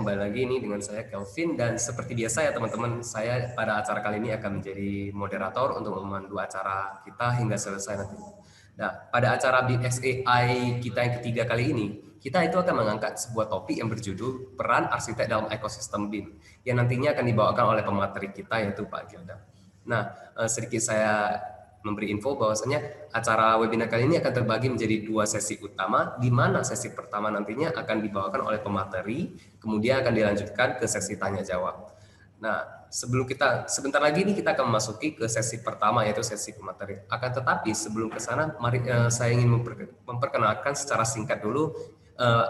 kembali lagi ini dengan saya Kelvin, dan seperti biasa ya teman-teman, saya pada acara kali ini akan menjadi moderator untuk memandu acara kita hingga selesai nanti. Nah, pada acara BXAI kita yang ketiga kali ini, kita itu akan mengangkat sebuah topik yang berjudul peran arsitek dalam ekosistem BIM, yang nantinya akan dibawakan oleh pemateri kita yaitu Pak Gilda. Nah, sedikit saya memberi info bahwasanya acara webinar kali ini akan terbagi menjadi dua sesi utama, di mana sesi pertama nantinya akan dibawakan oleh pemateri, kemudian akan dilanjutkan ke sesi tanya jawab. Nah, sebentar lagi ini kita akan memasuki ke sesi pertama yaitu sesi pemateri. Akan tetapi sebelum ke sana, mari saya ingin memperkenalkan secara singkat dulu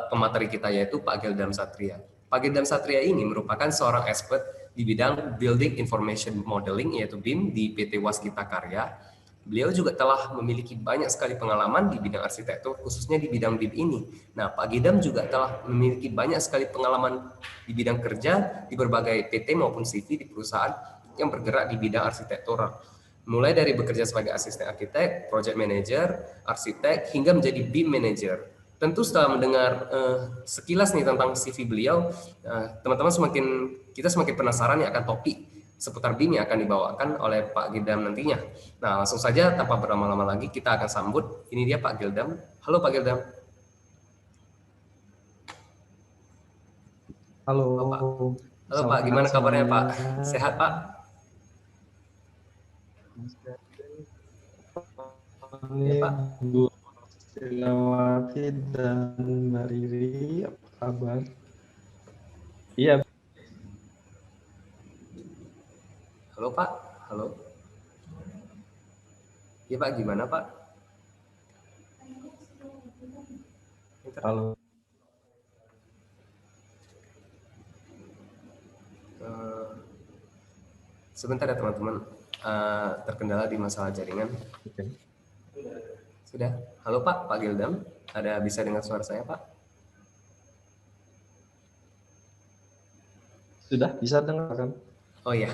pemateri kita yaitu Pak Gildam Satria. Pak Gildam Satria ini merupakan seorang expert di bidang Building Information Modeling yaitu BIM di PT Waskita Karya. Beliau juga telah memiliki banyak sekali pengalaman di bidang arsitektur, khususnya di bidang BIM ini. Nah, Pak Gidam juga telah memiliki banyak sekali pengalaman di bidang kerja di berbagai PT maupun CV di perusahaan yang bergerak di bidang arsitektural. Mulai dari bekerja sebagai asisten arsitek, project manager, arsitek, hingga menjadi BIM manager. Tentu setelah mendengar sekilas nih tentang CV beliau, teman-teman kita semakin penasaran nih akan topik seputar BIM yang akan dibawakan oleh Pak Gildam nantinya. Nah, langsung saja tanpa berlama-lama lagi kita akan sambut. Ini dia Pak Gildam. Halo Pak Gildam. Halo. Halo Pak. Halo Pak, gimana kabarnya Pak? Sehat Pak? Ya Pak. Bu Silawati dan Mbak Riri, apa kabar? Iya. Halo Pak. Halo. Ya Pak, gimana Pak? Halo. Sebentar ya teman-teman, terkendala di masalah jaringan. Oke. Sudah. Halo Pak, Pak Gildam. Ada bisa dengar suara saya Pak? Sudah bisa dengar kan? Oh ya.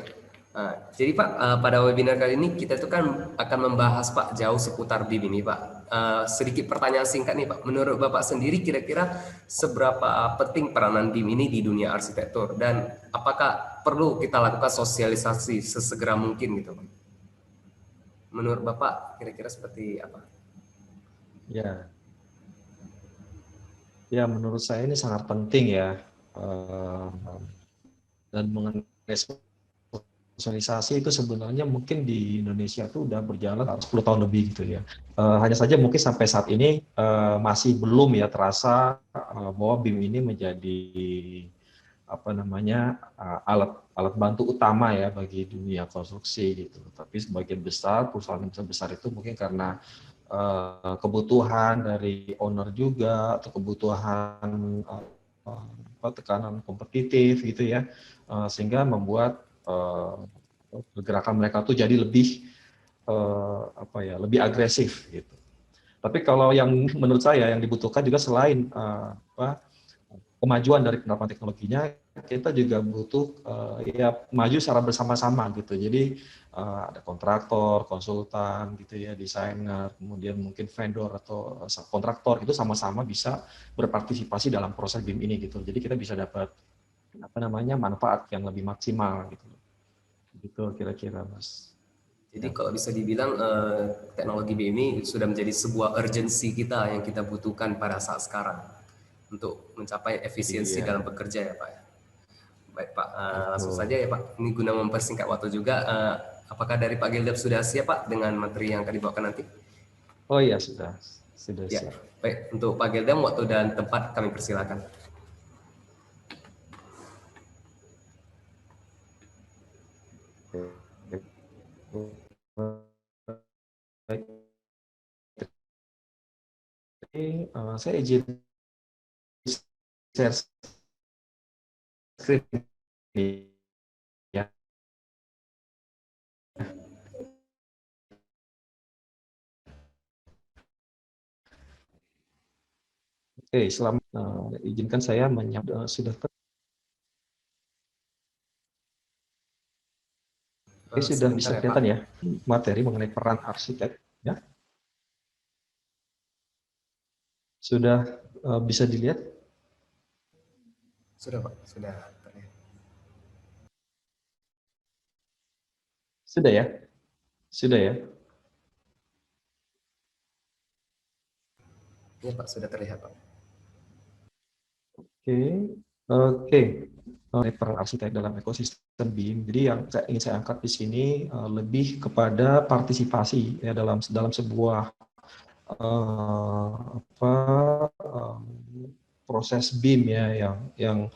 Jadi Pak, pada webinar kali ini kita itu kan akan membahas Pak jauh seputar BIM ini Pak. Sedikit pertanyaan singkat nih Pak. Menurut Bapak sendiri kira-kira seberapa penting peranan BIM ini di dunia arsitektur, dan apakah perlu kita lakukan sosialisasi sesegera mungkin gitu Pak? Menurut Bapak kira-kira seperti apa? Ya. Ya, menurut saya ini sangat penting ya. Dan mengenai sosialisasi itu sebenarnya mungkin di Indonesia itu udah berjalan 10 tahun lebih gitu ya. Hanya saja mungkin sampai saat ini masih belum ya terasa bahwa BIM ini menjadi apa namanya alat bantu utama ya bagi dunia konstruksi gitu. Tapi sebagian besar perusahaan besar itu mungkin karena kebutuhan dari owner juga atau kebutuhan tekanan kompetitif gitu ya, sehingga membuat pergerakan mereka tuh jadi lebih lebih agresif gitu. Tapi kalau yang menurut saya yang dibutuhkan juga selain kemajuan dari penerapan teknologinya, kita juga butuh ya maju secara bersama-sama gitu. Jadi ada kontraktor, konsultan gitu ya, desainer, kemudian mungkin vendor atau kontraktor itu sama-sama bisa berpartisipasi dalam proses BIM ini gitu. Jadi kita bisa dapat manfaat yang lebih maksimal gitu. Gitu kira-kira Mas. Jadi Ya. kalau bisa dibilang teknologi BIM ini sudah menjadi sebuah urgensi kita yang kita butuhkan pada saat sekarang untuk mencapai efisiensi Iya, dalam bekerja ya Pak. Baik Pak, langsung betul. saja ya Pak. Ini guna mempersingkat waktu juga, apakah dari Pak Gildab sudah siap Pak dengan materi yang akan dibawakan nanti? Oh iya sudah Ya, siap. baik. Untuk Pak Gildab, waktu dan tempat kami persilakan. Baik, saya izin share screen ya. Oke, selamat izinkan saya sudah Sebentar bisa ya Pak. kelihatan ya materi mengenai peran arsitek ya. Sudah bisa dilihat? Sudah Pak, sudah terlihat. Sudah ya? Sudah ya? Iya Pak, sudah terlihat Pak. Oke, oke. Peran arsitek dalam ekosistem BIM. Jadi yang ingin saya angkat di sini lebih kepada partisipasi ya dalam sebuah apa proses BIM ya yang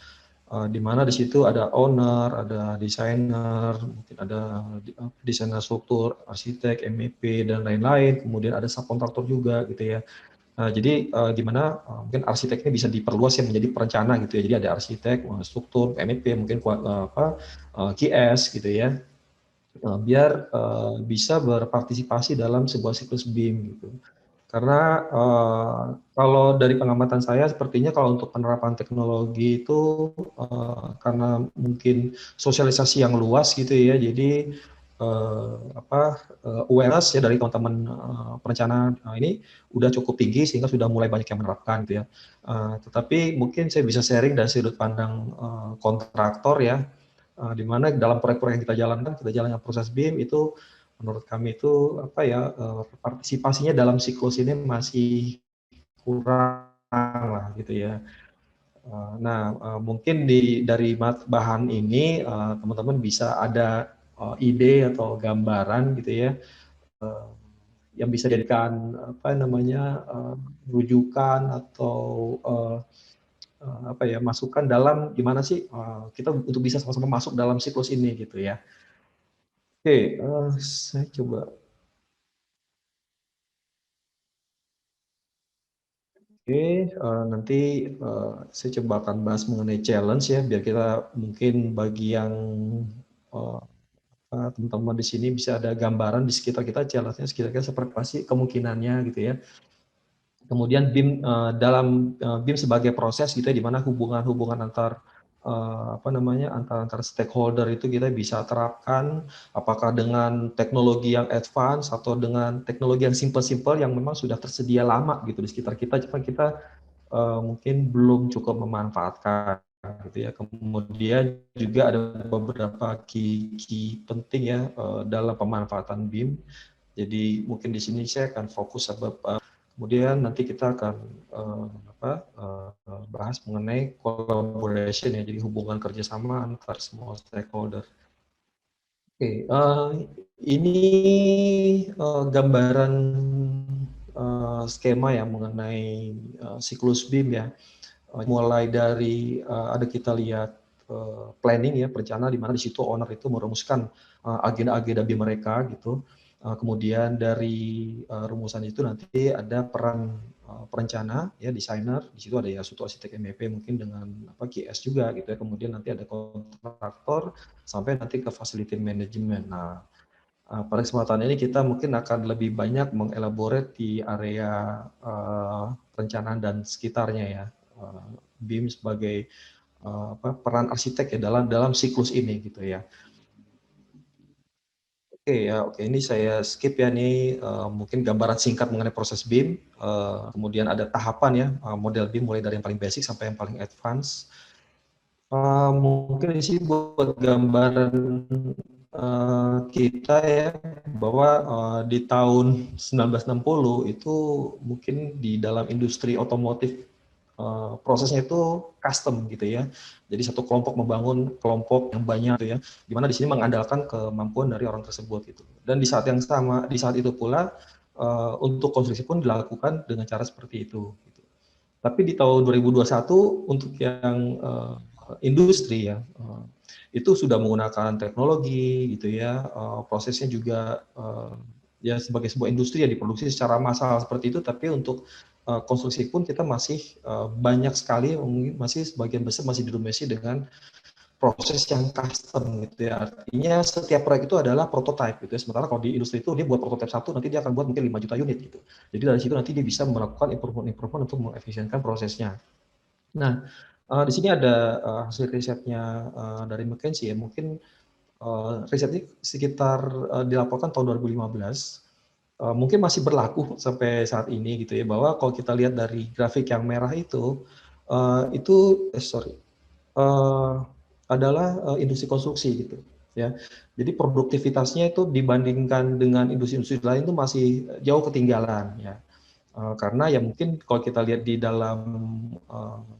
di mana di situ ada owner, ada desainer, mungkin ada desainer struktur, arsitek, MEP dan lain-lain. Kemudian ada subkontraktor juga gitu ya. Jadi gimana mungkin arsitek ini bisa diperluas ya menjadi perencana gitu ya. Jadi ada arsitek, struktur, MEP, mungkin QS gitu ya. Biar bisa berpartisipasi dalam sebuah siklus BIM gitu. Karena kalau dari pengamatan saya sepertinya kalau untuk penerapan teknologi itu karena mungkin sosialisasi yang luas gitu ya, jadi awareness ya dari teman-teman perencana ini udah cukup tinggi sehingga sudah mulai banyak yang menerapkan gitu ya. Tetapi mungkin saya bisa sharing dari sudut pandang kontraktor ya, di mana dalam proyek-proyek yang kita jalankan proses BIM itu menurut kami itu apa ya partisipasinya dalam siklus ini masih kurang lah gitu ya. Nah, mungkin dari bahan ini teman-teman bisa ada ide atau gambaran gitu ya yang bisa dijadikan apa namanya rujukan atau apa ya masukan dalam gimana sih kita untuk bisa sama-sama masuk dalam siklus ini gitu ya. Oke, saya coba. Oke, nanti saya coba akan bahas mengenai challenge ya, biar kita mungkin bagi yang uh, teman-teman di sini bisa ada gambaran di sekitar kita challenge-nya kira-kira seperti apa sih kemungkinannya gitu ya. Kemudian BIM dalam BIM sebagai proses gitu ya, di mana hubungan-hubungan antar apa namanya antar stakeholder itu kita bisa terapkan apakah dengan teknologi yang advance atau dengan teknologi yang simple-simple yang memang sudah tersedia lama gitu di sekitar kita, cuma kita mungkin belum cukup memanfaatkan gitu ya. Kemudian juga ada beberapa key penting ya dalam pemanfaatan BIM. Jadi mungkin di sini saya akan fokus kemudian nanti kita akan bahas mengenai collaboration ya, jadi hubungan kerjasama antar semua stakeholder. Oke, ini gambaran skema ya mengenai siklus BIM ya. Mulai dari ada kita lihat planning ya, perencanaan di mana di situ owner itu merumuskan agenda-agenda BIM mereka gitu. Kemudian dari rumusan itu nanti ada peran perencana ya, desainer, di situ ada ya suatu arsitek MEP mungkin dengan QS juga gitu ya. Kemudian nanti ada kontraktor sampai nanti ke facility management. Nah, pada kesempatan ini kita mungkin akan lebih banyak mengelaborate di area perencanaan dan sekitarnya ya. BIM sebagai peran arsitek ya dalam siklus ini gitu ya. Oke ya, oke ini saya skip ya nih mungkin gambaran singkat mengenai proses BIM. Kemudian ada tahapan ya model BIM mulai dari yang paling basic sampai yang paling advance. Mungkin di sini buat gambaran kita ya bahwa di tahun 1960 itu mungkin di dalam industri otomotif prosesnya itu custom gitu ya. Jadi satu kelompok membangun kelompok yang banyak gitu ya. Di mana di sini mengandalkan kemampuan dari orang tersebut gitu. Dan di saat yang sama, di saat itu pula untuk konstruksi pun dilakukan dengan cara seperti itu. Gitu. Tapi di tahun 2021 untuk yang industri ya itu sudah menggunakan teknologi gitu ya, prosesnya juga ya sebagai sebuah industri yang diproduksi secara massal seperti itu, tapi untuk konstruksi pun kita masih banyak sekali, mungkin masih sebagian besar masih didominasi dengan proses yang custom gitu ya. Artinya setiap proyek itu adalah prototype gitu ya. Sementara kalau di industri itu dia buat prototype satu, nanti dia akan buat mungkin 5 juta unit gitu. Jadi dari situ nanti dia bisa melakukan improvement untuk mengefisienkan prosesnya. Nah, di sini ada hasil risetnya dari McKinsey ya. Mungkin riset ini sekitar dilaporkan tahun 2015. Mungkin masih berlaku sampai saat ini gitu ya, bahwa kalau kita lihat dari grafik yang merah itu uh, adalah industri konstruksi gitu ya. Jadi produktivitasnya itu dibandingkan dengan industri-industri lain itu masih jauh ketinggalan ya. Karena ya mungkin kalau kita lihat di dalam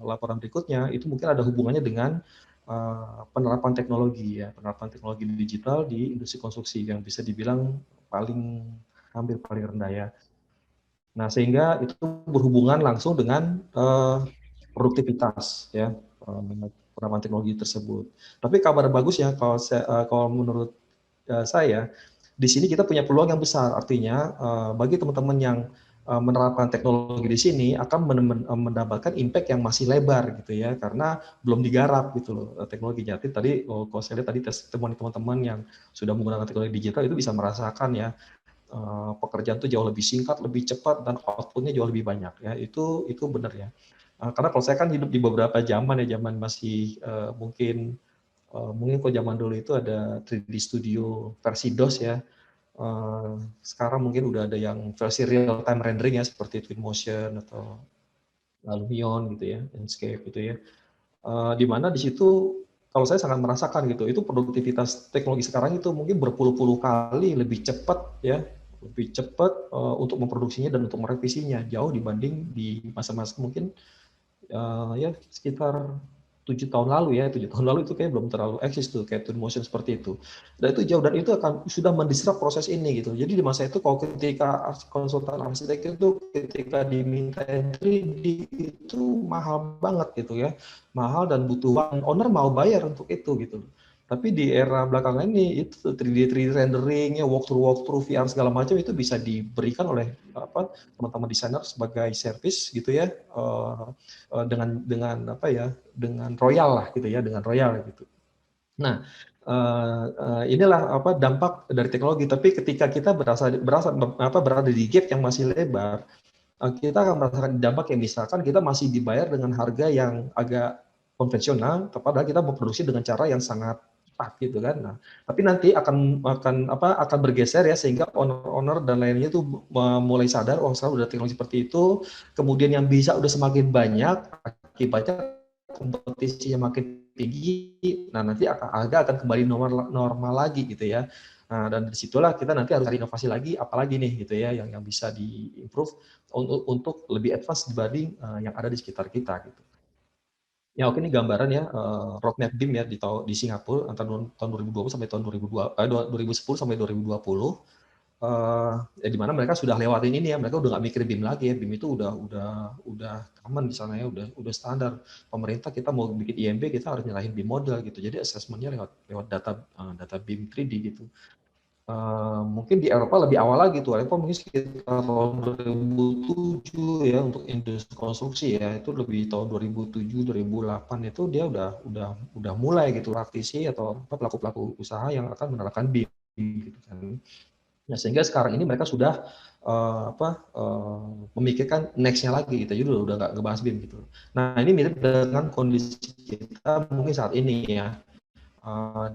laporan berikutnya itu mungkin ada hubungannya dengan penerapan teknologi ya, penerapan teknologi digital di industri konstruksi yang bisa dibilang hampir paling rendah ya. Nah, sehingga itu berhubungan langsung dengan produktivitas ya, penerapan teknologi tersebut. Tapi kabar bagus ya kalau menurut saya di sini kita punya peluang yang besar. Artinya bagi teman-teman yang menerapkan teknologi di sini akan mendapatkan impact yang masih lebar gitu ya, karena belum digarap gitu loh teknologinya. Tadi kalau saya lihat tadi teman-teman yang sudah menggunakan teknologi digital itu bisa merasakan ya, pekerjaan itu jauh lebih singkat, lebih cepat, dan outputnya jauh lebih banyak ya. Itu benar ya. Karena kalau saya kan hidup di beberapa zaman ya, zaman masih mungkin kalau zaman dulu itu ada 3D Studio versi DOS ya. Sekarang mungkin udah ada yang versi real time rendering ya, seperti Twinmotion atau Lumion gitu ya, Enscape gitu ya. Di mana di situ kalau saya sangat merasakan gitu, itu produktivitas teknologi sekarang itu mungkin berpuluh-puluh kali lebih cepat ya, lebih cepat untuk memproduksinya dan untuk merevisinya jauh dibanding di masa-masa mungkin ya sekitar 7 tahun lalu ya, 7 tahun lalu itu kayak belum terlalu eksis tuh kayak Twinmotion seperti itu. Dan itu jauh, dan itu akan sudah mendisrupt proses ini gitu. Jadi di masa itu kalau ketika konsultan arsitek itu ketika diminta 3D itu mahal banget gitu ya. Mahal dan butuh uang. Owner mau bayar untuk itu gitu. Tapi di era belakangan ini itu 3D renderingnya, walkthrough VR segala macam itu bisa diberikan oleh teman-teman desainer sebagai service gitu ya, dengan apa ya, dengan royal lah gitu ya, dengan royal gitu. Nah, inilah dampak dari teknologi. Tapi ketika kita berada di gap yang masih lebar, kita akan merasakan dampak yang misalkan kita masih dibayar dengan harga yang agak konvensional, padahal kita memproduksi dengan cara yang sangat cepat gitu kan. Nah, tapi nanti akan bergeser ya, sehingga owner dan lainnya tuh mulai sadar, oh sekarang udah teknologi seperti itu, kemudian yang bisa udah semakin banyak, akibatnya kompetisinya makin tinggi. Nah, nanti harga akan kembali normal lagi gitu ya. Nah, dan disitulah kita nanti harus cari inovasi lagi, apalagi nih gitu ya, yang bisa diimprove untuk lebih advance dibanding yang ada di sekitar kita gitu. Ya oke, ini gambaran ya, roadmap BIM ya di Singapura antara tahun 2020 sampai tahun 2010 sampai 2020. Ya di mana mereka sudah lewatin ini ya, mereka udah nggak mikir BIM lagi ya, BIM itu udah aman di sana ya, udah standar. Pemerintah kita mau bikin IMB kita harus nyalahin BIM model gitu, jadi assessmentnya lewat data BIM 3D gitu. Mungkin di Eropa lebih awal lagi tuh, Eropa mungkin sekitar tahun 2007 ya untuk industri konstruksi ya, itu lebih tahun 2007 2008 itu dia udah mulai gitu praktisi atau pelaku-pelaku usaha yang akan menerapkan BIM gitu kan. Nah, sehingga sekarang ini mereka sudah memikirkan next-nya lagi gitu, jadi udah nggak ngebahas BIM gitu. Nah, ini mirip dengan kondisi kita mungkin saat ini ya.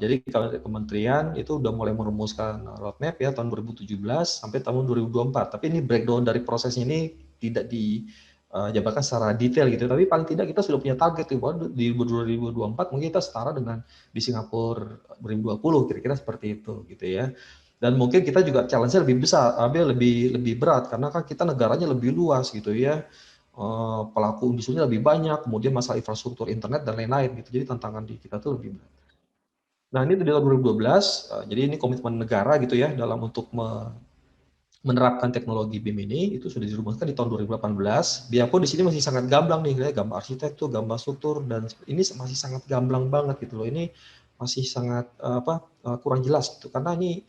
Jadi kalau kementerian itu udah mulai merumuskan roadmap ya tahun 2017 sampai tahun 2024. Tapi ini breakdown dari prosesnya ini tidak dijabarkan secara detail gitu. Tapi paling tidak kita sudah punya target di 2024 mungkin kita setara dengan di Singapura 2020, kira-kira seperti itu gitu ya. Dan mungkin kita juga challenge-nya lebih besar, lebih berat karena kan kita negaranya lebih luas gitu ya. Pelaku industrinya lebih banyak, kemudian masalah infrastruktur internet dan lain-lain gitu. Jadi tantangan di kita tuh lebih berat. Nah, ini di tahun 2012, jadi ini komitmen negara gitu ya dalam untuk menerapkan teknologi BIM ini, itu sudah dirumuskan di tahun 2018. Biarpun di sini masih sangat gamblang nih, ya, gambar arsitektur, gambar struktur, dan ini masih sangat gamblang banget gitu loh. Ini masih sangat kurang jelas gitu, karena ini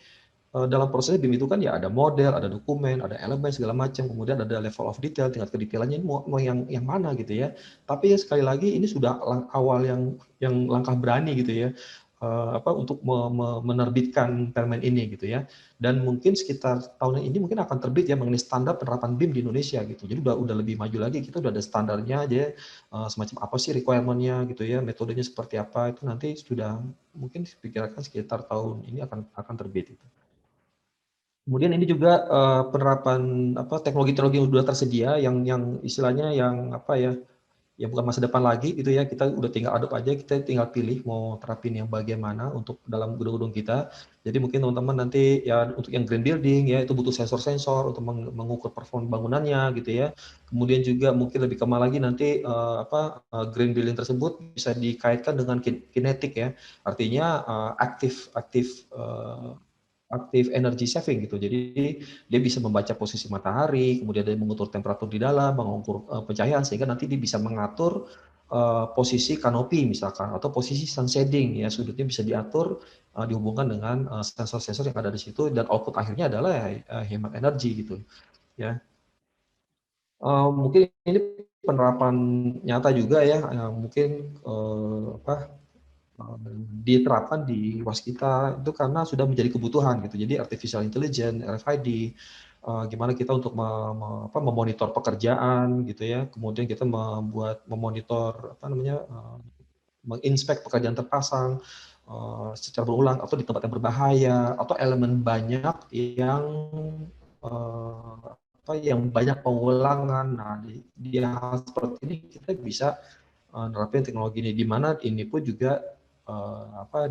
dalam proses BIM itu kan ya ada model, ada dokumen, ada elemen segala macam, kemudian ada level of detail, tingkat kedetailannya ini mau yang mana gitu ya. Tapi ya sekali lagi ini sudah awal yang langkah berani gitu ya, untuk menerbitkan permen ini gitu ya. Dan mungkin sekitar tahun ini mungkin akan terbit ya mengenai standar penerapan BIM di Indonesia gitu. Jadi udah lebih maju lagi, kita udah ada standarnya aja, semacam apa sih requirement-nya gitu ya, metodenya seperti apa, itu nanti sudah mungkin diperkirakan sekitar tahun ini akan terbit itu. Kemudian ini juga penerapan teknologi-teknologi yang sudah tersedia yang istilahnya yang apa ya, ya bukan masa depan lagi gitu ya, kita udah tinggal adopt aja, kita tinggal pilih mau terapin yang bagian mana untuk dalam gedung-gedung kita. Jadi mungkin teman-teman nanti ya untuk yang green building ya itu butuh sensor-sensor untuk mengukur performa bangunannya gitu ya. Kemudian juga mungkin lebih kemana lagi nanti green building tersebut bisa dikaitkan dengan kinetik ya. Artinya aktif aktif aktif energy saving gitu. Jadi dia bisa membaca posisi matahari, kemudian dia mengukur temperatur di dalam, mengukur pencahayaan sehingga nanti dia bisa mengatur posisi kanopi misalkan atau posisi sun shading ya sudutnya bisa diatur dihubungkan dengan sensor-sensor yang ada di situ dan output akhirnya adalah hemat energi gitu ya. Mungkin ini penerapan nyata juga ya mungkin apa diterapkan di waskita itu karena sudah menjadi kebutuhan gitu. Jadi artificial intelligence, RFID, gimana kita untuk memonitor pekerjaan gitu ya. Kemudian kita memonitor menginspek pekerjaan terpasang secara berulang atau di tempat yang berbahaya atau elemen banyak yang yang banyak pengulangan. Nah, di hal seperti ini kita bisa nerapin teknologi ini di mana ini pun juga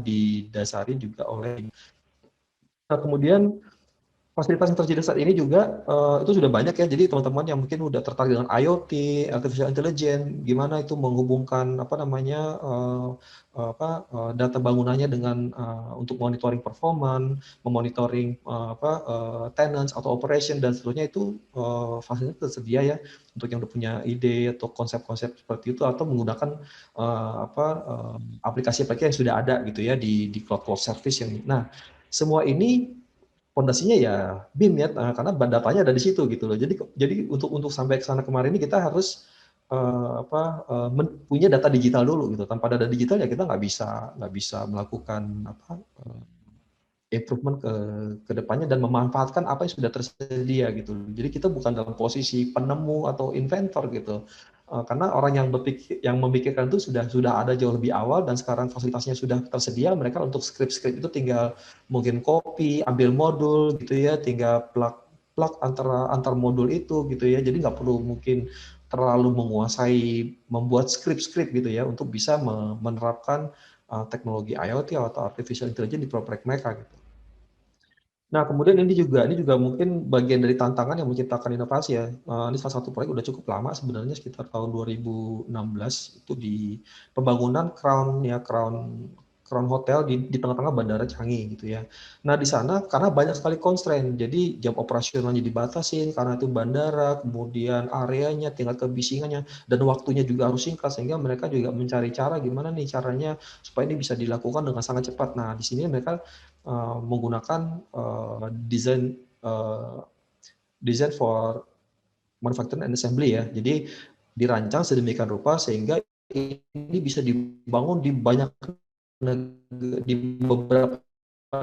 didasari juga oleh. Nah, kemudian fasilitas yang tersedia saat ini juga itu sudah banyak ya. Jadi teman-teman yang mungkin udah tertarik dengan IoT, artificial intelligence, gimana itu menghubungkan data bangunannya dengan untuk monitoring performance, memonitoring tenants atau operation dan seterusnya itu fasilitas tersedia ya untuk yang udah punya ide atau konsep-konsep seperti itu atau menggunakan aplikasi-aplikasi yang sudah ada gitu ya di cloud service yang. Nah, semua ini fondasinya ya BIM ya karena datanya ada di situ gitu loh. Jadi untuk sampai ke sana kemarin ini kita harus punya data digital dulu gitu. Tanpa data digital ya kita nggak bisa melakukan improvement ke depannya dan memanfaatkan apa yang sudah tersedia gitu. Jadi kita bukan dalam posisi penemu atau inventor gitu. Karena orang yang memikirkan itu sudah ada jauh lebih awal dan sekarang fasilitasnya sudah tersedia, mereka untuk script itu tinggal mungkin copy, ambil modul gitu ya, tinggal plug antar modul itu gitu ya. Jadi nggak perlu mungkin terlalu menguasai membuat script gitu ya untuk bisa menerapkan teknologi IoT atau artificial intelligence di proyek mereka gitu. Nah, kemudian ini juga mungkin bagian dari tantangan yang menciptakan inovasi ya. Ini salah satu proyek udah cukup lama sebenarnya sekitar tahun 2016 itu di pembangunan Crown Hotel di tengah-tengah Bandara Canggih gitu ya. Nah, di sana karena banyak sekali constraint, jadi jam operasionalnya dibatasin karena itu bandara, kemudian areanya, tingkat kebisingannya, dan waktunya juga harus singkat sehingga mereka juga mencari cara gimana nih caranya supaya ini bisa dilakukan dengan sangat cepat. Nah, di sini mereka menggunakan design for manufacturing and assembly ya. Jadi dirancang sedemikian rupa sehingga ini bisa dibangun di beberapa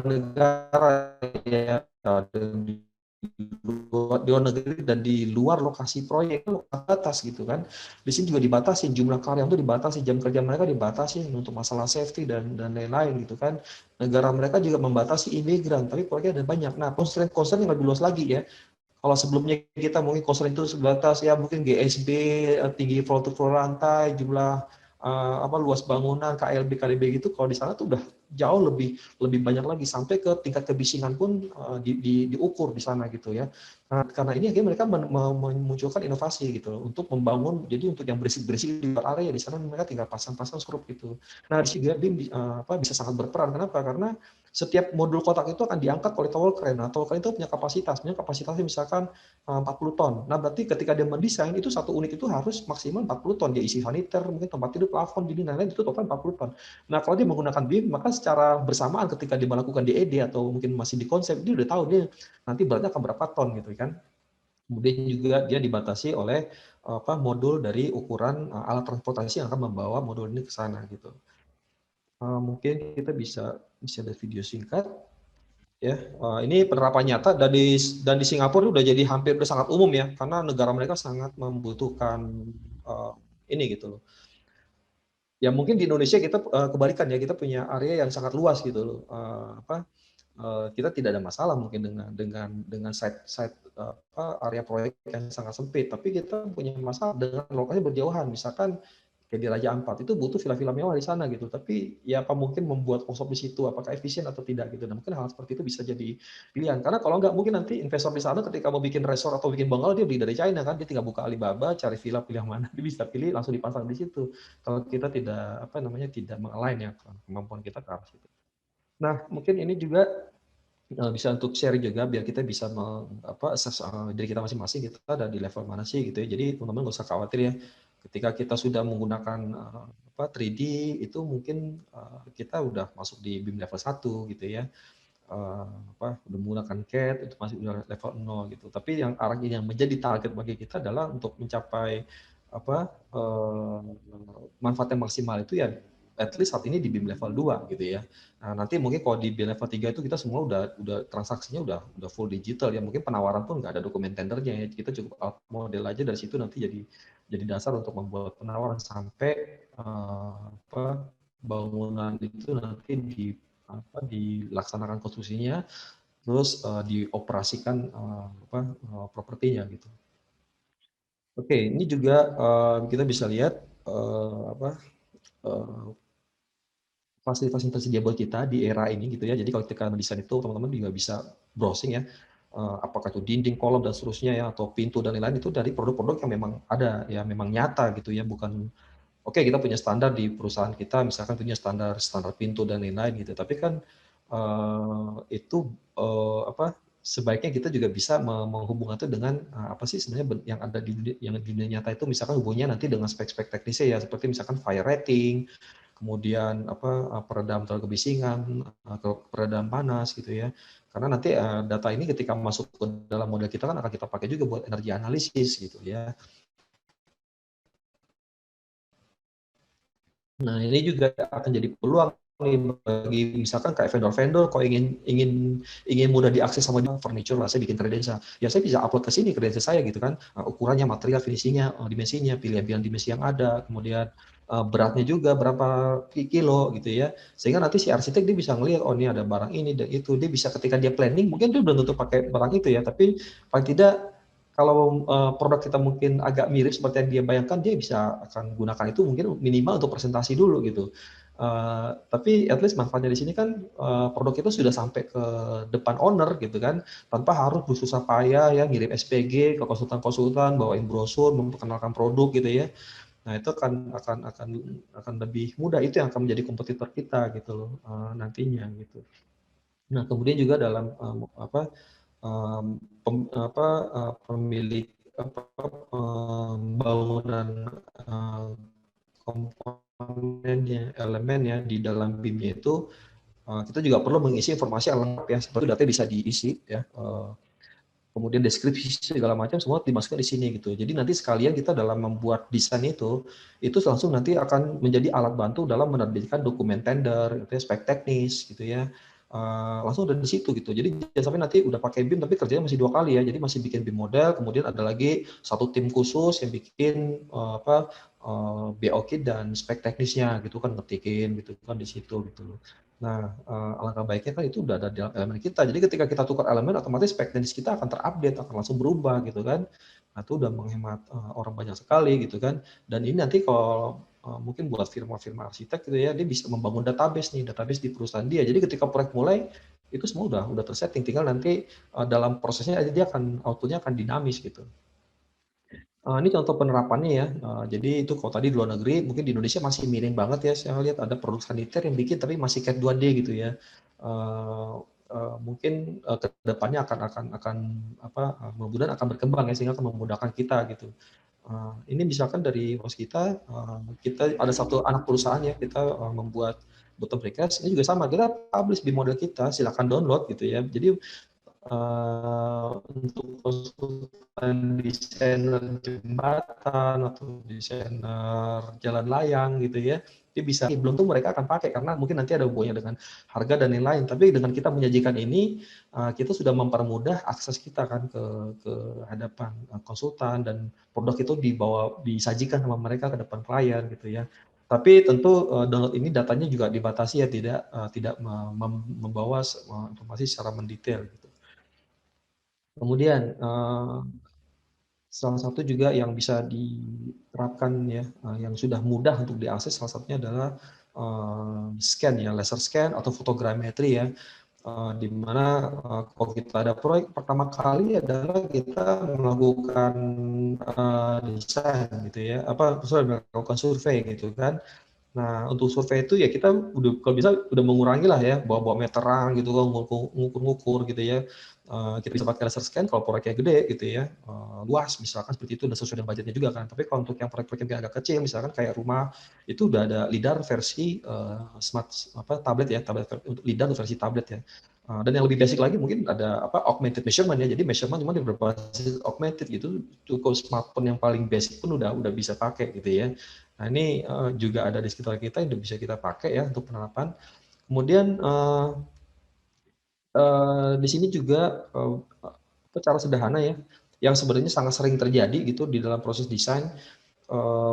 negara ya, di luar negeri dan di luar lokasi proyek itu atas gitu kan. Di sini juga dibatasi jumlah karyawan itu dibatasi, jam kerja mereka dibatasi untuk masalah safety dan lain-lain gitu kan. Negara mereka juga membatasi imigran, tapi proyeknya ada banyak. Nah, concern yang lebih luas lagi ya. Kalau sebelumnya kita mungkin concern itu sebatas ya mungkin GSB, tinggi floor lantai, jumlah luas bangunan, KLB, KDB gitu. Kalau di sana tuh udah jauh lebih banyak lagi sampai ke tingkat kebisingan pun diukur di sana gitu ya. Nah, karena ini akhirnya mereka memunculkan inovasi gitu untuk membangun. Jadi untuk yang berisik-berisik di luar area di sana mereka tinggal pasang-pasang skrup gitu. Nah, di sini BIM bisa sangat berperan. Kenapa? Karena setiap modul kotak itu akan diangkat oleh tower crane. Nah, tower crane itu punya kapasitasnya misalkan 40 ton. Nah, berarti ketika dia mendesain itu satu unit itu harus maksimal 40 ton. Dia isi saniter, mungkin tempat tidur, plafon, dinding, lain-lain itu total 40 ton. Nah, kalau dia menggunakan BIM, maka secara bersamaan ketika dia melakukan DED atau mungkin masih di konsep, dia udah tahu dia nanti beratnya akan berapa ton gitu kan. Kemudian juga dia dibatasi oleh modul dari ukuran alat transportasi yang akan membawa modul ini ke sana gitu. Mungkin kita bisa ada video singkat ya. Ini penerapan nyata dan di Singapura udah jadi udah sangat umum ya karena negara mereka sangat membutuhkan ini gitu loh. Ya mungkin di Indonesia kita kebalikan ya, kita punya area yang sangat luas gitu loh. kita tidak ada masalah mungkin dengan site area proyek yang sangat sempit, tapi kita punya masalah dengan lokasi berjauhan. Misalkan kayak di Raja Ampat itu butuh villa-villa mewah di sana gitu, tapi ya apa mungkin membuat workshop di situ, apakah efisien atau tidak gitu. Nah, mungkin hal seperti itu bisa jadi pilihan, karena kalau nggak mungkin nanti investor di sana ketika mau bikin resort atau bikin bungalow dia beli dari China kan, dia tinggal buka Alibaba, cari villa pilih yang mana, dia bisa pilih langsung dipasang di situ. Kalau kita tidak tidak mengalign ya kemampuan kita ke arah situ. Nah, mungkin ini juga bisa untuk share juga biar kita bisa assess diri kita masing-masing, kita ada di level mana sih gitu ya. Jadi teman-teman nggak usah khawatir ya. Ketika kita sudah menggunakan 3D itu mungkin kita udah masuk di BIM level 1 gitu ya. Udah menggunakan CAD itu masih udah level 0 gitu. Tapi yang arah ini yang menjadi target bagi kita adalah untuk mencapai manfaat yang maksimal itu ya at least saat ini di BIM level 2 gitu ya. Nah, nanti mungkin kalau di BIM level 3 itu kita semua udah transaksinya udah full digital ya. Mungkin penawaran pun nggak ada dokumen tendernya ya. Kita cukup alt model aja dari situ nanti jadi dasar untuk membuat penawaran sampai bangunan itu nanti dilaksanakan konstruksinya, terus dioperasikan propertinya gitu. Oke, ini juga kita bisa lihat fasilitas yang tersedia buat kita di era ini gitu ya. Jadi kalau kita mendesain itu teman-teman juga bisa browsing ya, apakah itu dinding, kolom dan seterusnya ya, atau pintu dan lain-lain itu dari produk-produk yang memang ada ya, memang nyata gitu ya, bukan oke kita punya standar di perusahaan kita, misalkan punya standar pintu dan lain-lain gitu, tapi kan itu sebaiknya kita juga bisa menghubungkan itu dengan apa sih sebenarnya yang ada di dunia nyata itu, misalkan hubungannya nanti dengan spek-spek teknisnya ya, seperti misalkan fire rating, kemudian peredam kebisingan, peredam panas gitu ya. Karena nanti data ini ketika masuk ke dalam model kita kan akan kita pakai juga buat energi analisis gitu ya. Nah, ini juga akan jadi peluang nih bagi misalkan kayak vendor-vendor kalau ingin mudah diakses sama dia, furniture lah, saya bikin kredensa. Ya saya bisa upload ke sini kredensa saya gitu kan. Ukurannya, material, finishingnya, dimensinya, pilihan-pilihan dimensi yang ada, kemudian beratnya juga berapa kilo gitu ya. Sehingga nanti si arsitek dia bisa ngelihat oh ini ada barang ini dan itu. Dia bisa ketika dia planning mungkin dia belum tentu pakai barang itu ya, tapi paling tidak kalau produk kita mungkin agak mirip seperti yang dia bayangkan, dia bisa akan gunakan itu mungkin minimal untuk presentasi dulu gitu. Tapi at least manfaatnya di sini kan produk itu sudah sampai ke depan owner gitu kan, tanpa harus bersusah payah ya ngirim SPG ke konsultan-konsultan, bawain brosur, memperkenalkan produk gitu ya. Nah itu akan lebih mudah, itu yang akan menjadi kompetitor kita gitu loh nantinya gitu. Nah kemudian juga dalam pemilik bangunan komponennya, elemennya di dalam BIM-nya itu kita juga perlu mengisi informasi yang lengkap ya, seperti data bisa diisi ya, kemudian deskripsi segala macam semua dimasukkan di sini gitu. Jadi nanti sekalian kita dalam membuat desain itu langsung nanti akan menjadi alat bantu dalam menerbitkan dokumen tender, gitu ya, spek teknis gitu ya. Langsung dari situ gitu. Jadi jangan sampai nanti udah pakai BIM tapi kerjanya masih 2 kali ya. Jadi masih bikin BIM model, kemudian ada lagi satu tim khusus yang bikin BO kit dan spek teknisnya gitu kan, ngetikin gitu kan di situ gitu. Nah, alangkah baiknya kan itu udah ada di dalam elemen kita. Jadi ketika kita tukar elemen, otomatis spek teknis kita akan terupdate, akan langsung berubah gitu kan. Nah, itu udah menghemat orang banyak sekali gitu kan. Dan ini nanti kalau mungkin buat firma-firma arsitek gitu ya, dia bisa membangun database nih, database di perusahaan dia. Jadi ketika proyek mulai, itu semua udah tersetting. Tinggal nanti dalam prosesnya dia akan outputnya akan dinamis gitu. Ini contoh penerapannya ya. Jadi itu kalau tadi di luar negeri, mungkin di Indonesia masih miring banget ya. Saya lihat ada produk saniter yang bikin tapi masih CAD 2D gitu ya. Mungkin ke depannya akan mudah-mudahan akan berkembang ya, sehingga akan memudahkan kita gitu. Ini misalkan dari host kita, kita ada satu anak perusahaan ya, kita membuat bottom precast. Ini juga sama, kita publish di model kita, silakan download gitu ya. Jadi untuk konsultan desainer jembatan atau desainer jalan layang gitu ya, dia bisa, belum tuh mereka akan pakai karena mungkin nanti ada hubungannya dengan harga dan lain-lain. Tapi dengan kita menyajikan ini, kita sudah mempermudah akses kita kan ke hadapan konsultan, dan produk itu disajikan sama mereka ke depan klien gitu ya. Tapi tentu download ini datanya juga dibatasi ya, tidak membawa informasi secara mendetail gitu. Kemudian salah satu juga yang bisa diterapkan ya, yang sudah mudah untuk diakses salah satunya adalah scan ya, laser scan atau fotogrametri ya, di mana kalau kita ada proyek pertama kali adalah kita melakukan desain gitu ya, melakukan survei gitu kan. Nah, untuk survei itu ya kita udah kalau bisa udah mengurangi lah ya, bawa-bawa meteran gitu kan, ngukur-ngukur gitu ya. Kita bisa pakai laser scan kalau proyeknya gede gitu ya, luas misalkan seperti itu, dan sesuai dengan budgetnya juga kan. Tapi kalau untuk yang proyek-proyek yang agak kecil, misalkan kayak rumah, itu udah ada LiDAR versi tablet ya, untuk LiDAR versi tablet ya. Dan yang lebih basic lagi mungkin ada augmented measurement ya. Jadi measurement cuma di berbasis augmented gitu, cukup smartphone yang paling basic pun udah bisa pakai gitu ya. Nah, ini juga ada di sekitar kita yang bisa kita pakai ya untuk penerapan. Kemudian di sini juga cara sederhana ya, yang sebenarnya sangat sering terjadi gitu di dalam proses desain,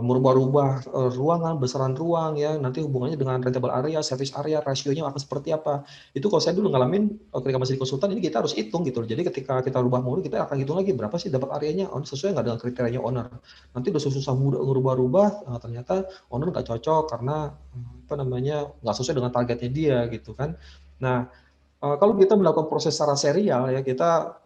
merubah-rubah ruangan, besaran ruang ya, nanti hubungannya dengan rentable area, service area, rasionya akan seperti apa. Itu kalau saya dulu ngalamin ketika masih di konsultan, ini kita harus hitung gitu. Jadi ketika kita rubah mulu, kita akan hitung lagi berapa sih dapat areanya, sesuai nggak dengan kriterianya owner. Nanti udah susah ngerubah-rubah, ternyata owner nggak cocok karena nggak sesuai dengan targetnya dia gitu kan. Nah, kalau kita melakukan proses secara serial ya, kita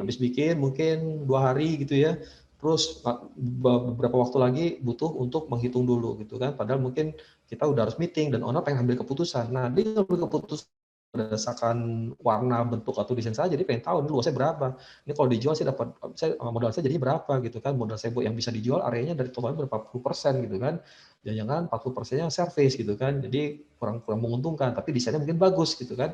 habis bikin mungkin 2 hari gitu ya, terus beberapa waktu lagi butuh untuk menghitung dulu gitu kan, padahal mungkin kita udah harus meeting dan owner pengen ambil keputusan. Nah, dia ngambil keputusan berdasarkan warna, bentuk atau desain saja, dia pengen tahu ini luasnya berapa. Ini kalau dijual modal saya jadi berapa gitu kan, modal saya yang bisa dijual areanya dari total berapa puluh persen gitu kan. Jangan-jangan 40%-nya service gitu kan, jadi kurang menguntungkan, tapi desainnya mungkin bagus gitu kan.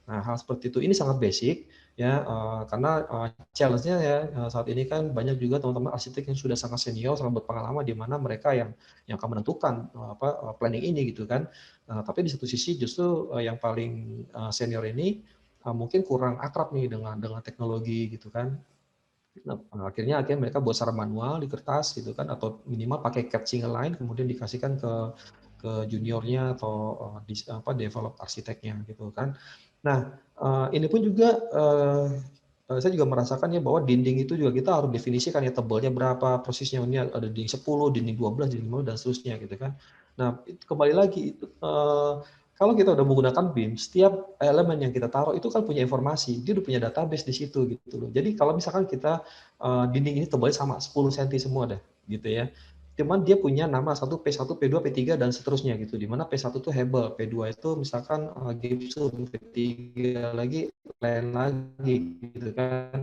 Nah, hal seperti itu ini sangat basic ya, karena challenge-nya ya saat ini kan banyak juga teman-teman arsitek yang sudah sangat senior, sangat berpengalaman, di mana mereka yang akan menentukan planning ini gitu kan. Nah, tapi di satu sisi justru yang paling senior ini mungkin kurang akrab nih dengan teknologi gitu kan. Nah, akhirnya mereka buat secara manual di kertas gitu kan, atau minimal pakai CAD single line kemudian dikasihkan ke juniornya atau develop arsiteknya gitu kan. Nah, ini pun juga saya juga merasakan ya bahwa dinding itu juga kita harus definisikan ya, tebalnya berapa, persisnya ini ada dinding 10, dinding 12, dinding 15 dan seterusnya gitu kan. Nah, itu kembali lagi itu kalau kita udah menggunakan BIM, setiap elemen yang kita taruh itu kan punya informasi, dia udah punya database di situ gitu loh. Jadi kalau misalkan kita dinding ini tebalnya sama 10 cm semua dah gitu ya. Cuman dia punya nama satu P1, P2, P3 dan seterusnya gitu. Di mana P1 itu Hebel, P2 itu misalkan Gibson, P3 lagi lain lagi gitu kan.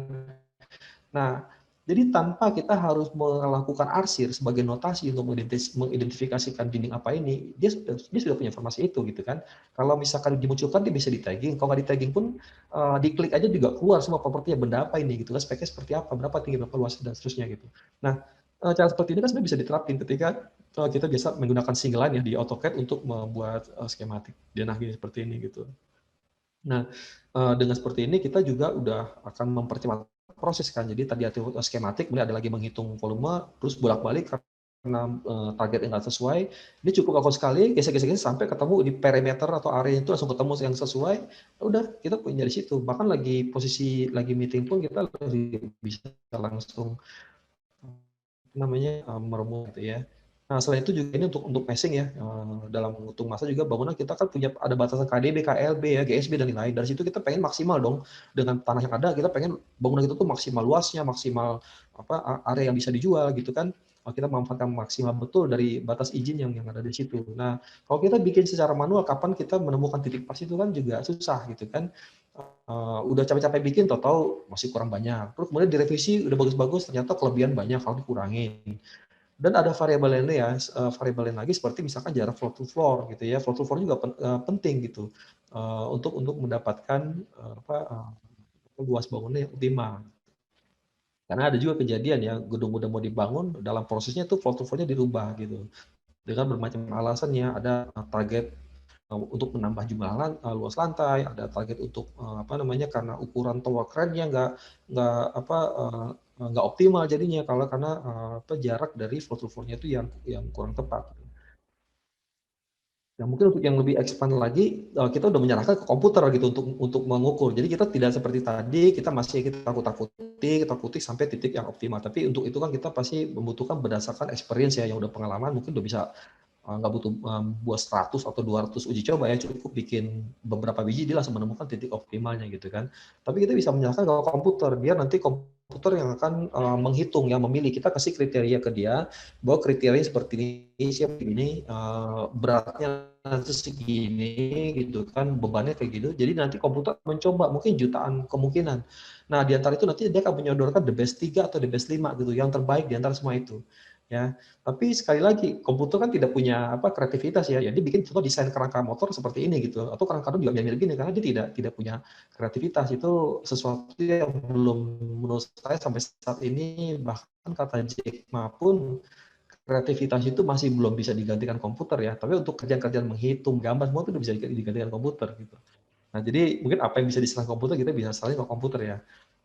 Nah, jadi tanpa kita harus melakukan arsir sebagai notasi untuk mengidentifikasikan dinding apa ini, dia sudah punya informasi itu gitu kan. Kalau misalkan dimunculkan dia bisa di-tagging, kalau nggak di-tagging pun diklik aja juga keluar semua propertinya, benda apa ini gitu kan, speknya seperti apa, berapa tinggi, berapa luas dan seterusnya gitu. Nah, cara seperti ini kan sebenarnya bisa diterapkan ketika kita biasa menggunakan single line ya di AutoCAD untuk membuat skematik denah gini seperti ini gitu. Nah, dengan seperti ini kita juga udah akan mempercepat proses kan. Jadi tadi atur skematik, kemudian ada lagi menghitung volume, terus bolak-balik karena target yang nggak sesuai. Ini cukup lakukan sekali, gesek-gesek sampai ketemu di perimeter atau area itu langsung ketemu yang sesuai. Udah, kita punya di situ. Bahkan lagi posisi lagi meeting pun kita bisa langsung merumus gitu ya. Nah, selain itu juga ini untuk meshing ya, dalam menghitung masa juga bangunan kita kan punya ada batasan KDB, KLB ya, GSB dan lain-lain. Dari situ kita pengen maksimal dong dengan tanah yang ada, kita pengen bangunan itu tuh maksimal luasnya, maksimal area yang bisa dijual gitu kan. Kita memanfaatkan maksimal betul dari batas izin yang ada di situ. Nah, kalau kita bikin secara manual, kapan kita menemukan titik pas itu kan juga susah gitu kan. Udah capek-capek bikin, tahu-tahu masih kurang banyak. Terus kemudian direvisi, udah bagus-bagus, ternyata kelebihan banyak, kalau dikurangin. Dan ada variabel lain ya, variabel lain lagi seperti misalkan jarak floor to floor gitu ya. Floor to floor juga penting gitu untuk mendapatkan luas bangunnya yang optimal. Karena ada juga kejadian ya, gedung-gedung mau dibangun, dalam prosesnya tuh floor to floor-nya dirubah gitu. Dengan bermacam alasannya, ada target untuk menambah jumlah luas lantai, ada target untuk karena ukuran tower crane-nya nggak optimal jadinya karena jarak dari floor to floor-nya itu yang kurang tepat. Nah, mungkin untuk yang lebih expand lagi, kita udah menyerahkan ke komputer gitu untuk mengukur. Jadi kita tidak seperti tadi, kita masih kita takuti sampai titik yang optimal. Tapi untuk itu kan kita pasti membutuhkan berdasarkan experience ya, yang udah pengalaman, mungkin udah bisa nggak butuh buat 100 atau 200 uji coba ya, cukup bikin beberapa biji dia langsung menemukan titik optimalnya gitu kan. Tapi kita bisa menyerahkan ke komputer, biar nanti komputer yang akan menghitung, yang memilih. Kita kasih kriteria ke dia, bahwa kriteria seperti ini, siap ini, beratnya nanti segini gitu kan, bebannya kayak gitu. Jadi nanti komputer mencoba mungkin jutaan kemungkinan. Nah, di antara itu nanti dia akan menyodorkan the best 3 atau the best 5 gitu, yang terbaik di antara semua itu. Ya, tapi sekali lagi komputer kan tidak punya kreativitas ya. Jadi bikin contoh desain kerangka motor seperti ini gitu, atau kerangka juga mirip gini, karena dia tidak punya kreativitas. Itu sesuatu yang belum, menurut saya sampai saat ini, bahkan kata Jack Ma pun kreativitas itu masih belum bisa digantikan komputer ya. Tapi untuk kerjaan-kerjaan menghitung gambar semua itu udah bisa digantikan komputer gitu. Nah, jadi mungkin apa yang bisa diserang komputer kita bisa serahin ke komputer ya.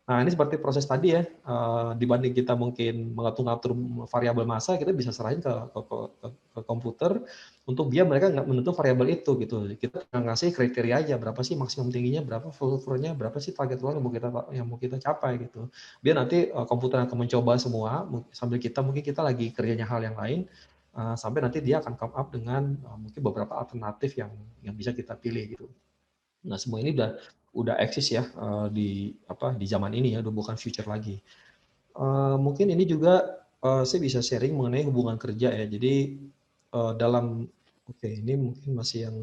Nah, ini seperti proses tadi ya, dibanding kita mungkin mengatur-ngatur variabel massa, kita bisa serahin ke komputer untuk biar mereka nggak menentukan variabel itu gitu. Kita ngasih kriteria aja, berapa sih maksimum tingginya, berapa flow-nya, berapa sih target ruang yang mau kita capai gitu. Biar nanti komputer akan mencoba semua, sambil mungkin kita lagi kerjanya hal yang lain, sampai nanti dia akan come up dengan mungkin beberapa alternatif yang bisa kita pilih gitu. Nah, semua ini udah eksis ya di zaman ini ya, udah bukan future lagi. Mungkin ini juga saya bisa sharing mengenai hubungan kerja ya. Jadi ini mungkin masih yang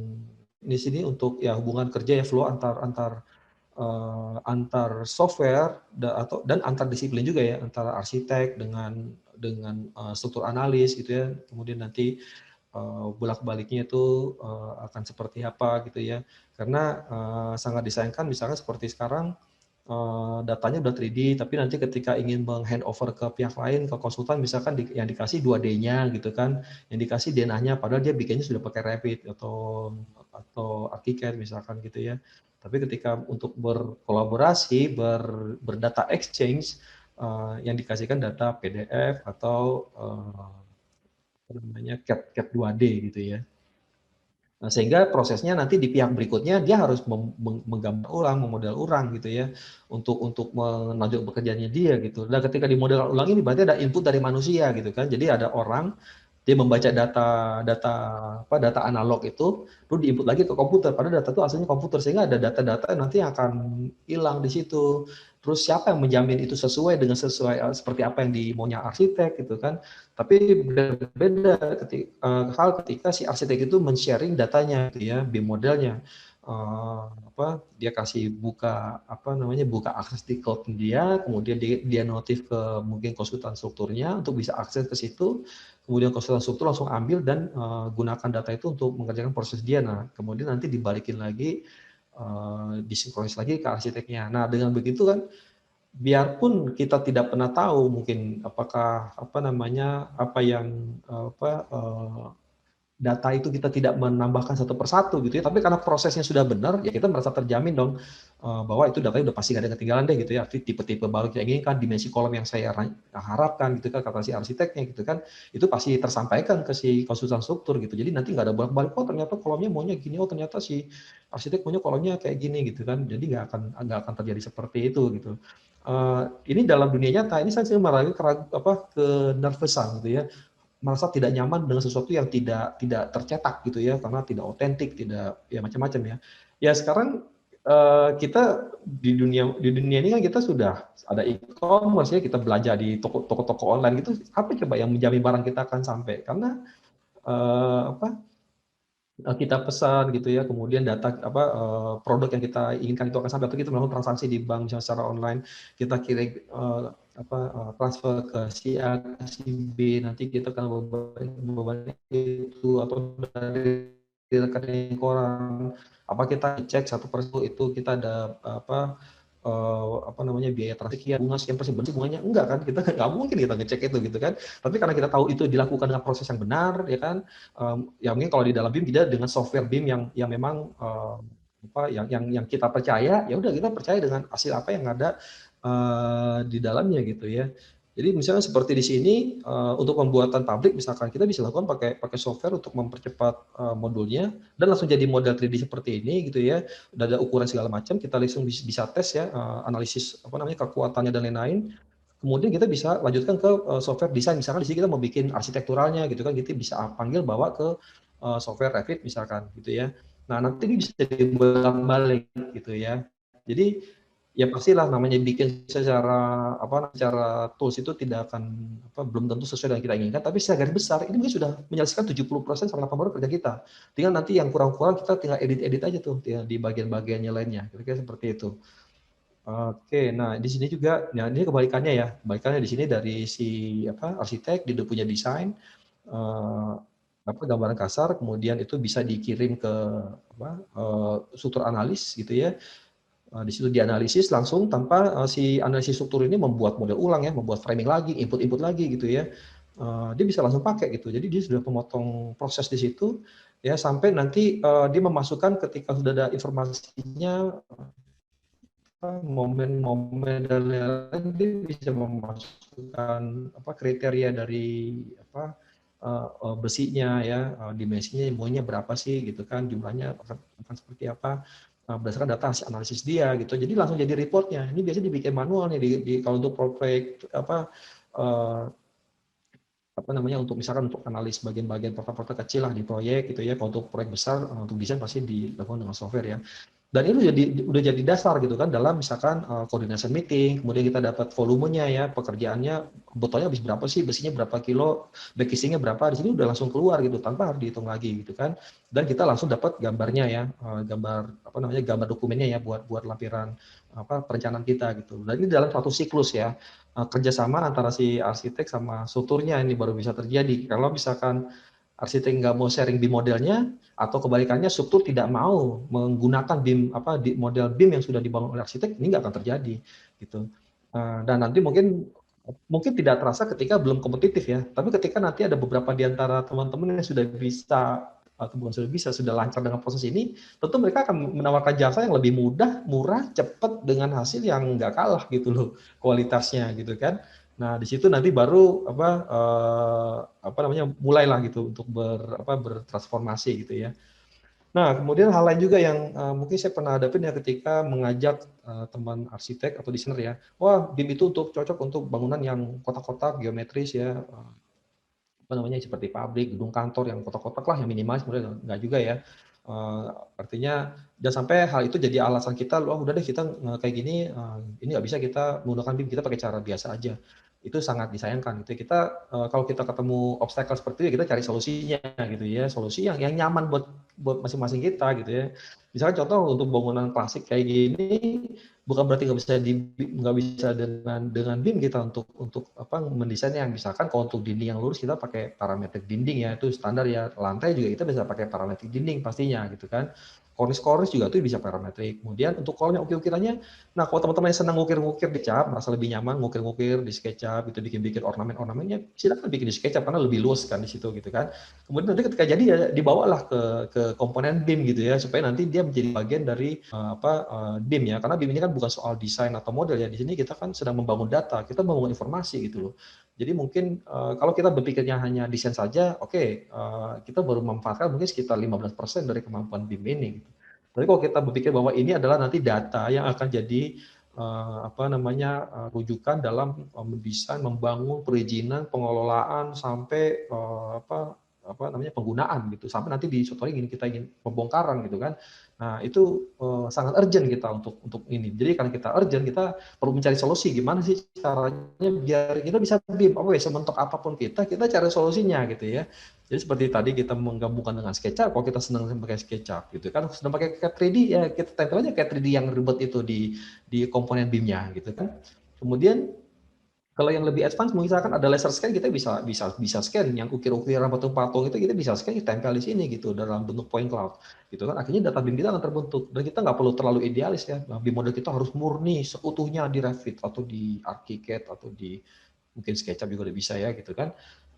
di sini untuk ya hubungan kerja ya, flow antar software dan antar disiplin juga ya, antara arsitek dengan struktur analis gitu ya. Kemudian nanti bolak-baliknya itu akan seperti apa gitu ya. Karena sangat disayangkan misalkan seperti sekarang datanya udah 3D, tapi nanti ketika ingin meng-handover ke pihak lain, ke konsultan misalkan yang dikasih 2D-nya gitu kan, yang dikasih DNA-nya, padahal dia bikinnya sudah pakai Revit atau ArchiCAD misalkan gitu ya. Tapi ketika untuk berkolaborasi, berdata exchange, yang dikasihkan data PDF atau CAD 2D gitu ya. Nah, sehingga prosesnya nanti di pihak berikutnya dia harus menggambar ulang, memodel ulang gitu ya, untuk melanjut bekerjanya dia gitu. Dan ketika di model ulang ini berarti ada input dari manusia gitu kan. Jadi ada orang dia membaca data analog itu, terus diinput lagi ke komputer. Padahal data itu aslinya komputer, sehingga ada data-data nanti yang akan hilang di situ. Terus siapa yang menjamin itu sesuai seperti apa yang dimaunya arsitek gitu kan? Tapi berbeda ketika si arsitek itu men-sharing datanya gitu ya, BIM modelnya. Dia kasih buka akses di cloud dia, kemudian dia notif ke mungkin konsultan strukturnya untuk bisa akses ke situ, kemudian konsultan struktur langsung ambil dan gunakan data itu untuk mengerjakan proses dia. Nah, kemudian nanti dibalikin lagi, disinkronis lagi ke arsiteknya. Nah, dengan begitu kan, biarpun kita tidak pernah tahu mungkin apakah apa yang data itu kita tidak menambahkan satu persatu gitu ya, tapi karena prosesnya sudah benar ya kita merasa terjamin dong bahwa itu datanya udah pasti nggak ada ketinggalan deh gitu ya, tipe-tipe baru yang ini kan, dimensi kolom yang saya harapkan gitu kan, kata si arsiteknya gitu kan, itu pasti tersampaikan ke si konsultan struktur gitu. Jadi nanti nggak ada bolak-balik, oh ternyata kolomnya maunya gini, oh ternyata si arsitek maunya kolomnya kayak gini gitu kan. Jadi nggak akan terjadi seperti itu gitu. Ini dalam dunia nyata, ini saya malah ke nervousan gitu ya, merasa tidak nyaman dengan sesuatu yang tidak tercetak gitu ya, karena tidak otentik, tidak ya macam-macam ya. Ya sekarang kita di dunia ini kan kita sudah ada e-commerce ya, kita belanja di toko-toko online gitu. Apa coba yang menjamin barang kita akan sampai? Karena eh, apa kita pesan gitu ya, kemudian produk yang kita inginkan itu akan sampai, atau kita melakukan transaksi di bank misalnya secara online, kita kirim transfer ke si A ke si B, nanti kita akan beban itu, atau dari rekening orang, apa kita cek satu persatu itu kita ada biaya transaksi, bunga sekian persen, berarti bunganya enggak kan, kita nggak mungkin kita ngecek itu gitu kan. Tapi karena kita tahu itu dilakukan dengan proses yang benar ya kan, ya mungkin kalau di dalam BIM tidak dengan software BIM yang memang yang kita percaya, ya udah kita percaya dengan hasil apa yang ada di dalamnya gitu ya. Jadi misalnya seperti di sini untuk pembuatan pabrik misalkan kita bisa lakukan pakai software untuk mempercepat modulnya dan langsung jadi model 3D seperti ini gitu ya. Udah ada ukuran segala macam, kita langsung bisa tes ya analisis apa namanya kekuatannya dan lain-lain. Kemudian kita bisa lanjutkan ke software desain, misalkan di sini kita mau bikin arsitekturalnya gitu kan, kita bisa panggil bawa ke software Revit misalkan gitu ya. Nah nanti ini bisa dibolak-balik gitu ya. Jadi ya pastilah namanya bikin secara tools itu tidak akan belum tentu sesuai dengan kita inginkan, tapi secara garis besar ini mungkin sudah menyelesaikan 70% sampai 80% kerja kita. Tinggal nanti yang kurang-kurang kita tinggal edit-edit aja tuh di bagian-bagiannya lainnya. Kira-kira seperti itu. Oke, nah di sini juga, nah ini kebalikannya ya. Kebalikannya di sini dari si arsitek, dia udah punya desain, eh, gambaran kasar, kemudian itu bisa dikirim ke struktur analis gitu ya. Di situ dianalisis langsung tanpa si analisis struktur ini membuat model ulang ya, membuat framing lagi, input-input lagi gitu ya. Dia bisa langsung pakai gitu. Jadi dia sudah memotong proses di situ ya sampai nanti dia memasukkan ketika sudah ada informasinya momen-momen dan lain-lain, dia bisa memasukkan kriteria dari besinya ya, dimensinya maunya berapa sih gitu kan, jumlahnya akan seperti apa berdasarkan data hasil analisis dia gitu. Jadi langsung jadi reportnya. Ini biasanya dibikin manual nih kalau untuk proyek untuk misalkan untuk analis bagian-bagian part-part kecil lah di proyek gitu ya. Kalau untuk proyek besar untuk desain pasti dilakukan dengan software ya. Dan itu udah jadi dasar gitu kan dalam misalkan coordination meeting, kemudian kita dapat volumenya ya, pekerjaannya botolnya habis berapa sih, besinya berapa kilo, backcasingnya berapa, di sini udah langsung keluar gitu tanpa harus dihitung lagi gitu kan. Dan kita langsung dapat gambarnya ya, gambar dokumennya ya buat lampiran perencanaan kita gitu. Dan ini dalam satu siklus ya, kerjasama antara si arsitek sama strukturnya ini baru bisa terjadi. Kalau misalkan arsitek nggak mau sharing BIM modelnya, atau kebalikannya struktur tidak mau menggunakan BIM model BIM yang sudah dibangun oleh arsitek, ini nggak akan terjadi gitu. Dan nanti mungkin tidak terasa ketika belum kompetitif ya, tapi ketika nanti ada beberapa di antara teman-teman yang sudah bisa atau bukan sudah lancar dengan proses ini, tentu mereka akan menawarkan jasa yang lebih mudah, murah, cepat dengan hasil yang nggak kalah gitu loh kualitasnya gitu kan. Nah, di situ nanti baru mulailah gitu untuk bertransformasi gitu ya. Nah, kemudian hal lain juga yang mungkin saya pernah hadapin ya ketika mengajak teman arsitek atau desainer ya. Wah, BIM itu cocok untuk bangunan yang kotak-kotak, geometris ya. Seperti pabrik, gedung kantor yang kotak-kotak lah yang minimalis, sebenarnya nggak juga ya. Artinya jangan sampai hal itu jadi alasan kita, udah deh kita kayak gini, ini nggak bisa kita menggunakan BIM, kita pakai cara biasa aja. Itu sangat disayangkan gitu. Kita kalau kita ketemu obstacle seperti itu, kita cari solusinya gitu ya, solusi yang nyaman buat masing-masing kita gitu ya. Misalnya contoh untuk bangunan klasik kayak gini, bukan berarti nggak bisa dengan BIM kita untuk mendesain yang misalkan kalau untuk dinding yang lurus kita pakai parametrik dinding ya, itu standar ya. Lantai juga kita bisa pakai parametrik dinding pastinya gitu kan. Kornis juga tuh bisa parametrik. Kemudian untuk kolomnya ukir-ukirannya, nah kalau teman-teman yang senang ngukir-ngukir di cap, merasa lebih nyaman ngukir-ngukir di SketchUp, itu bikin-bikin ornamen-ornamennya, silakan bikin di SketchUp karena lebih luas kan di situ gitu kan. Kemudian nanti ketika jadi ya dibawalah ke komponen BIM gitu ya, supaya nanti dia menjadi bagian dari BIM ya. Karena BIM ini kan bukan soal desain atau model ya. Di sini kita kan sedang membangun data, kita membangun informasi gitu loh. Jadi mungkin kalau kita berpikirnya hanya desain saja, oke, kita baru memanfaatkan mungkin sekitar 15% dari kemampuan BIM ini. Gitu. Tapi kalau kita berpikir bahwa ini adalah nanti data yang akan jadi rujukan dalam mendesain, membangun perizinan, pengelolaan sampai penggunaan gitu, sampai nanti di suatu hari kita ingin pembongkaran gitu kan. Nah itu sangat urgent kita untuk ini. Jadi karena kita urgent, kita perlu mencari solusi gimana sih caranya biar kita bisa BIM sementok apapun kita cari solusinya gitu ya. Jadi seperti tadi kita menggabungkan dengan SketchUp, kalau kita senang pakai SketchUp gitu kan, sedang pakai CAD 3D ya kita tempel aja CAD 3D yang ribet itu di komponen BIM-nya gitu kan. Kemudian kalau yang lebih advance misalkan ada laser scan, kita bisa scan yang ukir-ukiran patung-patung itu, kita bisa scan, kita tempel di sini gitu dalam bentuk point cloud gitu kan. Akhirnya data BIM kita akan terbentuk dan kita nggak perlu terlalu idealis ya. BIM model kita harus murni seutuhnya di Revit atau di ArchiCAD atau di mungkin SketchUp juga udah bisa ya gitu kan.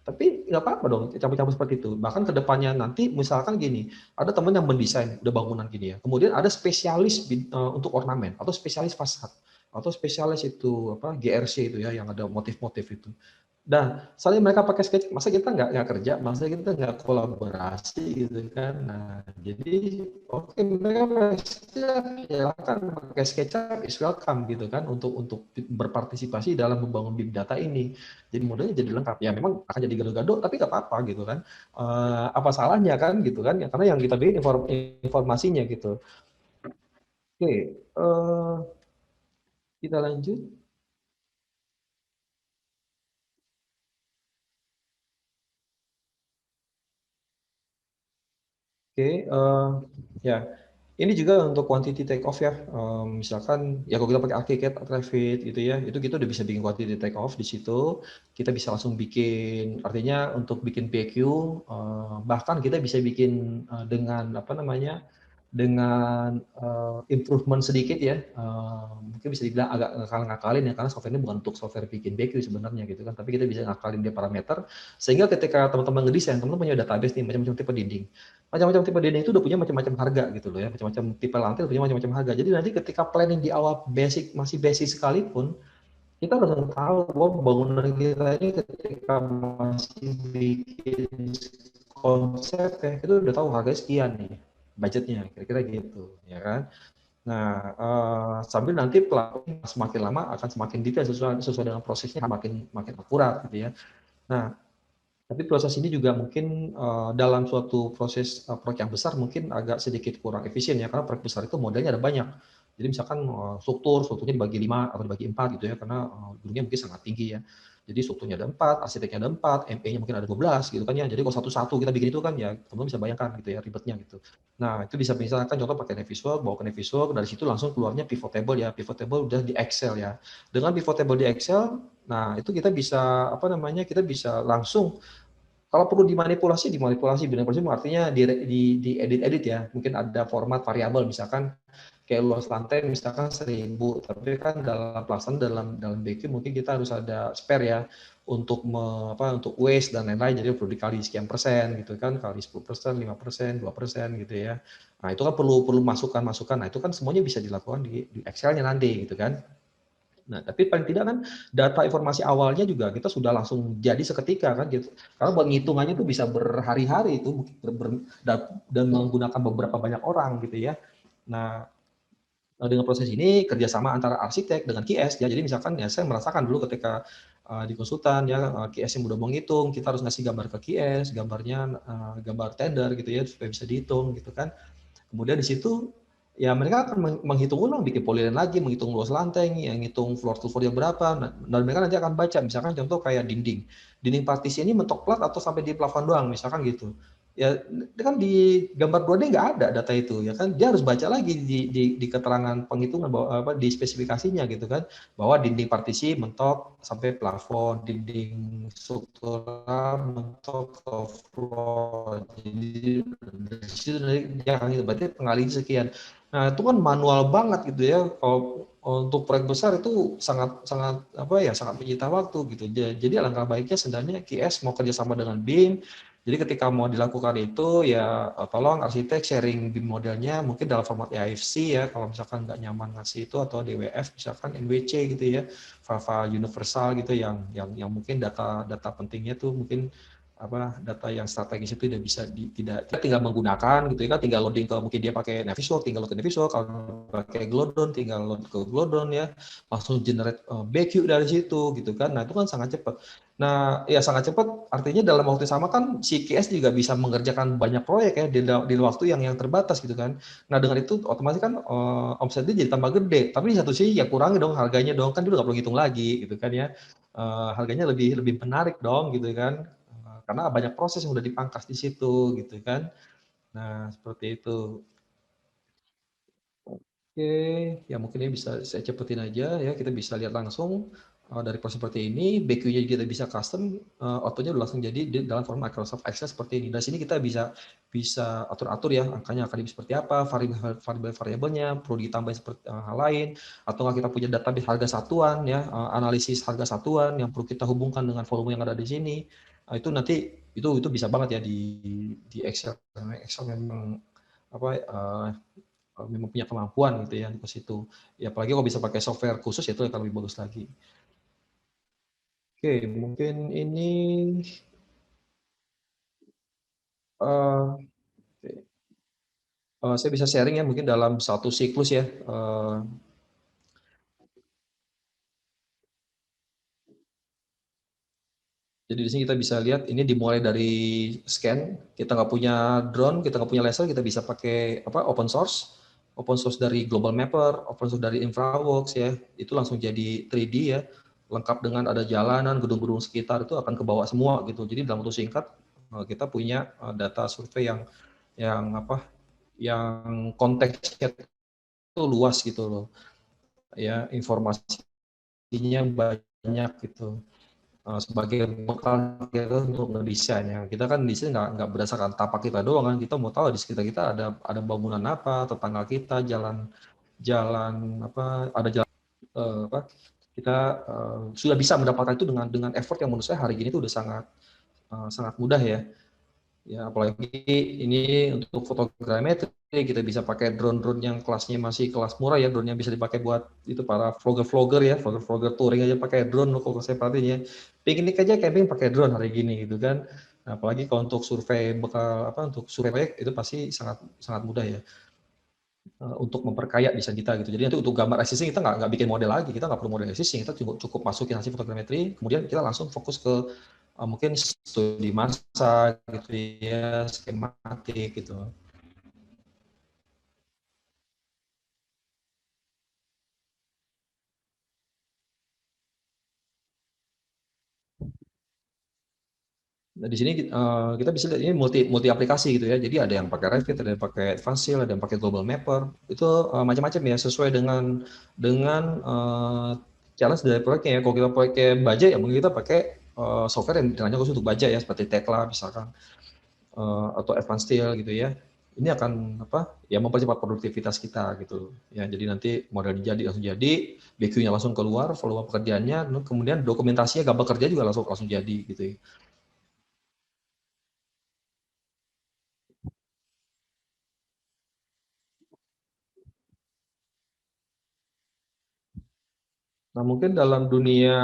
Tapi nggak apa-apa dong campur-campur seperti itu. Bahkan kedepannya nanti misalkan gini, ada teman yang mendesain udah bangunan gini ya, kemudian ada spesialis untuk ornamen atau spesialis fasad. atau spesialis itu apa GRC itu ya yang ada motif-motif itu. Dan saling mereka pakai SketchUp, masa kita nggak kerja, masa kita nggak kolaborasi gitu kan. Nah, jadi oke mereka pakai SketchUp, silakan pakai SketchUp is welcome gitu kan untuk berpartisipasi dalam membangun big data ini. Jadi modelnya jadi lengkap. Ya memang akan jadi gado-gado, tapi nggak apa-apa gitu kan. Apa salahnya kan gitu kan? Ya, karena yang kita bikin informasinya gitu. Oke, kita lanjut. Oke, ya. Ini juga untuk quantity take off ya. Misalkan ya kalau kita pakai ArchiCAD atau Revit gitu ya, itu kita udah bisa bikin quantity take off di situ. Kita bisa langsung bikin, artinya untuk bikin PQ, bahkan kita bisa bikin dengan apa namanya, dengan improvement sedikit ya. Mungkin bisa dibilang agak ngakal-ngakalin ya, karena software ini bukan untuk software bikin PQ sebenarnya gitu kan, tapi kita bisa ngakalin dia parameter sehingga ketika teman-teman ngedesain, teman-teman punya database nih macam-macam tipe dinding. Macam-macam tipe dinding itu udah punya macam-macam harga gitu loh ya, macam-macam tipe lantai punya macam-macam harga. Jadi nanti ketika planning di awal masih basic sekalipun, kita udah tahu bahwa bangunan kita ini ketika masih bikin konsep ya, kita udah tahu harganya sekian nih, budgetnya kira-kira gitu, ya kan? Nah, sambil nanti pelaku semakin lama akan semakin detail sesuai dengan prosesnya makin makin akurat gitu ya. Nah, tapi proses ini juga mungkin dalam suatu proses proyek yang besar mungkin agak sedikit kurang efisien ya, karena proyek besar itu modelnya ada banyak. Jadi misalkan strukturnya dibagi 5 atau dibagi 4 gitu ya, karena gedungnya mungkin sangat tinggi ya. Jadi strukturnya ada 4, arsiteknya ada 4, ME-nya mungkin ada 12 gitu kan ya. Jadi kalau satu-satu kita bikin itu kan ya teman-teman bisa bayangkan gitu ya ribetnya gitu. Nah, itu bisa misalkan contoh pakai Navisworks, bawa ke Navisworks, dari situ langsung keluarnya pivot table ya. Pivot table udah di Excel ya. Dengan pivot table di Excel, nah itu kita bisa apa namanya? Kita bisa langsung kalau perlu dimanipulasi artinya di edit ya. Mungkin ada format variabel misalkan kayak luas lantai misalkan 1000, tapi kan dalam pelaksanaan dalam BQ mungkin kita harus ada spare ya untuk untuk waste dan lain-lain, jadi perlu dikali sekian persen gitu kan, kali 10%, 5%, 2% gitu ya. Nah, itu kan perlu masukan-masukan. Nah, itu kan semuanya bisa dilakukan di Excel-nya nanti gitu kan. Nah, tapi paling tidak kan data informasi awalnya juga kita sudah langsung jadi seketika kan gitu. Karena buat ngitungannya itu bisa berhari-hari itu dan menggunakan beberapa banyak orang gitu ya. Nah, dengan proses ini kerjasama antara arsitek dengan QS ya. Jadi misalkan ya saya merasakan dulu ketika di konsultan ya QS yang udah mau ngitung, kita harus ngasih gambar ke QS, gambarnya gambar tender gitu ya supaya bisa dihitung gitu kan. Kemudian di situ ya mereka akan menghitung ulang, bikin polilen lagi, menghitung luas lantai, yang ngitung floor to floor berapa, dan mereka nanti akan baca, misalkan contoh kayak dinding partisi ini mentok plat atau sampai di plafon doang, misalkan gitu. Ya kan di gambar 2D nggak ada data itu ya kan, dia harus baca lagi di keterangan penghitungan bahwa di spesifikasinya gitu kan, bahwa dinding partisi mentok sampai plafon, dinding struktural mentok ke floor. Jadi jangan gitu, berarti pengalihan sekian. Nah, itu kan manual banget gitu ya. Kalau untuk proyek besar itu sangat sangat apa ya, sangat menyita waktu gitu. Jadi alangkah baiknya sebenarnya QS mau kerjasama dengan BIM. Jadi ketika mau dilakukan itu ya tolong arsitek sharing BIM modelnya mungkin dalam format AIFC ya, kalau misalkan nggak nyaman ngasih itu, atau DWF misalkan NWC gitu ya, file universal gitu yang mungkin data pentingnya tuh mungkin data yang strategis itu tidak bisa tidak tinggal menggunakan gitu ya kan, tinggal loading ke mungkin dia pakai Navisworks, tinggal load ke Navisworks, kalau pakai Glodon tinggal load ke Glodon ya, langsung generate BQ dari situ gitu kan. Nah, itu kan sangat cepat. Nah, ya sangat cepat artinya dalam waktu sama kan si QS juga bisa mengerjakan banyak proyek ya di waktu yang terbatas gitu kan. Nah, dengan itu otomatis kan omsetnya jadi tambah gede, tapi di satu sisi ya kurangi dong harganya dong, kan dia nggak perlu hitung lagi gitu kan ya. Harganya lebih lebih menarik dong gitu kan, karena banyak proses yang udah dipangkas di situ gitu kan. Nah, seperti itu. Oke, ya mungkin ini bisa saya cepetin aja ya, kita bisa lihat langsung dari proses seperti ini, BQ-nya kita bisa custom, output-nya udah langsung jadi di dalam format Microsoft Excel seperti ini. Dari sini kita bisa bisa atur-atur ya, angkanya akan seperti apa, variabel-variabelnya, perlu ditambah seperti hal lain, atau nggak kita punya database harga satuan ya, analisis harga satuan yang perlu kita hubungkan dengan volume yang ada di sini. Itu nanti itu bisa banget ya di Excel. Karena Excel memang apa memang punya kemampuan gitu ya ke situ. Ya apalagi kalau bisa pakai software khusus ya itu akan lebih bagus lagi. Oke, mungkin ini uh, saya bisa sharing ya mungkin dalam satu siklus ya. Jadi di sini kita bisa lihat ini dimulai dari scan, kita nggak punya drone, kita nggak punya laser, kita bisa pakai apa open source dari Global Mapper, open source dari InfraWorks ya, itu langsung jadi 3D ya, lengkap dengan ada jalanan, gedung-gedung sekitar itu akan ke bawah semua gitu. Jadi dalam waktu singkat kita punya data survei yang apa, yang konteksnya itu luas gitu loh, ya informasinya banyak gitu. Sebagai bekal kita untuk ngedesain ya. Kita kan desain nggak berdasarkan tapak kita doang kan, kita mau tahu di sekitar kita ada bangunan apa, tetangga kita, jalan jalan apa, ada jalan apa, kita sudah bisa mendapatkan itu dengan effort yang menurut saya hari ini itu udah sangat mudah ya. Ya, apalagi ini untuk fotogrametri kita bisa pakai drone-drone yang kelasnya masih kelas murah ya, drone yang bisa dipakai buat itu para vlogger-vlogger ya, vlogger-vlogger touring aja pakai drone loh kalau saya perhatiin ya. Piknik aja camping pakai drone hari gini gitu kan. Nah, apalagi kalau untuk survei bekal apa untuk survei proyek itu pasti sangat sangat mudah ya untuk memperkaya desain kita gitu. Jadi nanti untuk gambar existing kita nggak bikin model lagi, kita nggak perlu model existing, kita cukup masukin hasil fotogrametri, kemudian kita langsung fokus ke mungkin studi massa gitu ya, skematik gitu. Nah, di sini kita bisa lihat ini multi aplikasi gitu ya. Jadi ada yang pakai Revit, ada yang pakai Advanced, ada yang pakai Global Mapper. Itu macam-macam ya sesuai dengan challenge dari proyeknya ya. Kalau kita pakai baja ya mungkin kita pakai software yang hanya khusus untuk baja ya seperti Tekla misalkan atau Advanced Steel gitu ya. Ini akan apa? Ya mempercepat produktivitas kita gitu. Ya, jadi nanti model jadi langsung jadi, BQ-nya langsung keluar, volume pekerjaannya, kemudian dokumentasinya gambar kerja juga langsung langsung jadi gitu ya. Nah, mungkin dalam dunia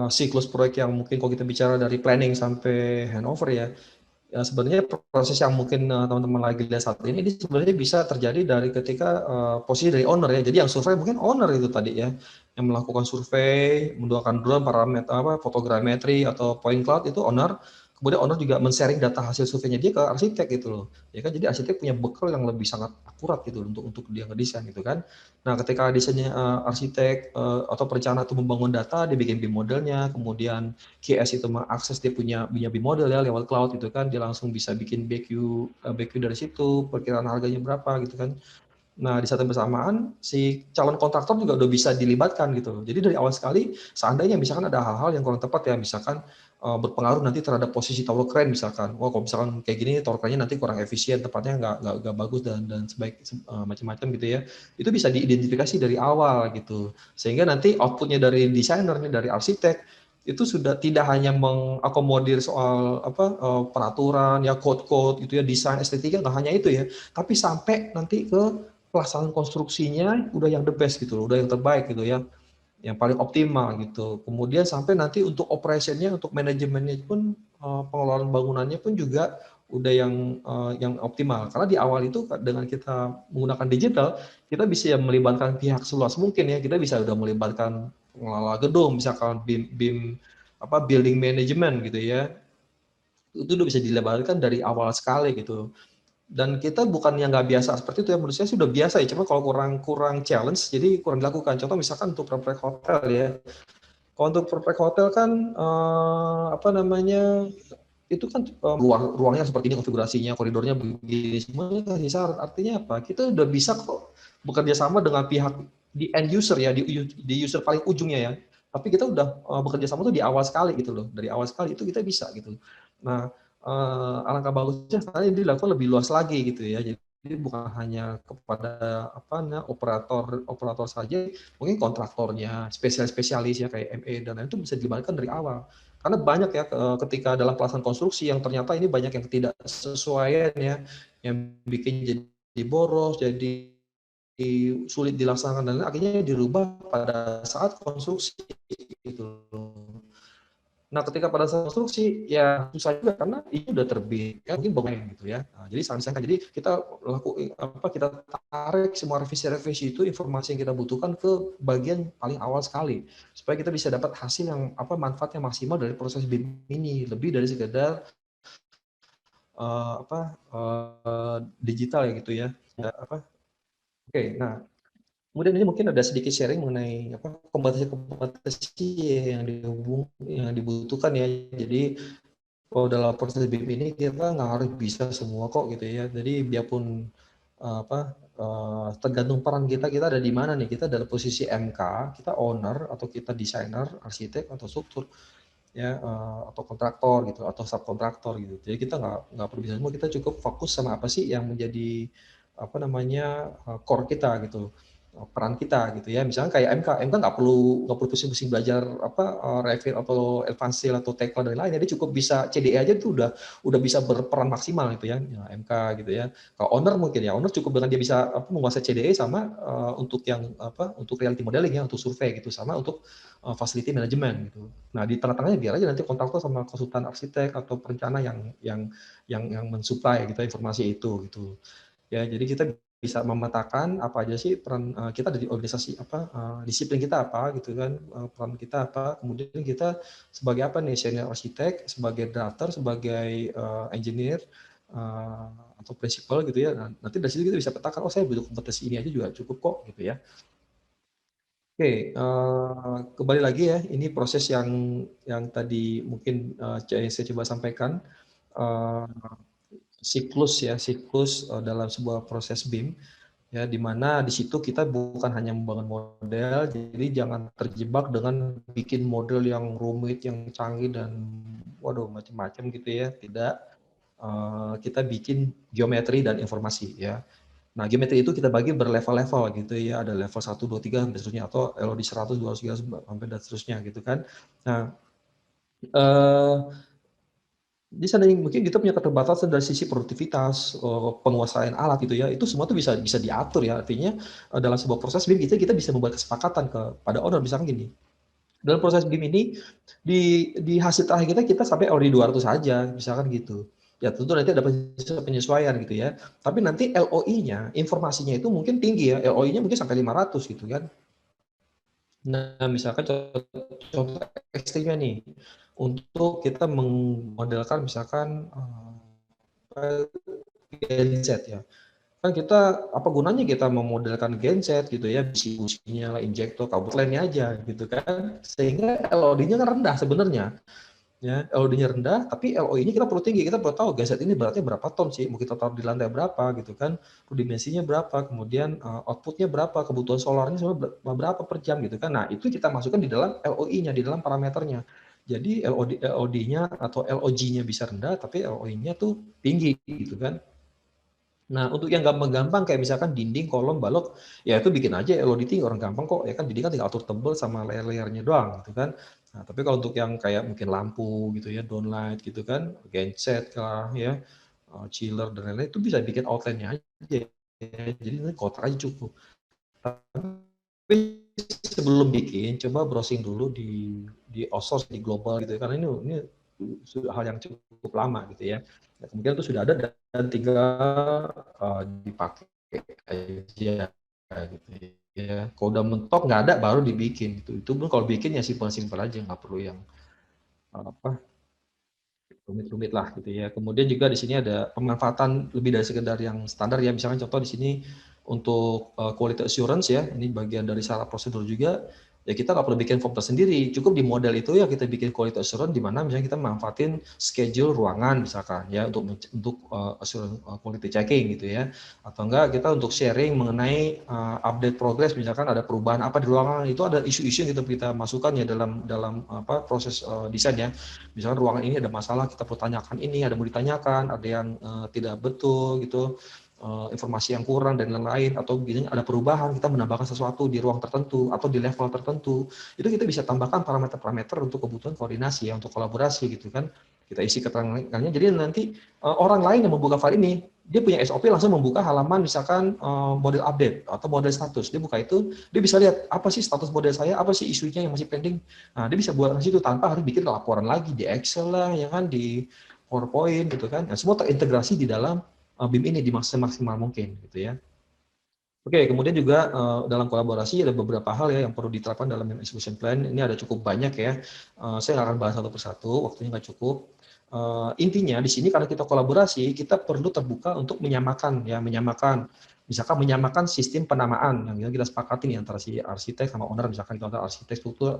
siklus proyek yang mungkin kalau kita bicara dari planning sampai handover ya, ya sebenarnya proses yang mungkin teman-teman lagi lihat saat ini sebenarnya bisa terjadi dari ketika posisi dari owner ya. Jadi yang survei mungkin owner itu tadi ya, yang melakukan survei, menggunakan drone, parameter apa, fotogrametri atau point cloud itu owner. Kemudian owner juga men-sharing data hasil surveinya dia ke arsitek gitu loh. Ya kan jadi arsitek punya bekal yang lebih sangat akurat gitu untuk dia ngedesain gitu kan. Nah, ketika desainnya arsitek atau perencana itu membangun data, dia bikin BIM modelnya, kemudian QS itu mengakses dia punya BIM model ya lewat cloud itu kan, dia langsung bisa bikin BQ dari situ, perkiraan harganya berapa gitu kan. Nah, di saat yang bersamaan si calon kontraktor juga udah bisa dilibatkan gitu. Jadi dari awal sekali, seandainya misalkan ada hal-hal yang kurang tepat ya, misalkan berpengaruh nanti terhadap posisi tower crane misalkan. Wah, kalau misalkan kayak gini tower crane-nya nanti kurang efisien, tepatnya nggak bagus dan macam-macam gitu ya. Itu bisa diidentifikasi dari awal gitu. Sehingga nanti outputnya dari desainer nih, dari arsitek itu sudah tidak hanya mengakomodir soal apa peraturan ya code-code itu ya desain estetika nggak hanya itu ya, tapi sampai nanti ke pelaksanaan konstruksinya udah yang the best gitu loh, udah yang terbaik gitu ya, yang paling optimal gitu. Kemudian sampai nanti untuk operationnya, untuk manajemennya pun pengelolaan bangunannya pun juga udah yang optimal. Karena di awal itu dengan kita menggunakan digital, kita bisa melibatkan pihak seluas mungkin ya. Kita bisa udah melibatkan pengelola gedung, misalkan BIM apa building management gitu ya. Itu udah bisa dilebarkan dari awal sekali gitu. Dan kita bukan yang nggak biasa seperti itu ya, menurut saya sudah biasa ya, cuma kalau kurang kurang challenge jadi kurang dilakukan. Contoh misalkan untuk proyek hotel ya, kalau untuk proyek hotel kan apa namanya itu kan ruangnya seperti ini, konfigurasinya koridornya begini, semuanya kasih syarat. Artinya apa, kita udah bisa kok bekerja sama dengan pihak di end user ya, di user paling ujungnya ya, tapi kita udah bekerja sama tuh di awal sekali gitu loh, dari awal sekali itu kita bisa gitu. Nah, alangkah bagusnya sekarang ini dilakukan lebih luas lagi gitu ya, jadi bukan hanya kepada apa nah, operator operator saja, mungkin kontraktornya, spesialis ya kayak ME dan lain itu bisa dilibatkan dari awal. Karena banyak ya ketika dalam pelaksanaan konstruksi yang ternyata ini banyak yang ketidaksesuaian ya, yang bikin jadi boros, jadi sulit dilaksanakan dan akhirnya dirubah pada saat konstruksi gitu. Nah, ketika pada saat konstruksi ya susah juga karena ini udah terbit kan mungkin bangunan gitu ya. Nah, jadi sangat disayangkan. Jadi kita tarik semua revisi itu informasi yang kita butuhkan ke bagian paling awal sekali supaya kita bisa dapat hasil yang manfaat yang maksimal dari proses BIM ini lebih dari sekedar digital ya gitu ya. Oke, nah kemudian ini mungkin ada sedikit sharing mengenai kompetisi yang dibutuhkan ya. Jadi kalau dalam proses BIM ini kita nggak harus bisa semua kok gitu ya. Jadi biarpun tergantung peran kita ada di mana nih. Kita dalam posisi MK, kita owner atau kita desainer, arsitek atau struktur ya atau kontraktor gitu atau subkontraktor gitu. Jadi kita nggak perlu bisa semua. Kita cukup fokus sama apa sih yang menjadi core kita gitu, peran kita gitu ya. Misalnya kayak MK nggak perlu pusing-pusing belajar Revit atau Advanced atau Tekla dan lain-lain. Jadi cukup bisa CDE aja itu udah bisa berperan maksimal gitu ya, MK gitu ya. Kalau owner mungkin ya, owner cukup dengan dia bisa menguasai CDE sama untuk reality modeling ya, untuk survei gitu, sama untuk facility management gitu. Nah di tengah-tengahnya biar aja nanti kontraktor sama konsultan arsitek atau perencana yang mensuplai gitu informasi itu gitu. Ya, jadi kita bisa memetakan apa aja sih peran kita dari organisasi disiplin kita apa gitu kan, peran kita apa, kemudian kita sebagai apa nih, senior arsitek, sebagai drafter, sebagai engineer atau principal gitu ya. Nah, nanti dari situ kita bisa petakan, saya butuh kompetensi ini aja juga cukup kok gitu ya. Oke, kembali lagi ya, ini proses yang tadi mungkin saya coba sampaikan. Siklus dalam sebuah proses BIM ya, di mana di situ kita bukan hanya membangun model, jadi jangan terjebak dengan bikin model yang rumit, yang canggih dan macam-macam gitu ya. Tidak, kita bikin geometri dan informasi ya. Nah, geometri itu kita bagi berlevel-level gitu ya, ada level 1, 2, 3 sampai seterusnya, atau LOD 100, 200, 300 sampai dan seterusnya gitu kan. Nah, di sana mungkin kita punya keterbatasan dari sisi produktivitas, penguasaan alat gitu ya, itu semua tuh bisa diatur ya. Artinya dalam sebuah proses BIM kita bisa membuat kesepakatan kepada owner, misalkan gini, dalam proses BIM ini di hasil terakhir kita sampai LD 200 saja, misalkan gitu. Ya tentu nanti ada penyesuaian gitu ya. Tapi nanti LOI-nya, informasinya itu mungkin tinggi ya, LOI-nya mungkin sampai 500 gitu kan. Nah, misalkan contoh ekstrimnya nih, untuk kita memodelkan misalkan genset ya. Kan kita apa gunanya kita memodelkan genset gitu ya, bisi-bisinya, injektor, kabel lainnya aja gitu kan. Sehingga LOD-nya kan rendah sebenarnya. Ya, LOD-nya rendah, tapi LOI-nya kita perlu tinggi. Kita perlu tahu genset ini beratnya berapa ton sih, mau kita taruh di lantai berapa gitu kan, dimensinya berapa, kemudian output-nya berapa, kebutuhan solarnya berapa per jam gitu kan. Nah, itu kita masukkan di dalam LOI-nya, di dalam parameternya. Jadi LOD-nya atau LOG-nya bisa rendah, tapi LOI-nya tuh tinggi gitu kan. Nah, untuk yang gampang-gampang kayak misalkan dinding, kolom, balok, ya itu bikin aja LOD tinggi, orang gampang kok, ya kan dinding kan tinggal atur tebel sama layer-layernya doang gitu kan. Nah, tapi kalau untuk yang kayak mungkin lampu gitu ya, downlight gitu kan, genset lah ya, chiller dan lain-lain, itu bisa bikin outline-nya aja. Ya. Jadi nanti kotak aja cukup. Tapi sebelum bikin, coba browsing dulu di OSOS, di global gitu ya, karena ini hal yang cukup lama gitu ya. Nah, kemudian itu sudah ada dan tinggal dipakai aja gitu ya. Kalau udah mentok nggak ada baru dibikin gitu. Itu pun kalau bikin ya simpel-simpel aja, nggak perlu yang rumit-rumit lah gitu ya. Kemudian juga di sini ada pemanfaatan lebih dari sekedar yang standar ya. Misalkan contoh di sini untuk quality assurance ya, ini bagian dari syarat prosedur juga. Ya kita nggak perlu bikin form tersendiri, cukup di model itu ya kita bikin quality assurance di mana misalnya kita manfaatin schedule ruangan misalkan ya untuk assurance quality checking gitu ya, atau enggak kita untuk sharing mengenai update progress, misalkan ada perubahan apa di ruangan, itu ada isu-isu yang kita masukkan ya dalam proses desain ya. Misalkan ruangan ini ada masalah, kita perlu tanyakan ini, ada mau ditanyakan, ada yang tidak betul gitu. informasi yang kurang dan lain-lain, atau gini ada perubahan, kita menambahkan sesuatu di ruang tertentu atau di level tertentu, itu kita bisa tambahkan parameter-parameter untuk kebutuhan koordinasi ya, untuk kolaborasi gitu kan. Kita isi keterangannya, jadi nanti orang lain yang membuka file ini, dia punya SOP langsung membuka halaman misalkan model update atau model status, dia buka itu, dia bisa lihat apa sih status model saya, apa sih isunya yang masih pending. Nah, dia bisa buat di situ tanpa harus bikin laporan lagi di Excel lah, ya kan, di PowerPoint gitu kan. Nah, semua terintegrasi di dalam BIM ini di maksimal mungkin gitu ya. Oke, kemudian juga dalam kolaborasi ada beberapa hal ya yang perlu diterapkan dalam BIM execution plan. Ini ada cukup banyak ya. Saya nggak akan bahas satu persatu, waktunya nggak cukup. Intinya di sini karena kita kolaborasi, kita perlu terbuka untuk menyamakan ya, misalkan menyamakan sistem penamaan yang kita sepakati nih antara si arsitek sama owner, misalkan kita antara arsitek struktur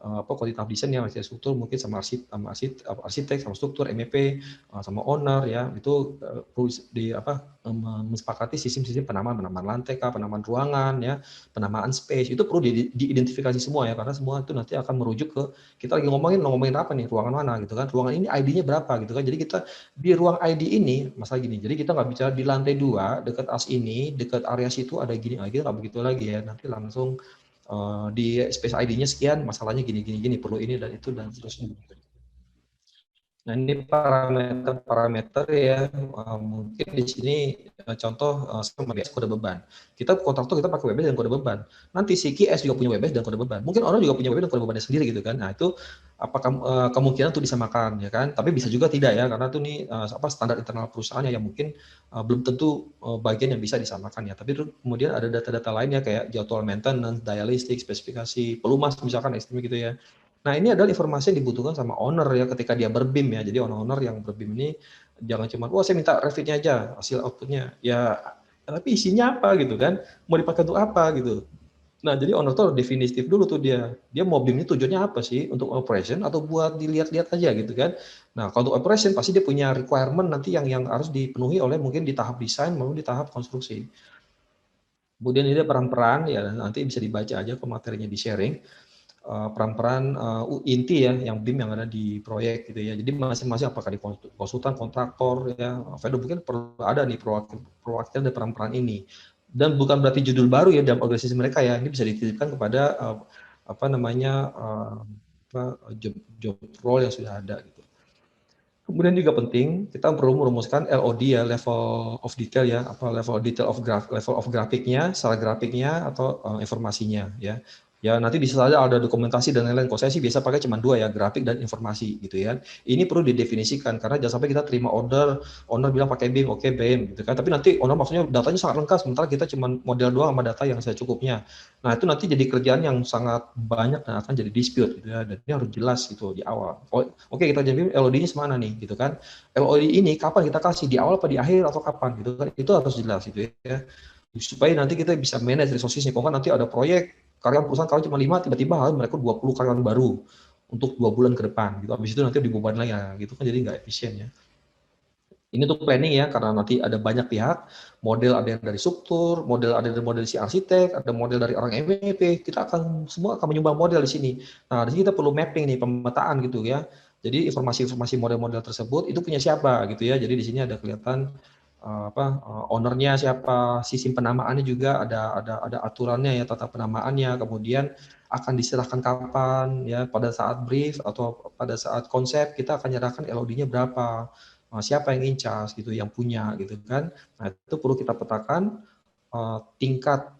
kualitas desain ya, struktur mungkin sama arsitek sama struktur MEP sama owner ya, itu perlu di mensepakati sistem-sistem penamaan lantai, penamaan ruangan ya, penamaan space, itu perlu diidentifikasi semua ya, karena semua itu nanti akan merujuk ke kita lagi ngomongin apa nih, ruangan mana gitu kan, ruangan ini ID-nya berapa gitu kan. Jadi kita di ruang ID ini masalah gini, jadi kita nggak bicara di lantai 2 dekat as ini, dekat area situ ada gini, kita nggak begitu lagi ya, nanti langsung di space ID-nya sekian, masalahnya gini, perlu ini dan itu dan seterusnya. Nah, ini parameter ya, mungkin di sini contoh sama kode beban. Kita kontraktor kita pakai WBS dan kode beban. Nanti si QS juga punya WBS dan kode beban. Mungkin orang juga punya WBS dan kode bebannya sendiri gitu kan. Nah, itu apakah kemungkinan itu disamakan ya kan? Tapi bisa juga tidak ya, karena itu nih standar internal perusahaannya yang mungkin belum tentu bagian yang bisa disamakan ya. Tapi kemudian ada data-data lainnya kayak jadwal maintenance, daya listrik, spesifikasi, pelumas misalkan estimasi gitu ya. Nah, ini adalah informasi yang dibutuhkan sama owner ya ketika dia berbim ya. Jadi owner yang berbim ini jangan cuma, wah saya minta Revit-nya aja, hasil output-nya. Ya, tapi isinya apa gitu kan? Mau dipakai untuk apa gitu. Nah, jadi owner tuh definitif dulu tuh dia. Dia mau BIM ini tujuannya apa sih? Untuk operation atau buat dilihat-lihat aja gitu kan. Nah, kalau untuk operation pasti dia punya requirement nanti yang harus dipenuhi oleh mungkin di tahap desain maupun di tahap konstruksi. Kemudian ini peran-peran ya, nanti bisa dibaca aja ke materinya di sharing. Peran-peran inti ya yang BIM yang ada di proyek gitu ya. Jadi masing-masing apakah di konsultan, kontraktor ya, vendor mungkin perlu ada nih perwakilan dari peran-peran ini. Dan bukan berarti judul baru ya dalam organisasi mereka ya. Ini bisa dititipkan kepada job role yang sudah ada gitu. Kemudian juga penting kita perlu merumuskan LOD ya, level of detail ya, level of grafiknya, secara grafiknya atau informasinya ya. Ya nanti bisa saja ada dokumentasi dan lain-lain. Kalau saya sih biasa pakai cuma 2 ya, grafik dan informasi gitu ya. Ini perlu didefinisikan karena jangan sampai kita terima order, owner bilang pakai BIM, oke BIM gitu kan. Tapi nanti owner maksudnya datanya sangat lengkap, sementara kita cuma model doang sama data yang saya cukupnya. Nah itu nanti jadi kerjaan yang sangat banyak dan akan jadi dispute gitu ya. Dan ini harus jelas gitu di awal. Oke, kita jadi LOD-nya semana nih gitu kan. LOD ini kapan kita kasih, di awal apa di akhir atau kapan gitu kan. Itu harus jelas gitu ya. Supaya nanti kita bisa manage resources-nya. Kalau kan nanti ada proyek karyawan perusahaan kalau cuma 5, tiba-tiba harus mereka 20 karyawan baru untuk 2 bulan ke depan gitu. Habis itu nanti dibeban lagi gitu kan, jadi nggak efisien ya. Ini untuk planning ya, karena nanti ada banyak pihak, model ada yang dari struktur, model ada dari model si arsitek, ada model dari orang MEP, kita semua akan menyumbang model di sini. Nah, di sini kita perlu mapping nih, pemetaan gitu ya. Jadi informasi-informasi model-model tersebut itu punya siapa gitu ya. Jadi di sini ada kelihatan ownernya siapa, sistem penamaannya juga ada aturannya ya, tata penamaannya, kemudian akan diserahkan kapan ya, pada saat brief atau pada saat konsep kita akan nyerahkan LOD-nya berapa, siapa yang incas gitu, yang punya gitu kan. Nah itu perlu kita petakan tingkat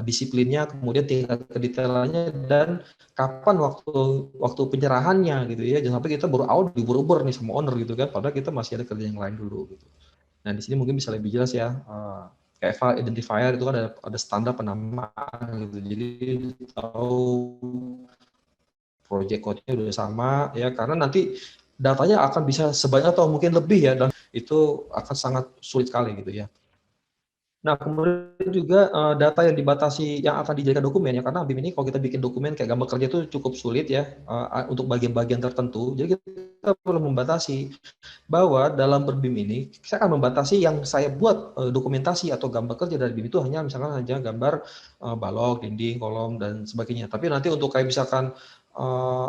disiplinnya, kemudian tingkat kedetailannya dan kapan waktu penyerahannya gitu ya. Jangan sampai kita baru awal diuber-uber nih sama owner gitu kan, padahal kita masih ada kerja yang lain dulu gitu. Nah, di sini mungkin bisa lebih jelas ya, kayak file identifier itu kan ada standar penamaan gitu. Jadi tahu project code-nya udah sama ya, karena nanti datanya akan bisa sebanyak atau mungkin lebih ya, dan itu akan sangat sulit sekali gitu ya. Nah, kemudian juga data yang dibatasi yang akan dijadikan dokumen ya, karena BIM ini kalau kita bikin dokumen kayak gambar kerja itu cukup sulit ya untuk bagian-bagian tertentu. Jadi kita perlu membatasi bahwa dalam berbim ini saya akan membatasi yang saya buat dokumentasi atau gambar kerja dari BIM itu hanya misalkan gambar balok, dinding, kolom dan sebagainya. Tapi nanti untuk kayak misalkan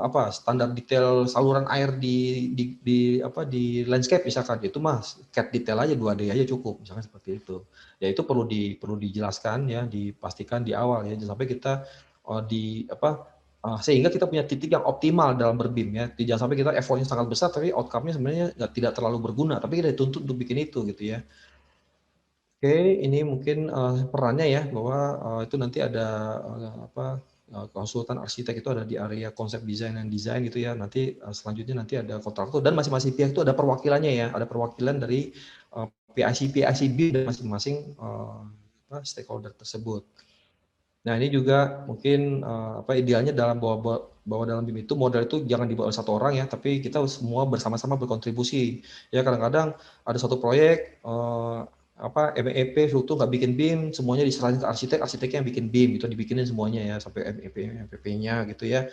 apa standar detail saluran air di landscape misalkan, itu mah CAD detail aja 2D aja cukup misalkan seperti itu. Ya itu perlu dijelaskan ya, dipastikan di awal ya, jangan sampai kita sehingga kita punya titik yang optimal dalam berbim ya. Jangan sampai kita effortnya sangat besar tapi outcome-nya sebenarnya tidak terlalu berguna, tapi kita dituntut untuk bikin itu gitu ya. Oke, ini mungkin perannya ya, bahwa itu nanti ada konsultan arsitek itu ada di area konsep desain dan desain gitu ya. Nanti selanjutnya nanti ada kontraktor, dan masing-masing pihak itu ada perwakilannya ya, ada perwakilan dari PIC-PICB dan masing-masing stakeholder tersebut. Nah ini juga mungkin idealnya bahwa dalam BIM itu modal itu jangan dibuat oleh satu orang ya, tapi kita semua bersama-sama berkontribusi. Ya kadang-kadang ada satu proyek MEP struktur nggak bikin BIM, semuanya diserahin ke arsitek, arsiteknya yang bikin BIM, itu dibikinin semuanya ya sampai MEP, MPP-nya gitu ya.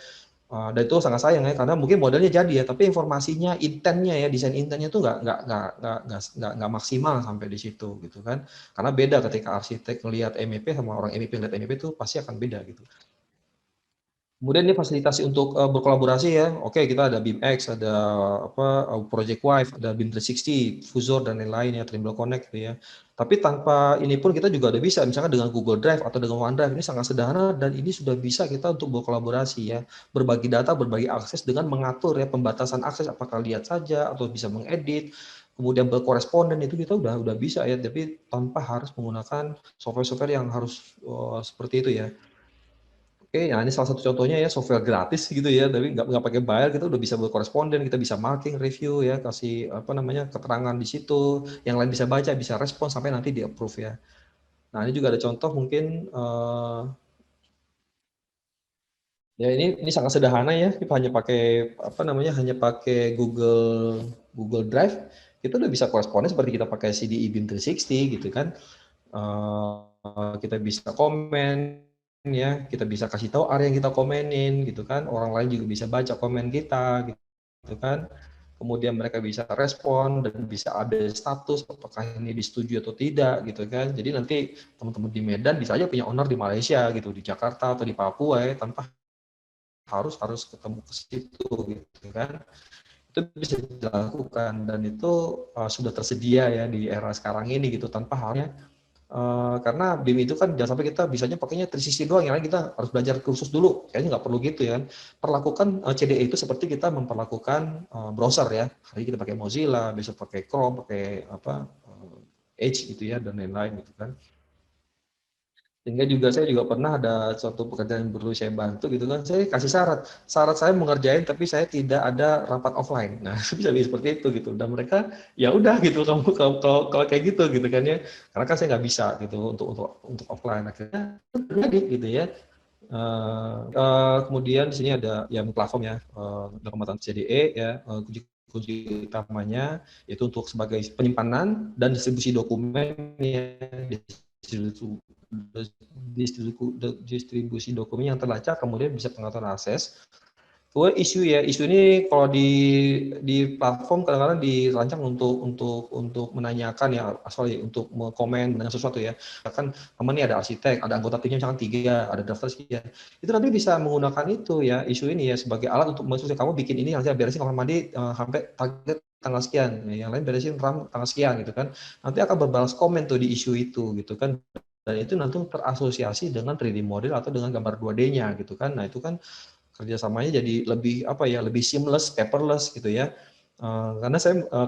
Dan itu sangat sayang ya, karena mungkin modelnya jadi ya, tapi informasinya, intentnya ya, desain intentnya itu nggak maksimal sampai di situ gitu kan. Karena beda ketika arsitek melihat MEP sama orang MEP melihat MEP itu pasti akan beda gitu. Kemudian ini fasilitasi untuk berkolaborasi ya. Oke, kita ada BIMX, ada Project Wife, ada BIM 360, Fusor dan lain-lain ya, Trimble Connect gitu ya. Tapi tanpa ini pun kita juga udah bisa, misalkan dengan Google Drive atau dengan OneDrive, ini sangat sederhana dan ini sudah bisa kita untuk berkolaborasi ya, berbagi data, berbagi akses dengan mengatur ya pembatasan akses, apakah lihat saja atau bisa mengedit, kemudian berkoresponden, itu kita udah bisa ya, tapi tanpa harus menggunakan software-software yang harus seperti itu ya. Oke, ya ini salah satu contohnya ya, software gratis gitu ya, tapi nggak pakai bayar, kita udah bisa berkoresponden, kita bisa marking, review ya, kasih keterangan di situ, yang lain bisa baca, bisa respon sampai nanti di approve ya. Nah ini juga ada contoh mungkin ya ini sangat sederhana ya, kita hanya pakai hanya pakai Google Drive, kita udah bisa koresponden seperti kita pakai CDE BIM 360 gitu kan. Kita bisa komen ya, kita bisa kasih tahu area yang kita komenin gitu kan, orang lain juga bisa baca komen kita gitu kan, kemudian mereka bisa respon dan bisa update status apakah ini disetujui atau tidak gitu kan. Jadi nanti teman-teman di Medan bisa aja punya owner di Malaysia gitu, di Jakarta atau di Papua ya, tanpa harus ketemu ke situ gitu kan. Itu bisa dilakukan dan itu sudah tersedia ya di era sekarang ini gitu, tanpa halnya karena BIM itu kan jangan sampai kita bisanya pakainya 360 doang, yang lain kita harus belajar khusus dulu, kayaknya nggak perlu gitu ya. Perlakukan CDE itu seperti kita memperlakukan browser ya, hari ini kita pakai Mozilla, besok pakai Chrome, pakai Edge gitu ya, dan lain-lain gitu kan. Sehingga juga saya juga pernah ada suatu pekerjaan yang perlu saya bantu gitu kan, saya kasih syarat saya mengerjain tapi saya tidak ada rapat offline. Nah bisa seperti itu gitu, dan mereka ya udah gitu, kamu kalau kayak gitu kan ya, karena kan saya nggak bisa gitu untuk offline, akhirnya jadi gitu ya. Kemudian di sini ada yang platform ya, dokumen CDE ya, kunci utamanya yaitu untuk sebagai penyimpanan dan distribusi dokumen ya, distribusi dokumen yang terlacak, kemudian bisa pengaturan akses. Kemudian isu ini kalau di platform kadang-kadang dirancang untuk menanyakan ya, untuk komen dengan sesuatu ya. Bahkan teman ini ada arsitek, ada anggota timnya misalkan 3, ada drafter sekian. Itu nanti bisa menggunakan itu ya, isu ini ya sebagai alat untuk maksudnya kamu bikin ini, nanti beresin kamar mandi sampai target tanggal sekian, yang lain beresin RAM tanggal sekian gitu kan. Nanti akan berbalas komen tuh di isu itu gitu kan. Dan itu nanti terasosiasi dengan 3D model atau dengan gambar 2D-nya gitu kan. Nah itu kan kerjasamanya jadi lebih seamless, paperless gitu ya. Karena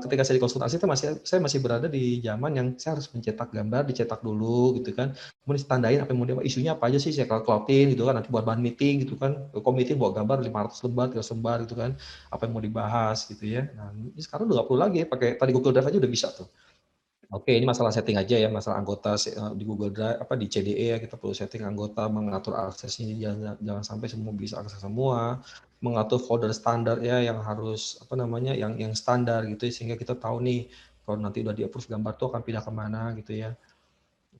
ketika saya di konsultasi itu saya masih berada di zaman yang saya harus mencetak gambar, dicetak dulu gitu kan, kemudian tandain apa yang mau isunya apa aja sih, saya cloudin gitu kan, nanti buat bahan meeting gitu kan, meeting buat gambar 500 lembar, 300 lembar gitu kan, apa yang mau dibahas gitu ya. Nah ini sekarang udah nggak perlu lagi pakai, tadi Google Drive aja udah bisa tuh. Oke, ini masalah setting aja ya, masalah anggota di Google Drive, di CDE ya, kita perlu setting anggota, mengatur akses ini, jangan sampai semua bisa akses semua, mengatur folder standar ya, yang harus yang standar gitu, sehingga kita tahu nih kalau nanti udah di approve gambar tuh akan pindah kemana gitu ya.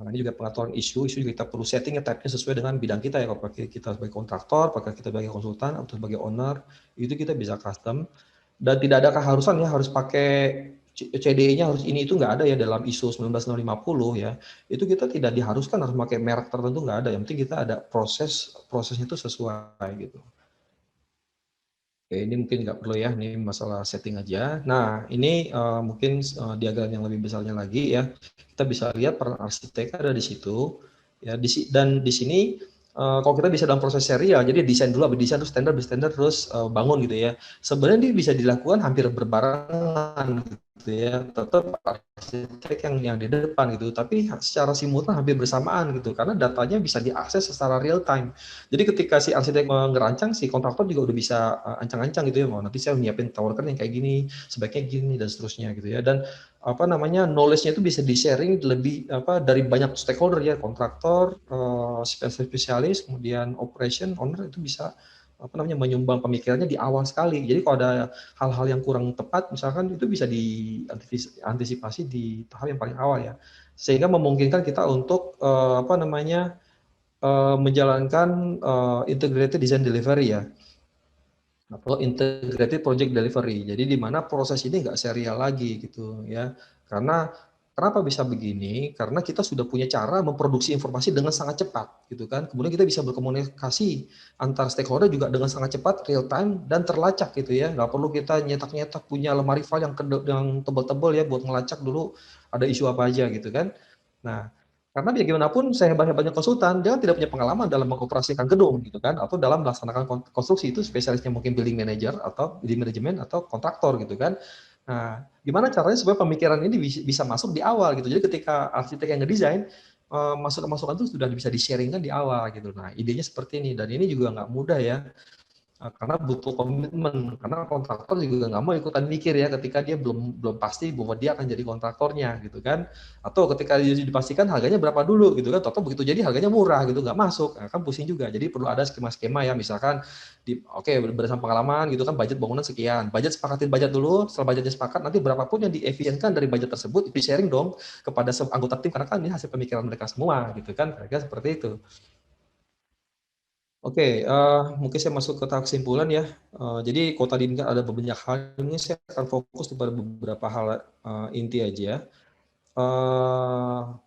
Nah, ini juga pengaturan isu juga kita perlu setting ya, type-nya sesuai dengan bidang kita ya, kalau pakai kita sebagai kontraktor, pakai kita sebagai konsultan atau sebagai owner, itu kita bisa custom. Dan tidak ada keharusan ya harus pakai CDE-nya harus ini, itu nggak ada ya dalam ISO 19650 ya. Itu kita tidak diharuskan harus pakai merek tertentu, nggak ada. Yang penting kita ada prosesnya itu sesuai gitu. Oke, ini mungkin nggak perlu ya, ini masalah setting aja. Nah, ini mungkin diagram yang lebih besarnya lagi ya. Kita bisa lihat peran arsitek ada di situ. Ya, dan di sini kalau kita bisa dalam proses serial, jadi desain dulu, desain terus standar terus bangun gitu ya. Sebenarnya ini bisa dilakukan hampir berbarengan gitu ya. Tetap arsitek yang di depan gitu, tapi secara simultan hampir bersamaan gitu, karena datanya bisa diakses secara real time. Jadi ketika si arsitek ngerancang, si kontraktor juga udah bisa ancang-ancang gitu ya, mau nanti saya nyiapin tower yang kayak gini, sebaiknya gini dan seterusnya gitu ya. Dan apa namanya, knowledge-nya itu bisa di-sharing lebih dari banyak stakeholder ya, kontraktor, spesialis, kemudian operation owner itu bisa apa namanya menyumbang pemikirannya di awal sekali. Jadi kalau ada hal-hal yang kurang tepat misalkan itu bisa diantisipasi di tahap yang paling awal ya. Sehingga memungkinkan kita untuk apa namanya menjalankan integrated design delivery ya, atau integrated project delivery. Jadi di mana proses ini nggak serial lagi gitu ya. Karena kenapa bisa begini? Karena kita sudah punya cara memproduksi informasi dengan sangat cepat gitu kan. Kemudian kita bisa berkomunikasi antar stakeholder juga dengan sangat cepat, real time dan terlacak gitu ya. Nggak perlu kita nyetak-nyetak punya lemari file yang tebal-tebal ya buat ngelacak dulu ada isu apa aja gitu kan. Nah, karena biar gimana pun saya banyak konsultan, dia kan tidak punya pengalaman dalam mengoperasikan gedung gitu kan, atau dalam melaksanakan konstruksi, itu spesialisnya mungkin building manager atau building management atau kontraktor gitu kan. Nah, gimana caranya supaya pemikiran ini bisa masuk di awal gitu. Jadi ketika arsitek yang ngedesain, masukan-masukan itu sudah bisa di-sharingkan di awal gitu. Nah, idenya seperti ini, dan ini juga nggak mudah ya. Karena butuh komitmen, karena kontraktor juga nggak mau ikutan mikir ya ketika dia belum belum pasti bahwa dia akan jadi kontraktornya gitu kan, atau ketika dia dipastikan harganya berapa dulu gitu kan, atau begitu jadi harganya murah gitu nggak masuk, nah, kan pusing juga. Jadi perlu ada skema-skema ya, misalkan oke, berdasarkan pengalaman gitu kan, budget bangunan sekian, sepakatin budget dulu, setelah budgetnya sepakat nanti berapapun yang diefisienkan dari budget tersebut di sharing dong kepada anggota tim, karena kan ini hasil pemikiran mereka semua gitu kan, kira-kira seperti itu. Oke, mungkin saya masuk ke tahap kesimpulan ya. Jadi kalau tadi ada banyak hal, ini saya akan fokus kepada beberapa hal inti aja ya.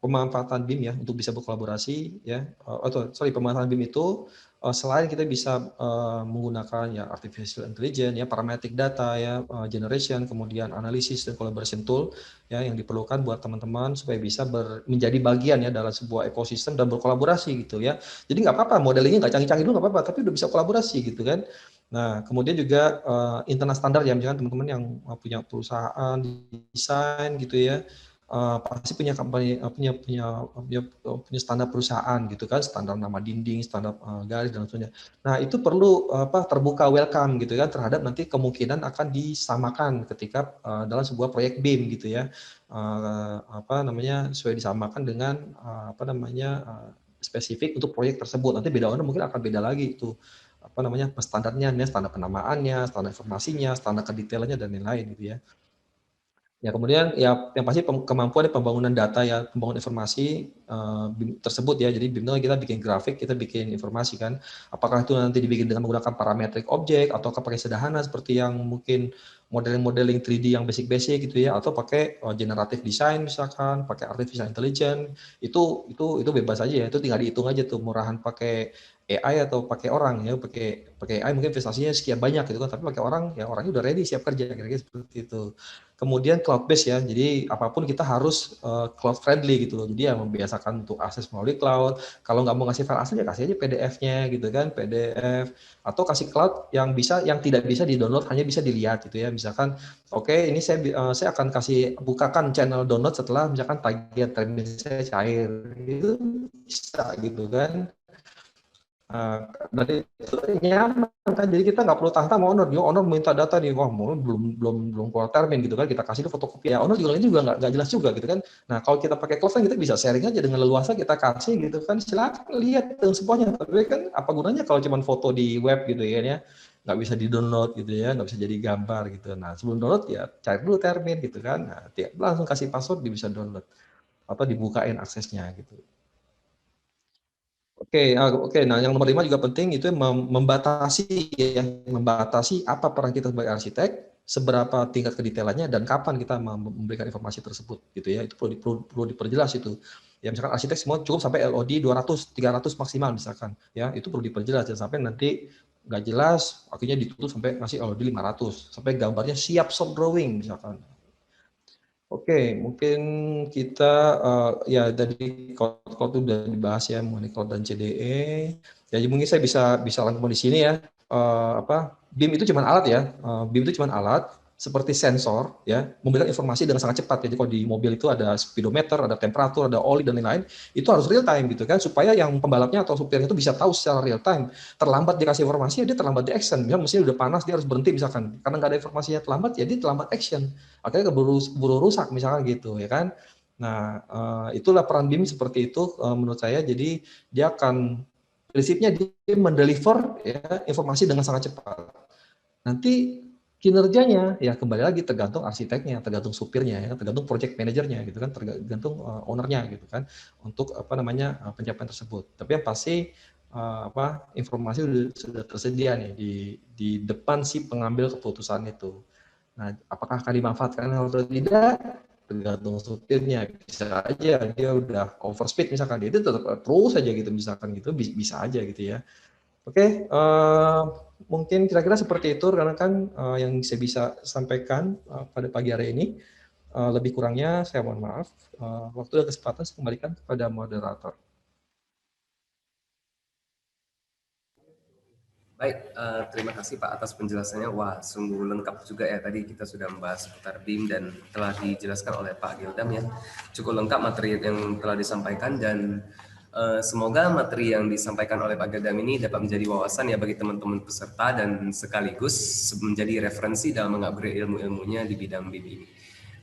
Pemanfaatan BIM ya untuk bisa berkolaborasi ya, atau sorry, pemanfaatan BIM itu selain kita bisa menggunakan ya artificial intelligence ya, parametric data ya, generation, kemudian analisis dan collaboration tool ya yang diperlukan buat teman-teman supaya bisa menjadi bagian ya dalam sebuah ekosistem dan berkolaborasi gitu ya. Jadi nggak apa-apa modelingnya nggak canggih-canggih dulu nggak apa-apa, tapi udah bisa kolaborasi gitu kan. Nah, kemudian juga internal standar ya, misalkan teman-teman yang punya perusahaan desain gitu ya, pasti punya company, punya standar perusahaan gitu kan, standar nama dinding, standar garis dan sebagainya. Nah, itu perlu terbuka welcome gitu kan terhadap nanti kemungkinan akan disamakan ketika dalam sebuah proyek BIM gitu ya. Apa namanya, sesuai disamakan dengan apa namanya spesifik untuk proyek tersebut. Nanti beda owner mungkin akan beda lagi itu apa namanya standarnya, standar penamaannya, standar informasinya, standar kedetailannya dan lain-lain gitu ya. Ya kemudian ya yang pasti kemampuan pembangunan data ya, pembangunan informasi BIM tersebut ya. Jadi BIM itu kita bikin grafik, kita bikin informasi kan. Apakah itu nanti dibikin dengan menggunakan parametric object atau pakai sederhana seperti yang mungkin modeling 3D yang basic-basic gitu ya, atau pakai generative design misalkan, pakai artificial intelligence. Itu bebas aja ya. Itu tinggal dihitung aja tuh murahan pakai AI atau pakai orang ya, pakai AI mungkin investasinya sekian banyak gitu kan, tapi pakai orang ya orangnya udah ready siap kerja kira-kira seperti itu. Kemudian cloud base ya, jadi apapun kita harus cloud friendly gitu loh. Jadi ya membiasakan untuk akses melalui cloud. Kalau nggak mau ngasih file asli ya kasih aja PDF-nya gitu kan, PDF, atau kasih cloud yang tidak bisa di download, hanya bisa dilihat gitu ya. Misalkan oke, ini saya akan kasih bukakan channel download setelah misalkan tagihan termin saya cair, itu bisa gitu kan. Dari itu nyaman kan, jadi kita nggak perlu tantang sama owner. Dia owner minta data nih, wah mau belum keluar termin gitu kan, kita kasih dia fotokopi ya, owner juga ini juga nggak jelas juga gitu kan. Nah kalau kita pakai cloud kan kita bisa sharing aja dengan leluasa, kita kasih gitu kan, silakan lihat semuanya. Tapi kan apa gunanya kalau cuma foto di web gitu ya, nggak bisa di download gitu ya, nggak bisa jadi gambar gitu. Nah sebelum download ya cari dulu termin gitu kan, nah langsung kasih password dia bisa download atau dibukain aksesnya gitu. Oke. Nah, yang nomor 5 juga penting, itu membatasi apa peran kita sebagai arsitek, seberapa tingkat kedetailannya, dan kapan kita memberikan informasi tersebut, gitu ya. Itu perlu diperjelas itu. Ya, misalkan arsitek semua cukup sampai LOD 200, 300 maksimal misalkan, ya itu perlu diperjelas, jangan sampai nanti nggak jelas, akhirnya ditutup sampai ngasih LOD 500, sampai gambarnya siap soft drawing misalkan. Oke, mungkin kita ya dari cloud itu udah dibahas ya mengenai cloud dan CDE. Jadi mungkin saya bisa langsung di sini ya. BIM itu cuma alat ya. BIM itu cuma alat seperti sensor ya, memberikan informasi dengan sangat cepat. Jadi kalau di mobil itu ada speedometer, ada temperatur, ada oli dan lain-lain, itu harus real time gitu kan, supaya yang pembalapnya atau supirnya itu bisa tahu secara real time. Terlambat dikasih informasi, ya dia terlambat di action. Misalnya mesinnya udah panas, dia harus berhenti misalkan. Karena nggak ada informasinya terlambat, ya dia terlambat action. Akhirnya keburu rusak misalkan gitu ya kan. Nah, itulah peran BIM seperti itu menurut saya. Jadi dia akan prinsipnya dia mendeliver ya informasi dengan sangat cepat. Nanti kinerjanya ya kembali lagi tergantung arsiteknya, tergantung supirnya ya, tergantung project manajernya gitu kan, tergantung ownernya gitu kan untuk pencapaian tersebut. Tapi yang pasti informasi sudah tersedia nih di depan si pengambil keputusan itu. Nah, apakah akan dimanfaatkan atau tidak? Tergantung supirnya. Bisa aja dia udah overspeed misalkan, dia itu tetap terus aja gitu misalkan gitu, bisa aja gitu ya. Oke, mungkin kira-kira seperti itu karena kan yang saya bisa sampaikan pada pagi hari ini. Lebih kurangnya saya mohon maaf. Waktu dan kesempatan saya kembalikan kepada moderator. Baik, terima kasih Pak atas penjelasannya. Wah, sungguh lengkap juga ya. Tadi kita sudah membahas seputar BIM dan telah dijelaskan oleh Pak Gildam ya. Cukup lengkap materi yang telah disampaikan dan semoga materi yang disampaikan oleh Pak Gildam ini dapat menjadi wawasan ya bagi teman-teman peserta dan sekaligus menjadi referensi dalam mengupgrade ilmu-ilmunya di bidang BIM ini.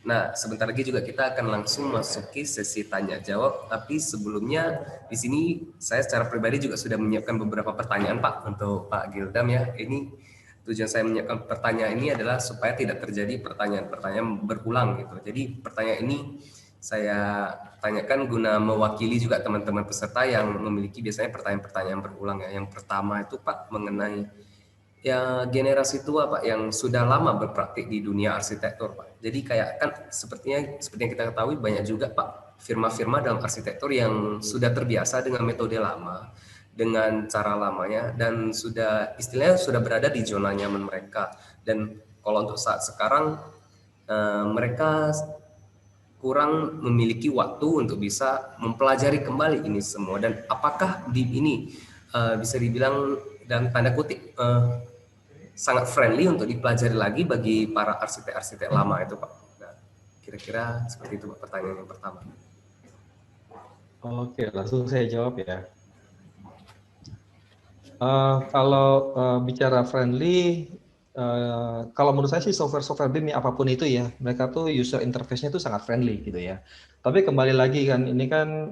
Nah, sebentar lagi juga kita akan langsung masuki sesi tanya jawab. Tapi sebelumnya di sini saya secara pribadi juga sudah menyiapkan beberapa pertanyaan Pak untuk Pak Gildam ya. Ini tujuan saya menyiapkan pertanyaan ini adalah supaya tidak terjadi pertanyaan-pertanyaan berulang gitu. Jadi pertanyaan ini saya tanyakan guna mewakili juga teman-teman peserta yang memiliki biasanya pertanyaan-pertanyaan berulang ya. Yang pertama itu Pak mengenai ya generasi tua Pak yang sudah lama berpraktik di dunia arsitektur Pak. Jadi kayak kan seperti yang kita ketahui banyak juga Pak firma-firma dalam arsitektur yang sudah terbiasa dengan metode lama, dengan cara lamanya dan sudah istilahnya sudah berada di zona nyaman mereka. Dan kalau untuk saat sekarang mereka kurang memiliki waktu untuk bisa mempelajari kembali ini semua. Dan apakah di ini bisa dibilang dan tanda kutip sangat friendly untuk dipelajari lagi bagi para arsitek-arsitek lama itu Pak. Nah, kira-kira seperti itu Pak pertanyaan yang pertama. Oke, langsung saya jawab ya. Kalau bicara friendly, kalau menurut saya sih software BIM apapun itu ya, mereka tuh user interface-nya tuh sangat friendly gitu ya. Tapi kembali lagi kan, ini kan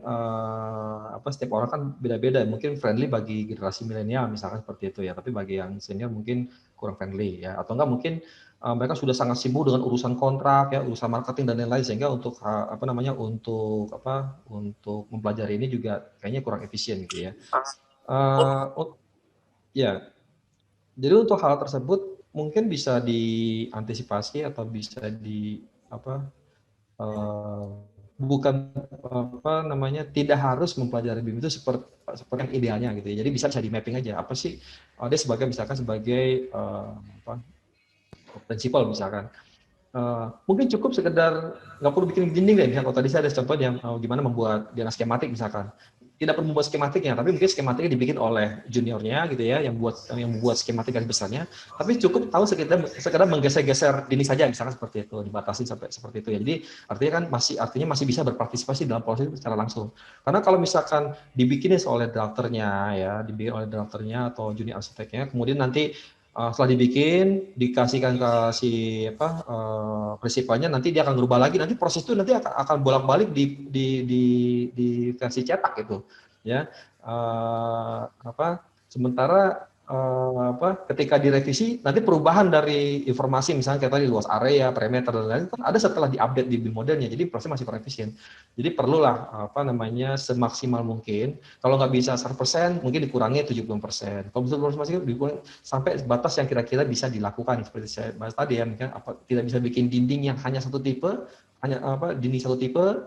setiap orang kan beda-beda. Mungkin friendly bagi generasi milenial misalkan seperti itu ya, tapi bagi yang senior mungkin kurang friendly ya. Atau enggak mungkin mereka sudah sangat sibuk dengan urusan kontrak ya, urusan marketing dan lain-lain sehingga untuk untuk mempelajari ini juga kayaknya kurang efisien gitu ya. Ya, jadi untuk hal tersebut mungkin bisa diantisipasi atau bisa bukan tidak harus mempelajari BIM itu seperti yang idealnya gitu ya. Jadi bisa di mapping aja apa sih dia misalkan sebagai prinsipal misalkan. Mungkin cukup sekedar nggak perlu bikin dinding deh. Misalnya kalau tadi saya ada contoh yang gimana membuat diagram skematik misalkan. Tidak perlu membuat skematiknya, tapi mungkin skematiknya dibikin oleh juniornya gitu ya, yang membuat skematik garis besarnya. Tapi cukup tahu sekedar menggeser-geser dinding saja, misalkan seperti itu, dibatasi sampai seperti itu ya. Jadi artinya masih bisa berpartisipasi dalam proses itu secara langsung. Karena kalau misalkan dibikin oleh dibikin oleh drafternya atau junior arsiteknya, kemudian nanti setelah dibikin dikasihkan ke si prinsipalnya, nanti dia akan berubah lagi, nanti proses itu nanti akan bolak-balik di versi cetak gitu ya. Sementara ketika direvisi nanti perubahan dari informasi misalnya kayak tadi luas area, perimeter dan lain-lain kan ada setelah diupdate di BIM modelnya, jadi proses masih kurang efisien. Jadi perlulah semaksimal mungkin, kalau nggak bisa 100% mungkin dikurangi 70%, kalau bisa masih dikurangi sampai batas yang kira-kira bisa dilakukan seperti saya bahas tadi ya, mungkin tidak bisa bikin dinding yang hanya satu tipe, dinding satu tipe,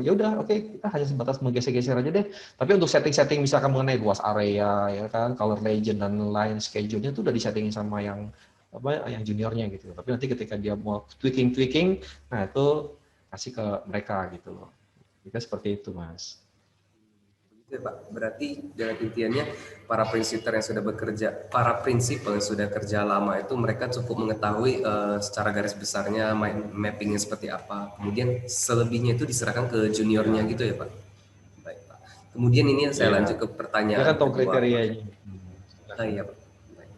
ya udah oke, kita hanya sebatas menggeser-geser aja deh. Tapi untuk setting-setting misalkan mengenai luas area ya kan, color legend dan lain schedule-nya itu udah disettingin sama yang yang juniornya gitu. Tapi nanti ketika dia mau tweaking, nah itu kasih ke mereka gitu loh. Kita seperti itu, Mas. Gitu ya, Pak. Berarti dalam intiannya para prinsipal yang sudah kerja lama itu mereka cukup mengetahui secara garis besarnya mappingnya seperti apa. Kemudian selebihnya itu diserahkan ke juniornya gitu ya, Pak. Baik, Pak. Kemudian ini saya lanjut ke Dia kan pertanyaan tahu kedua, Pak. kriterianya. Iya, Pak. Baik.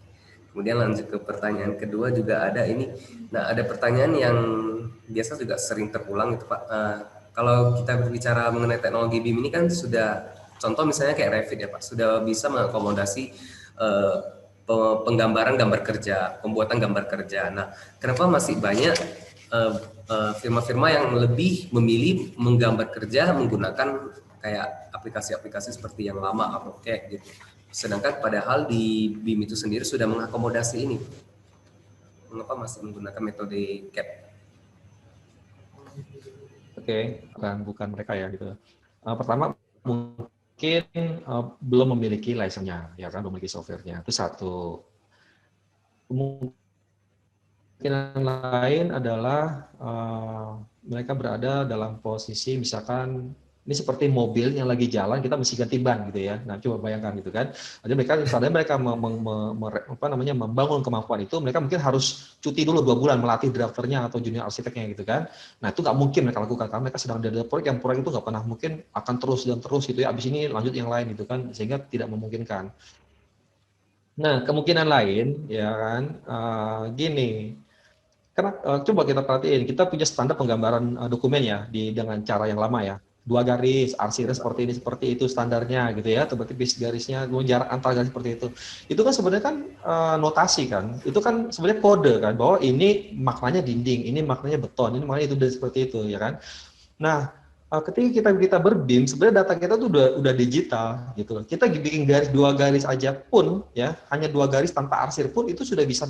Kemudian lanjut ke pertanyaan kedua juga ada ini. Nah, ada pertanyaan yang biasa juga sering terulang itu, Pak. Kalau kita berbicara mengenai teknologi BIM ini kan sudah contoh misalnya kayak Revit ya Pak, sudah bisa mengakomodasi penggambaran gambar kerja, pembuatan gambar kerja. Nah, kenapa masih banyak firma-firma yang lebih memilih menggambar kerja menggunakan kayak aplikasi-aplikasi seperti yang lama AutoCAD gitu. Sedangkan padahal di BIM itu sendiri sudah mengakomodasi ini. Mengapa masih menggunakan metode CAD? Oke, bukan mereka ya gitu. Pertama mungkin belum memiliki license-nya, ya kan, belum memiliki software-nya. Itu satu. Kemungkinan lain adalah mereka berada dalam posisi misalkan ini seperti mobil yang lagi jalan, kita mesti ganti ban gitu ya. Nah, coba bayangkan gitu kan. Jadi mereka membangun kemampuan itu, mereka mungkin harus cuti dulu 2 bulan melatih drivernya atau junior arsiteknya gitu kan. Nah, itu nggak mungkin mereka lakukan karena mereka sedang ada proyek yang proyek itu nggak pernah mungkin akan terus dan terus gitu ya. Abis ini lanjut yang lain gitu kan, sehingga tidak memungkinkan. Nah, kemungkinan lain ya kan gini. Karena coba kita perhatiin, kita punya standar penggambaran dokumen ya dengan cara yang lama ya. 2 garis, arsirnya seperti ini, seperti itu standarnya gitu ya, atau tipis garisnya, jarak antar garis seperti itu. Itu kan sebenarnya kan notasi kan, itu kan sebenarnya kode kan, bahwa ini maknanya dinding, ini maknanya beton, ini maknanya itu dan seperti itu ya kan. Nah, ketika kita berbim, sebenarnya data kita tuh udah digital gitu loh. Kita bikin garis 2 garis aja pun ya, hanya 2 garis tanpa arsir pun itu sudah bisa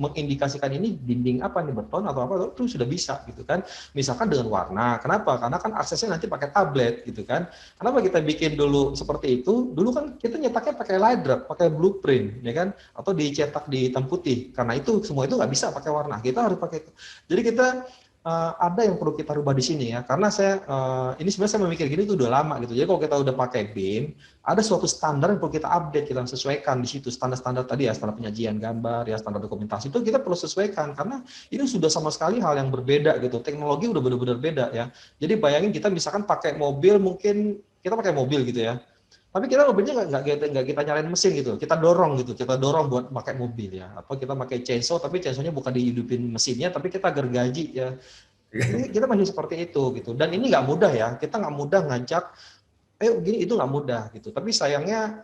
mengindikasikan ini dinding apa nih, beton atau apa, itu sudah bisa gitu kan. Misalkan dengan warna. Kenapa? Karena kan aksesnya nanti pakai tablet gitu kan. Kenapa kita bikin dulu seperti itu? Dulu kan kita nyetaknya pakai LiDAR, pakai blueprint ya kan, atau dicetak di hitam putih. Karena itu semua itu nggak bisa pakai warna. Kita harus pakai. Jadi kita ada yang perlu kita rubah di sini ya, karena ini sebenarnya saya memikir gini itu udah lama gitu. Jadi kalau kita udah pakai BIM, ada suatu standar yang perlu kita update, kita sesuaikan di situ standar-standar tadi ya, standar penyajian gambar ya, standar dokumentasi itu kita perlu sesuaikan karena ini sudah sama sekali hal yang berbeda gitu. Teknologi udah benar-benar beda ya. Jadi bayangin kita misalkan pakai mobil, mungkin kita pakai mobil gitu ya. Tapi kita mobilnya nggak kita nyalain mesin gitu, kita dorong buat pakai mobil ya. Apa kita pakai chainsaw, tapi chainsaw-nya bukan dihidupin mesinnya, tapi kita gergaji ya. Ini kita masih seperti itu gitu. Dan ini nggak mudah ya, kita nggak mudah ngajak, gini itu nggak mudah gitu. Tapi sayangnya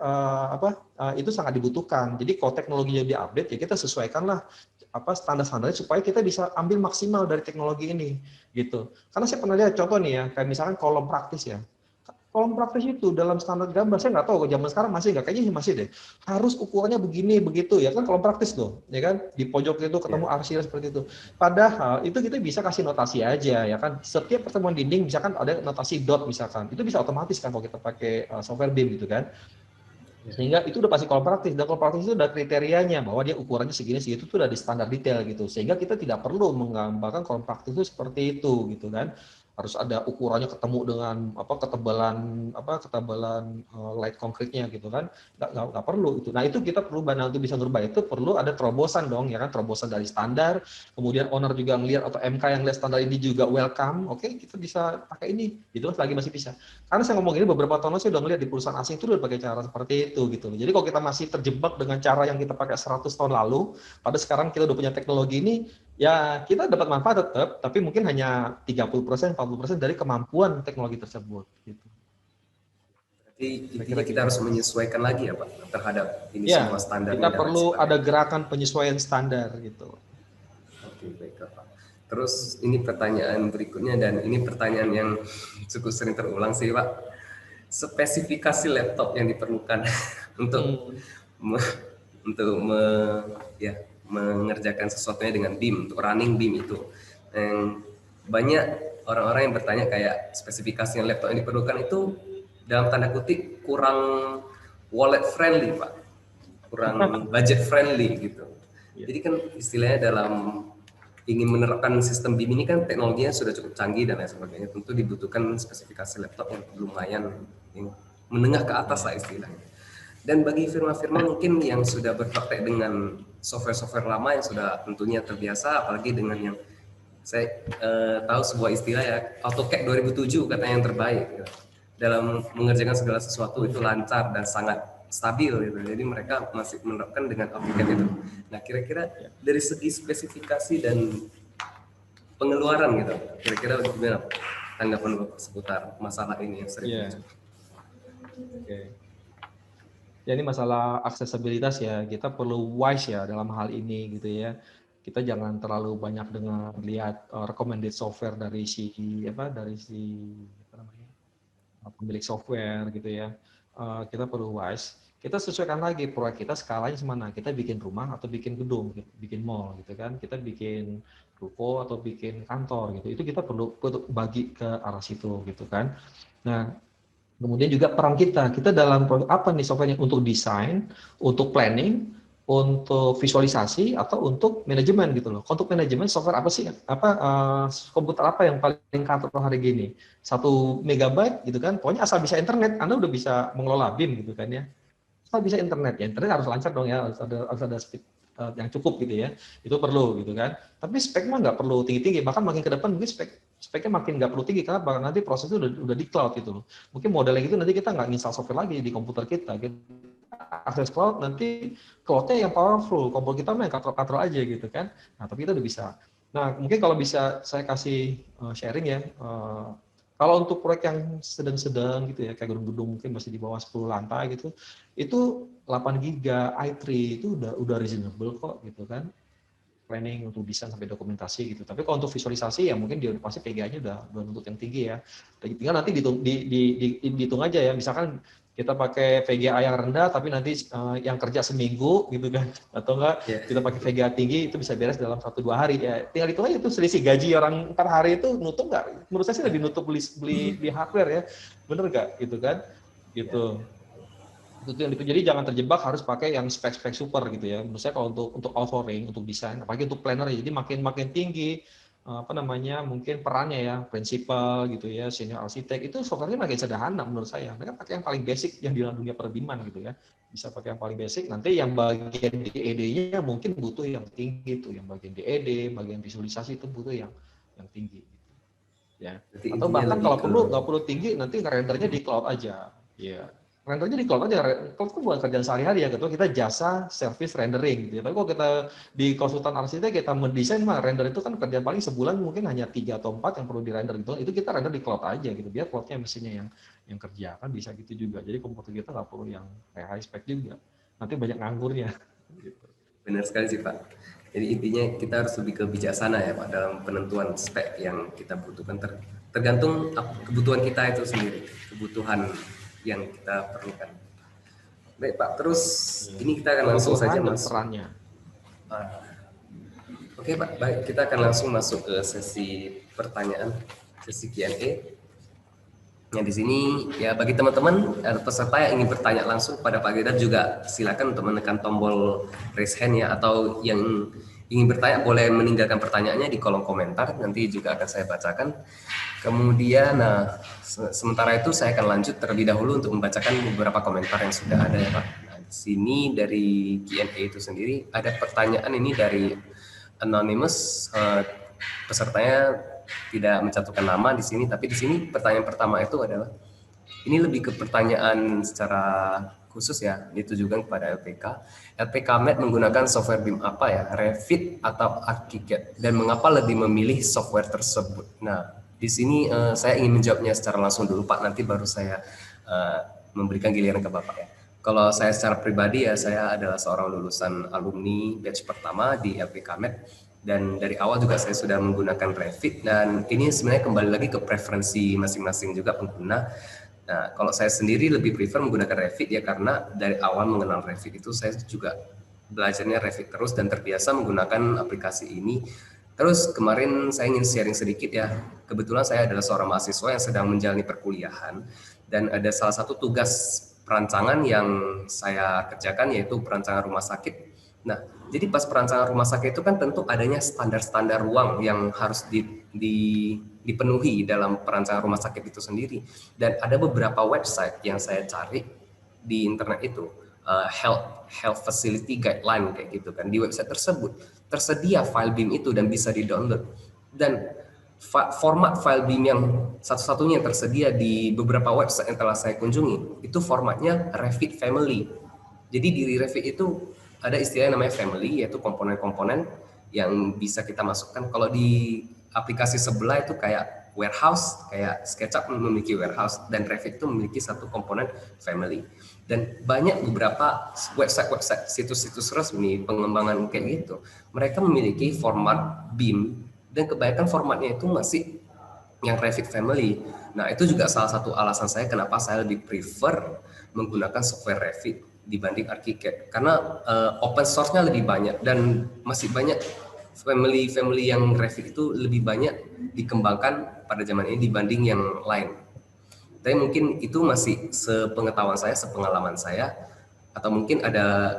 itu sangat dibutuhkan. Jadi kalau teknologinya diupdate ya kita sesuaikanlah standar-standarnya supaya kita bisa ambil maksimal dari teknologi ini gitu. Karena saya pernah lihat contoh nih ya, kayak misalkan kolom praktis ya. Kolom praktis itu dalam standar gambar, saya nggak tahu zaman sekarang masih nggak, kayaknya masih deh. Harus ukurannya begini begitu ya kan, kolom praktis tuh, ya kan di pojok itu ketemu arsir seperti itu. Padahal itu kita bisa kasih notasi aja ya kan. Setiap pertemuan dinding misalkan ada notasi dot misalkan, itu bisa otomatis kan kalau kita pakai software BIM gitu kan. Sehingga itu udah pasti kolom praktis, dan kolom praktis itu udah kriterianya bahwa dia ukurannya segini segitu tuh udah di standar detail gitu, sehingga kita tidak perlu menggambarkan kolom praktis itu seperti itu gitu kan. Harus ada ukurannya ketemu dengan ketebalan light konkretnya gitu kan, nggak perlu itu. Nah itu kita perlu nanti bisa ngerubah, itu perlu ada terobosan dong ya kan, terobosan dari standar, kemudian owner juga ngelihat atau MK yang lihat standar ini juga welcome, oke kita bisa pakai ini gitu, lagi masih bisa. Karena saya ngomong ini beberapa tahun lalu saya udah ngelihat di perusahaan asing itu udah pakai cara seperti itu gitu. Jadi kalau kita masih terjebak dengan cara yang kita pakai 100 tahun lalu, pada sekarang kita udah punya teknologi ini, ya kita dapat manfaat tetap, tapi mungkin hanya 30%, 40% dari kemampuan teknologi tersebut gitu. Berarti intinya kita harus menyesuaikan lagi ya Pak terhadap ini ya, semua standar. Kita perlu ada gerakan penyesuaian standar gitu. Oke, baik Pak. Terus ini pertanyaan berikutnya, dan ini pertanyaan yang cukup sering terulang sih Pak. Spesifikasi laptop yang diperlukan untuk mengerjakan sesuatunya dengan BIM, untuk running BIM itu. Yang banyak orang-orang yang bertanya kayak spesifikasi yang laptop yang diperlukan itu dalam tanda kutip kurang wallet friendly, Pak. Kurang budget friendly gitu. Jadi kan istilahnya dalam ingin menerapkan sistem BIM ini kan teknologinya sudah cukup canggih dan lain sebagainya. Tentu dibutuhkan spesifikasi laptop yang lumayan yang menengah ke atas lah istilahnya. Dan bagi firma-firma mungkin yang sudah berpraktek dengan software-software lama yang sudah tentunya terbiasa, apalagi dengan yang saya tahu sebuah istilah ya, AutoCAD 2007 katanya yang terbaik gitu. Dalam mengerjakan segala sesuatu itu lancar dan sangat stabil gitu. Jadi mereka masih menerapkan dengan AutoCAD itu. Nah, kira-kira dari segi spesifikasi dan pengeluaran gitu, kira-kira gimana tanggapan Bapak seputar masalah ini yang sering muncul? Ya, ini masalah aksesibilitas ya, kita perlu wise ya dalam hal ini gitu ya. Kita jangan terlalu banyak dengan lihat recommended software dari si pemilik software gitu ya. Kita perlu wise. Kita sesuaikan lagi proyek kita skalanya semana. Kita bikin rumah atau bikin gedung, bikin mall gitu kan. Kita bikin ruko atau bikin kantor gitu. Itu kita perlu bagi ke arah situ gitu kan. Nah, kemudian juga peran kita dalam apa nih softwarenya, untuk desain, untuk planning, untuk visualisasi, atau untuk manajemen gitu loh. Untuk manajemen software apa sih? Komputer apa yang paling kantor hari gini? 1 megabyte gitu kan. Pokoknya asal bisa internet, Anda udah bisa mengelola BIM gitu kan ya. Asal bisa internet, ya internet harus lancar dong ya, harus ada speed yang cukup gitu ya. Itu perlu gitu kan. Tapi spek mah nggak perlu tinggi-tinggi, bahkan makin ke depan mungkin speknya makin nggak perlu tinggi karena bahkan nanti prosesnya udah di cloud gitu loh. Mungkin modelnya gitu nanti kita nggak install software lagi di komputer kita akses cloud, nanti cloudnya yang powerful, komputer kita mah yang katrol aja gitu kan. Nah tapi kita udah bisa. Nah mungkin kalau bisa saya kasih sharing ya, kalau untuk proyek yang sedang-sedang gitu ya, kayak gedung-gedung mungkin masih di bawah 10 lantai gitu, itu 8 giga i3 itu udah reasonable kok gitu kan. Planning untuk desain sampai dokumentasi gitu. Tapi kalau untuk visualisasi ya mungkin dia pasti PGA-nya udah nuntut yang tinggi ya. Tinggal nanti dihitung aja ya. Misalkan kita pakai VGA yang rendah tapi nanti yang kerja seminggu gitu kan, atau enggak kita pakai VGA tinggi itu bisa beres dalam 1-2 hari ya. Tinggal hitung aja itu selisih gaji orang per hari itu nutup nggak? Menurut saya sih lebih nutup beli hardware ya, bener nggak gitu kan? Gitu. Itu yang itu, jadi jangan terjebak harus pakai yang spek-spek super gitu ya. Menurut saya kalau untuk authoring, untuk desain, apalagi untuk planner ya, jadi makin tinggi mungkin perannya ya, prinsipal gitu ya, senior arsitek, itu softwarenya makin sederhana menurut saya. Mereka pakai yang paling basic yang di dalam dunia perbiman gitu ya. Bisa pakai yang paling basic, nanti yang bagian DED-nya mungkin butuh yang tinggi tuh, yang bagian DED, bagian visualisasi itu butuh yang tinggi gitu. Ya. Atau bahkan kalau perlu nggak perlu tinggi, nanti rendernya di cloud aja. Ya. Rendernya di cloud aja. Cloud itu bukan kerjaan sehari-hari ya, kita jasa service rendering gitu ya. Tapi kalau kita di konsultan arsitek kita mendesain mah render itu kan kerjaan paling sebulan mungkin hanya 3 atau 4 yang perlu di render gitu. Itu kita render di cloud aja gitu. Biar cloudnya mesinnya yang kerja kan bisa gitu juga. Jadi komputer kita nggak perlu yang kayak high spec juga. Nanti banyak nganggurnya. Gitu. Benar sekali sih Pak. Jadi intinya kita harus lebih ke bijaksana ya Pak dalam penentuan spek yang kita butuhkan, tergantung kebutuhan kita itu sendiri, kebutuhan yang kita perlukan. Baik Pak, terus ini kita akan langsung saja masuk. Oke Pak, baik kita akan langsung masuk ke sesi pertanyaan, sesi Q&A. Nah di sini ya bagi teman-teman peserta yang ingin bertanya langsung pada Pak Gedar juga silakan untuk menekan tombol raise hand ya, atau yang ingin bertanya boleh meninggalkan pertanyaannya di kolom komentar, nanti juga akan saya bacakan. Kemudian sementara itu saya akan lanjut terlebih dahulu untuk membacakan beberapa komentar yang sudah ada ya Pak. Nah, di sini dari Q&A itu sendiri ada pertanyaan ini dari anonymous, pesertanya tidak mencantumkan nama di sini, tapi di sini pertanyaan pertama itu adalah ini lebih ke pertanyaan secara khusus ya, ditujukan kepada LPK. LPK Med menggunakan software BIM apa ya, Revit atau ArchiCAD, dan mengapa lebih memilih software tersebut? Nah, di sini saya ingin menjawabnya secara langsung dulu Pak, nanti baru saya memberikan giliran ke Bapak ya. Kalau saya secara pribadi ya, saya adalah seorang lulusan alumni batch pertama di LPK Med, dan dari awal juga saya sudah menggunakan Revit, dan ini sebenarnya kembali lagi ke preferensi masing-masing juga pengguna. Nah, kalau saya sendiri lebih prefer menggunakan Revit ya, karena dari awal mengenal Revit itu saya juga belajarnya Revit terus dan terbiasa menggunakan aplikasi ini. Terus kemarin saya ingin sharing sedikit ya. Kebetulan saya adalah seorang mahasiswa yang sedang menjalani perkuliahan dan ada salah satu tugas perancangan yang saya kerjakan yaitu perancangan rumah sakit. Nah, jadi pas perancangan rumah sakit itu kan tentu adanya standar-standar ruang yang harus dipenuhi dalam perancangan rumah sakit itu sendiri. Dan ada beberapa website yang saya cari di internet itu, health facility guideline kayak gitu kan. Di website tersebut tersedia file BIM itu dan bisa di-download. Dan format file BIM yang satu-satunya yang tersedia di beberapa website yang telah saya kunjungi itu formatnya Revit Family. Jadi di Revit itu ada istilah yang namanya family, yaitu komponen-komponen yang bisa kita masukkan. Kalau di aplikasi sebelah itu kayak warehouse, kayak SketchUp memiliki warehouse, dan Revit itu memiliki satu komponen family. Dan banyak beberapa website-website, situs-situs resmi pengembangan kayak gitu, mereka memiliki format BIM, dan kebanyakan formatnya itu masih yang Revit Family. Nah, itu juga salah satu alasan saya kenapa saya lebih prefer menggunakan software Revit dibanding ArchiCAD, karena open source-nya lebih banyak dan masih banyak family yang Revit itu lebih banyak dikembangkan pada zaman ini dibanding yang lain. Tapi mungkin itu masih sepengetahuan saya, sepengalaman saya, atau mungkin ada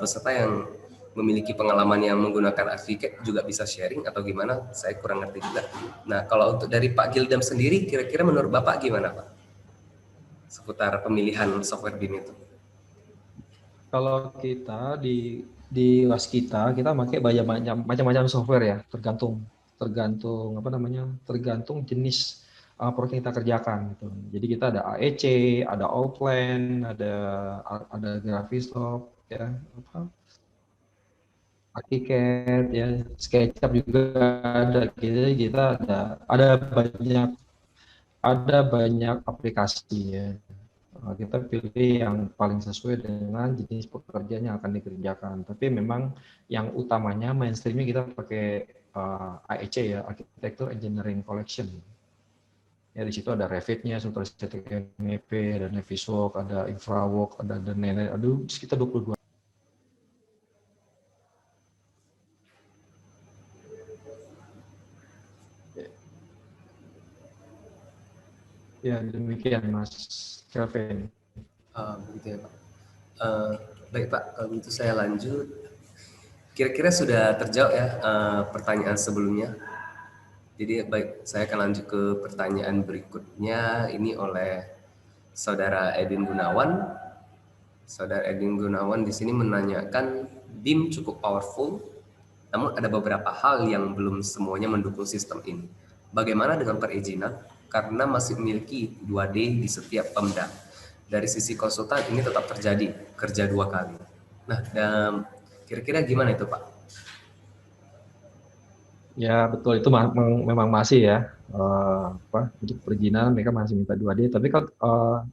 peserta yang memiliki pengalaman yang menggunakan ArchiCAD juga bisa sharing atau gimana, saya kurang ngerti juga. Nah, kalau untuk dari Pak Gildam sendiri, kira-kira menurut Bapak gimana Pak? Seputar pemilihan software BIM itu. Kalau kita di Waskita kita pakai banyak macam-macam software ya, tergantung tergantung jenis proyek yang kita kerjakan gitu. Jadi kita ada AEC, ada Outline, ada Graphisoft ya, ArchiCAD ya, SketchUp juga ada. Jadi kita ada banyak aplikasi ya. Kita pilih yang paling sesuai dengan jenis pekerjaan yang akan dikerjakan. Tapi memang yang utamanya mainstreamnya kita pakai AEC ya, Architecture Engineering Collection. Ya di situ ada Revit-nya, Sultan MEP, ada Navisworks, ada Infraworks, ada Nene, aduh sekitar 22. Ya demikian Mas Kelvin. Begitu ya Pak. Baik Pak, kalau begitu saya lanjut. Kira-kira sudah terjawab ya pertanyaan sebelumnya. Jadi baik, saya akan lanjut ke pertanyaan berikutnya. Ini oleh Saudara Edwin Gunawan. Saudara Edwin Gunawan di sini menanyakan, BIM cukup powerful, namun ada beberapa hal yang belum semuanya mendukung sistem ini. Bagaimana dengan perizinan? Karena masih memiliki 2D di setiap Pemda. Dari sisi konsultan ini tetap terjadi, kerja 2 kali. Nah, kira-kira gimana itu Pak? Ya betul, itu memang masih ya, untuk perizinan mereka masih minta 2D, tapi kan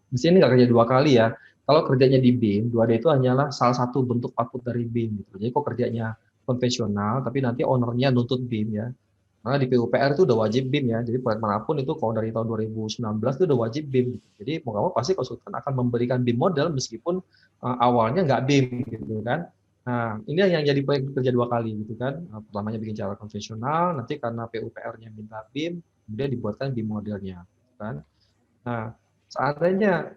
di sini nggak kerja 2 kali ya. Kalau kerjanya di BIM, 2D itu hanyalah salah satu bentuk output dari BIM gitu. Jadi kok kerjanya konvensional, tapi nanti ownernya nuntut BIM ya. Karena di PUPR itu udah wajib BIM ya. Jadi proyek manapun itu kalau dari tahun 2019 itu udah wajib BIM. Jadi mau nggak mau pasti konsultan akan memberikan BIM model meskipun awalnya nggak BIM gitu kan. Nah, ini yang jadi proyek kerja 2 kali gitu kan. Pertamanya bikin cara konvensional, nanti karena PUPR-nya minta BIM, kemudian dibuatkan BIM modelnya, gitu kan. Nah, seandainya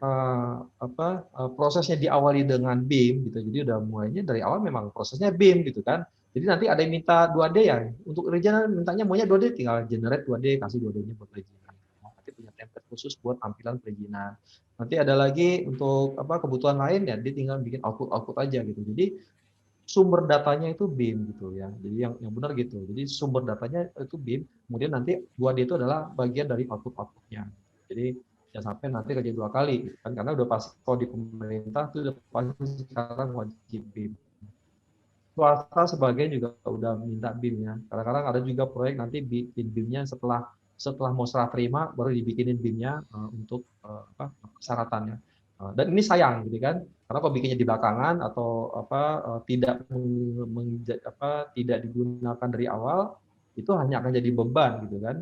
prosesnya diawali dengan BIM gitu, jadi udah mulainya dari awal memang prosesnya BIM gitu kan. Jadi nanti ada yang minta 2D ya, untuk perizinan mintanya maunya 2D, tinggal generate 2D, kasih 2D-nya buat perizinan. Nanti punya template khusus buat tampilan perizinan. Nanti ada lagi untuk kebutuhan lain ya, dia tinggal bikin output aja gitu. Jadi sumber datanya itu BIM gitu ya. Jadi yang benar gitu. Jadi sumber datanya itu BIM, kemudian nanti 2D itu adalah bagian dari output-outputnya. Jadi jangan sampai nanti kerja 2 kali gitu kan, karena udah pasti kalau di pemerintah itu udah pasti sekarang wajib BIM. Swasta sebagian juga udah minta BIM ya. Kadang-kadang ada juga proyek nanti bikin BIM-nya setelah mau serah terima baru dibikinin BIM-nya untuk persyaratannya. Dan ini sayang gitu kan, karena kalau bikinnya di belakangan atau tidak digunakan dari awal, itu hanya akan jadi beban gitu kan,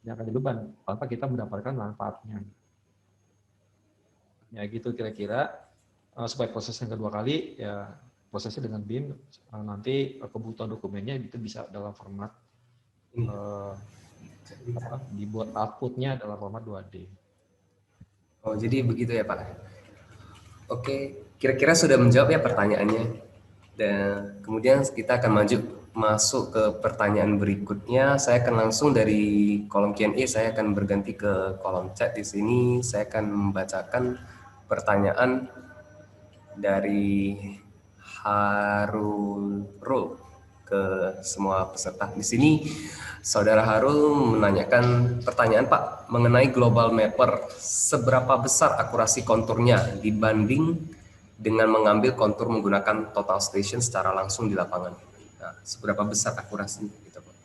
hanya akan jadi beban tanpa kita mendapatkan manfaatnya. Ya gitu kira-kira, supaya proses yang kedua kali ya prosesnya dengan BIM, nanti kebutuhan dokumennya itu bisa dalam format dibuat outputnya dalam format 2D. Oh, jadi begitu ya Pak. Oke, kira-kira sudah menjawab ya pertanyaannya. Dan kemudian kita akan masuk ke pertanyaan berikutnya. Saya akan langsung dari kolom Q&A, saya akan berganti ke kolom chat di sini. Saya akan membacakan pertanyaan dari Harul ke semua peserta. Di sini Saudara Harul menanyakan pertanyaan Pak mengenai global mapper, seberapa besar akurasi konturnya dibanding dengan mengambil kontur menggunakan total station secara langsung di lapangan. Nah, seberapa besar akurasinya gitu Pak?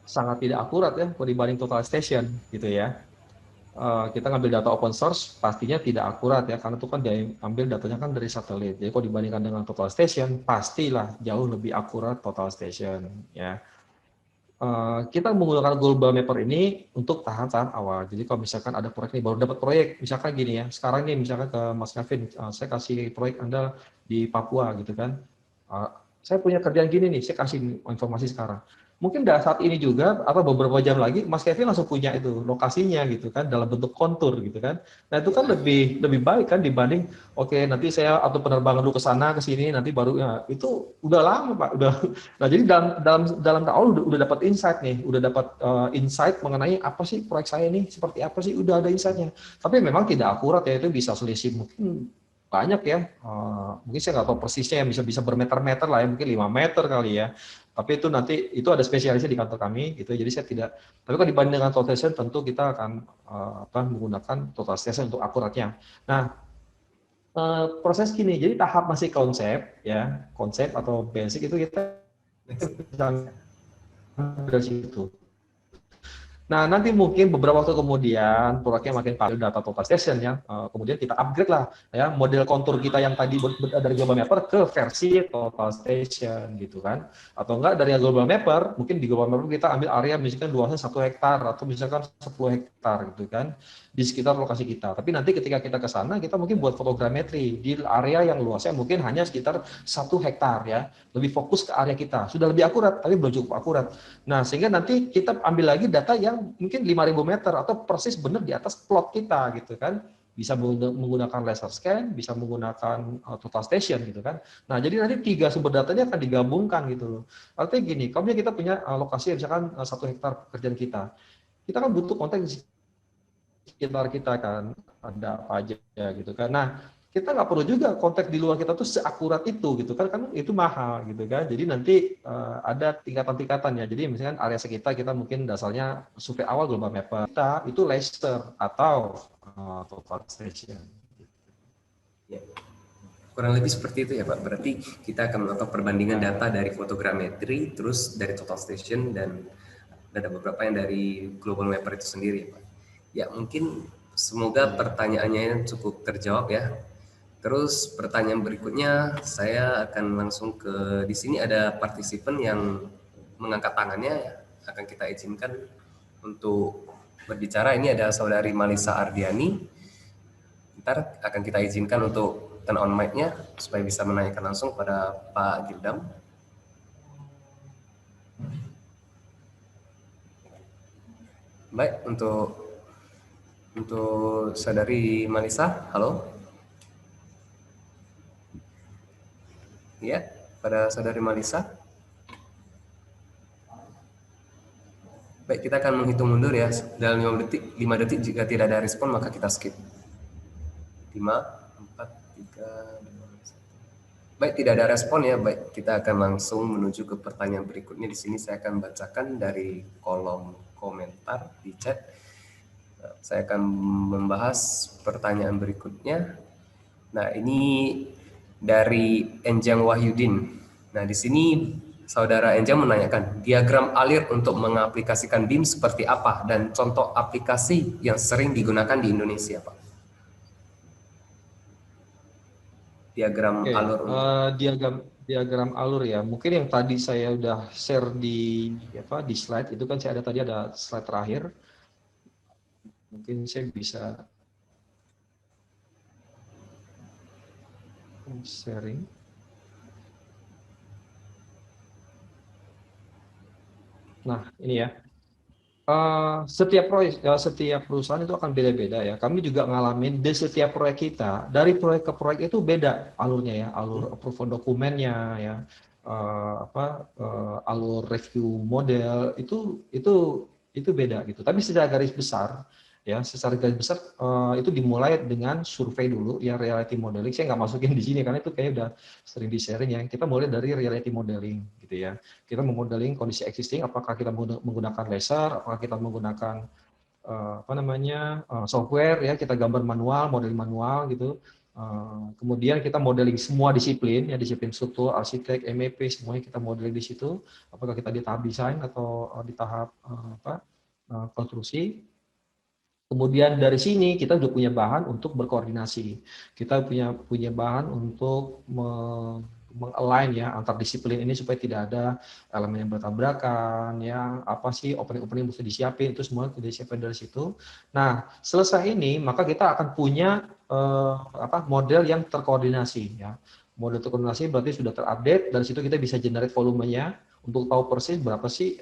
Sangat tidak akurat ya kalau dibanding total station gitu ya. Kita ngambil data open source pastinya tidak akurat ya, karena itu kan diambil datanya kan dari satelit. Jadi kalau dibandingkan dengan total station pastilah jauh lebih akurat total station ya. Kita menggunakan global mapper ini untuk tahap-tahap awal. Jadi kalau misalkan ada proyek nih, baru dapat proyek, misalkan gini ya, sekarang nih misalkan ke Mas Kevin, saya kasih proyek Anda di Papua gitu kan. Saya punya kerjaan gini nih, saya kasih informasi sekarang. Mungkin saat ini juga atau beberapa jam lagi Mas Kevin langsung punya itu lokasinya gitu kan dalam bentuk kontur gitu kan. Nah itu kan lebih baik kan dibanding nanti saya atau penerbangan dulu ke sana ke sini nanti baru ya, itu udah lama Pak, udah. Nah jadi dalam awal udah dapat insight nih, udah dapat insight mengenai apa sih proyek saya ini seperti apa sih, udah ada insightnya. Tapi memang tidak akurat ya, itu bisa selisih mungkin banyak ya, mungkin saya nggak tahu persisnya, yang bisa bermeter-meter lah ya, mungkin 5 meter kali ya. Tapi itu nanti itu ada spesialisnya di kantor kami gitu. Jadi saya tidak. Tapi kalau dibanding dengan total station tentu kita akan menggunakan total station untuk akuratnya. Nah proses gini, jadi tahap masih konsep ya, konsep atau basic itu kita dari situ. Nah, nanti mungkin beberapa waktu kemudian produknya makin padat data total station ya, kemudian kita upgrade lah ya model kontur kita yang tadi dari global mapper ke versi total station gitu kan, atau enggak dari global mapper mungkin di global mapper kita ambil area misalkan luasnya 1 hektar atau misalkan 10 hektar gitu kan di sekitar lokasi kita. Tapi nanti ketika kita ke sana kita mungkin buat fotogrametri di area yang luasnya mungkin hanya sekitar 1 hektar ya, lebih fokus ke area kita, sudah lebih akurat tapi belum cukup akurat. Nah, sehingga nanti kita ambil lagi data yang mungkin 5.000 meter atau persis benar di atas plot kita gitu kan. Bisa menggunakan laser scan, bisa menggunakan total station gitu kan. Nah, jadi nanti 3 sumber datanya akan digabungkan gitu loh. Artinya gini, kalau kita punya lokasi misalkan 1 hektar pekerjaan kita. Kita kan butuh konteks di sekitar kita kan, ada apa aja gitu kan. Nah, kita nggak perlu juga kontak di luar kita tuh seakurat itu gitu kan itu mahal gitu kan. Jadi nanti ada tingkatan-tingkatannya. Jadi misalkan area sekitar kita mungkin dasarnya survei awal global mapper kita itu laser atau total station. Ya. Kurang lebih seperti itu ya Pak. Berarti kita akan melakukan perbandingan data dari fotogrametri, terus dari total station, dan ada beberapa yang dari global mapper itu sendiri ya Pak. Ya mungkin semoga pertanyaannya cukup terjawab ya. Terus pertanyaan berikutnya saya akan langsung ke, di sini ada partisipan yang mengangkat tangannya, akan kita izinkan untuk berbicara. Ini ada saudari Malisa Ardiani. Ntar akan kita izinkan untuk turn on mic-nya supaya bisa menanyakan langsung pada Pak Gildam. Baik, untuk saudari Malisa, halo. Ya, pada saudari Malisa. Baik, kita akan menghitung mundur ya dalam 5 detik. 5 detik jika tidak ada respon maka kita skip. 5, 4, 3, 2, 1. Baik, tidak ada respon ya. Baik, kita akan langsung menuju ke pertanyaan berikutnya. Di sini saya akan bacakan dari kolom komentar di chat. Saya akan membahas pertanyaan berikutnya. Nah, ini dari Enjang Wahyudin. Nah, di sini Saudara Enjang menanyakan, diagram alir untuk mengaplikasikan BIM seperti apa dan contoh aplikasi yang sering digunakan di Indonesia, Pak? Diagram alur. Diagram alur ya. Mungkin yang tadi saya udah share di slide itu kan saya tadi ada slide terakhir. Mungkin saya bisa sharing. Nah, ini ya. Setiap perusahaan itu akan beda-beda ya. Kami juga ngalamin di setiap proyek kita, dari proyek ke proyek itu beda alurnya ya, alur approval dokumennya ya, alur review model itu beda gitu. Tapi secara garis besar ya, itu dimulai dengan survei dulu ya, reality modeling. Saya nggak masukin di sini karena itu kayak udah sering di sharing ya. Kita mulai dari reality modeling gitu ya. Kita memodeling kondisi existing, apakah kita menggunakan laser, apakah kita menggunakan software ya, kita gambar manual, modeling manual gitu. Kemudian kita modeling semua disiplin ya, disiplin struktur, arsitek, MEP, semuanya kita modeling di situ. Apakah kita di tahap desain atau di tahap konstruksi. Kemudian dari sini kita udah punya bahan untuk berkoordinasi. Kita punya bahan untuk meng-align ya antar disiplin ini supaya tidak ada elemen yang bertabrakan ya, apa sih opening mesti disiapin, itu semua kita disiapin dari situ. Nah, selesai ini maka kita akan punya model yang terkoordinasi ya. Model terkoordinasi berarti sudah terupdate, dari situ kita bisa generate volumenya untuk tahu persis berapa sih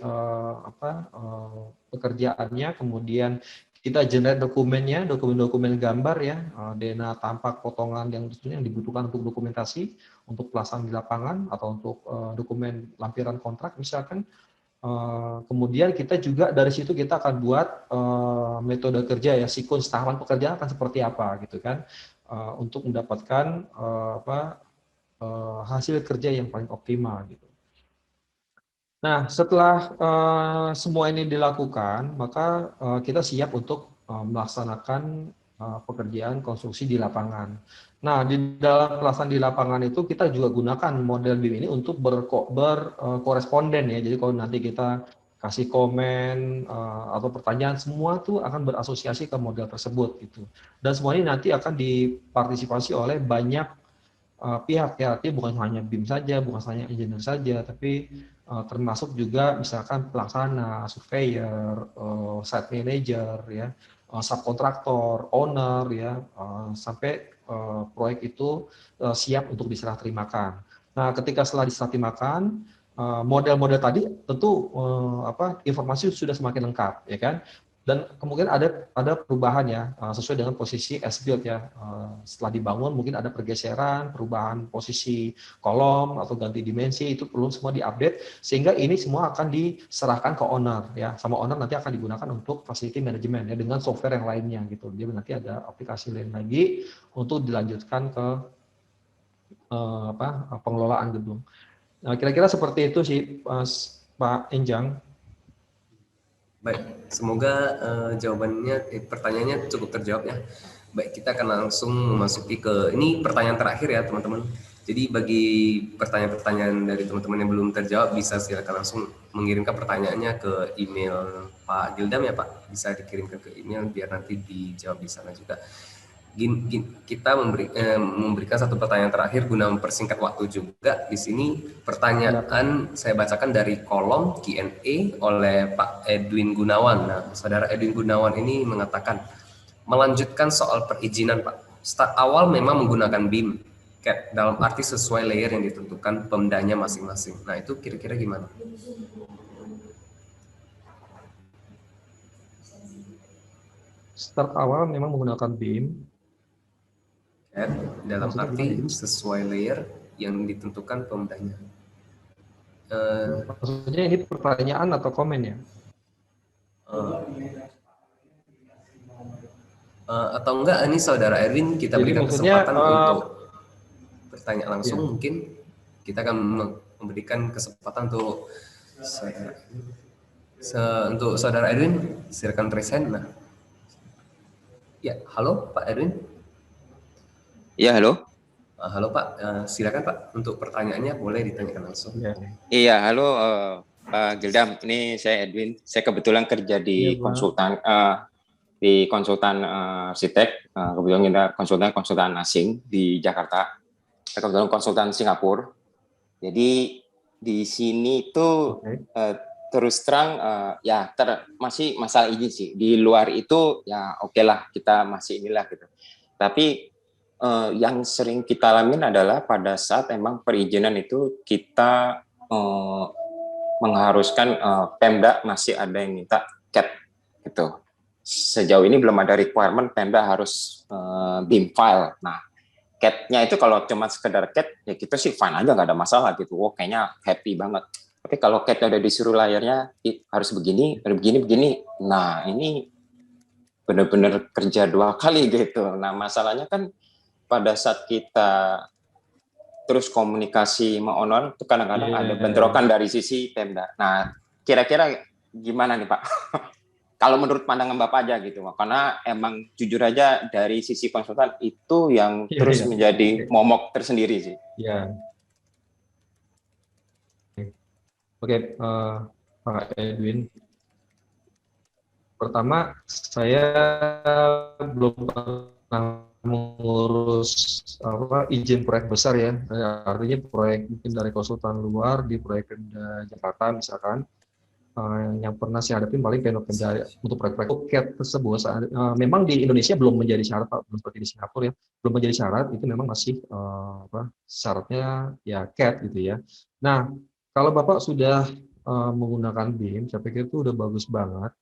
pekerjaannya, kemudian kita generate dokumennya, dokumen-dokumen gambar ya, DNA tampak, potongan yang dibutuhkan untuk dokumentasi, untuk pelaksanaan di lapangan atau untuk dokumen lampiran kontrak misalkan. Kemudian kita juga dari situ kita akan buat metode kerja ya, siklus tahapan pekerjaan akan seperti apa gitu kan, untuk mendapatkan hasil kerja yang paling optimal gitu. Nah, setelah semua ini dilakukan, maka kita siap untuk melaksanakan pekerjaan konstruksi di lapangan. Nah, di dalam pelaksanaan di lapangan itu kita juga gunakan model BIM ini untuk berkoresponden ya. Jadi kalau nanti kita kasih komen atau pertanyaan, semua tuh akan berasosiasi ke model tersebut gitu. Dan semua ini nanti akan dipartisipasi oleh banyak pihak ya, artinya bukan hanya BIM saja, bukan hanya engineer saja, tapi termasuk juga misalkan pelaksana, surveyor, site manager, ya, subkontraktor, owner, ya, sampai proyek itu siap untuk diserah terimakan. Nah, ketika setelah diserah terimakan, model-model tadi tentu informasi sudah semakin lengkap, ya kan? Dan kemungkinan ada perubahan ya, sesuai dengan posisi as built ya. Setelah dibangun mungkin ada pergeseran, perubahan posisi kolom atau ganti dimensi, itu perlu semua diupdate sehingga ini semua akan diserahkan ke owner ya. Sama owner nanti akan digunakan untuk facility management ya, dengan software yang lainnya gitu. Jadi nanti ada aplikasi lain lagi untuk dilanjutkan ke pengelolaan gedung. Nah, kira-kira seperti itu sih Pak Enjang. Baik, semoga pertanyaannya cukup terjawab ya. Baik, kita akan langsung memasuki ke ini pertanyaan terakhir ya teman-teman. Jadi bagi pertanyaan-pertanyaan dari teman-teman yang belum terjawab, bisa silakan langsung mengirimkan pertanyaannya ke email Pak Gildam ya Pak. Bisa dikirimkan ke email biar nanti dijawab di sana juga. Kita memberikan satu pertanyaan terakhir guna mempersingkat waktu juga. Di sini pertanyaan saya bacakan dari kolom Q&A oleh Pak Edwin Gunawan. Nah, Saudara Edwin Gunawan ini mengatakan, melanjutkan soal perizinan Pak. Start awal memang menggunakan BIM, CAD, dalam arti sesuai layer yang ditentukan pemdanya masing-masing. Nah, itu kira-kira gimana? Start awal memang menggunakan BIM, dalam arti sesuai layer yang ditentukan pemdanya. Maksudnya ini pertanyaan atau komen ya? Atau enggak, ini Saudara Erwin kita berikan kesempatan untuk bertanya langsung. Mungkin kita akan memberikan kesempatan untuk Saudara Erwin, silakan present. Nah, ya, halo Pak Erwin. Ya, halo. Halo Pak, silakan Pak untuk pertanyaannya boleh ditanyakan langsung. Iya, halo Pak Gildam. Ini saya Edwin. Saya kebetulan kerja di konsultan arsitek. Kebetulan kita konsultan asing di Jakarta. Saya kebetulan konsultan Singapura. Jadi di sini itu terus terang masih masalah izin sih. Di luar itu ya oke lah, kita masih inilah gitu. Tapi yang sering kita alamin adalah pada saat emang perizinan itu kita mengharuskan Pemda masih ada yang minta CAT gitu. Sejauh ini belum ada requirement Pemda harus BIM file. Nah, CAT-nya itu kalau cuma sekedar CAT, ya kita sih fine aja, nggak ada masalah gitu. Oh, kayaknya happy banget. Tapi kalau CAT-nya udah disuruh layarnya harus begini, begini. Nah, ini benar-benar kerja 2 kali gitu. Nah, masalahnya kan pada saat kita terus komunikasi sama owner, itu kadang-kadang ada bentrokan dari sisi Pemda. Nah, kira-kira gimana nih Pak? Kalau menurut pandangan Bapak aja gitu, karena emang jujur aja dari sisi konsultan itu yang terus menjadi momok tersendiri sih. Ya. Oke, Pak Edwin. Pertama, saya belum pernah mengurus izin proyek besar ya. Artinya proyek mungkin dari konsultan luar di proyek Pemda Jakarta misalkan. Yang pernah saya hadapi paling Pemda untuk proyek-proyek CAT tersebut memang di Indonesia belum menjadi syarat, Pak, belum seperti di Singapura ya, belum menjadi syarat, itu memang masih syaratnya ya CAT gitu ya. Nah, kalau Bapak sudah menggunakan BIM, saya pikir itu udah bagus banget.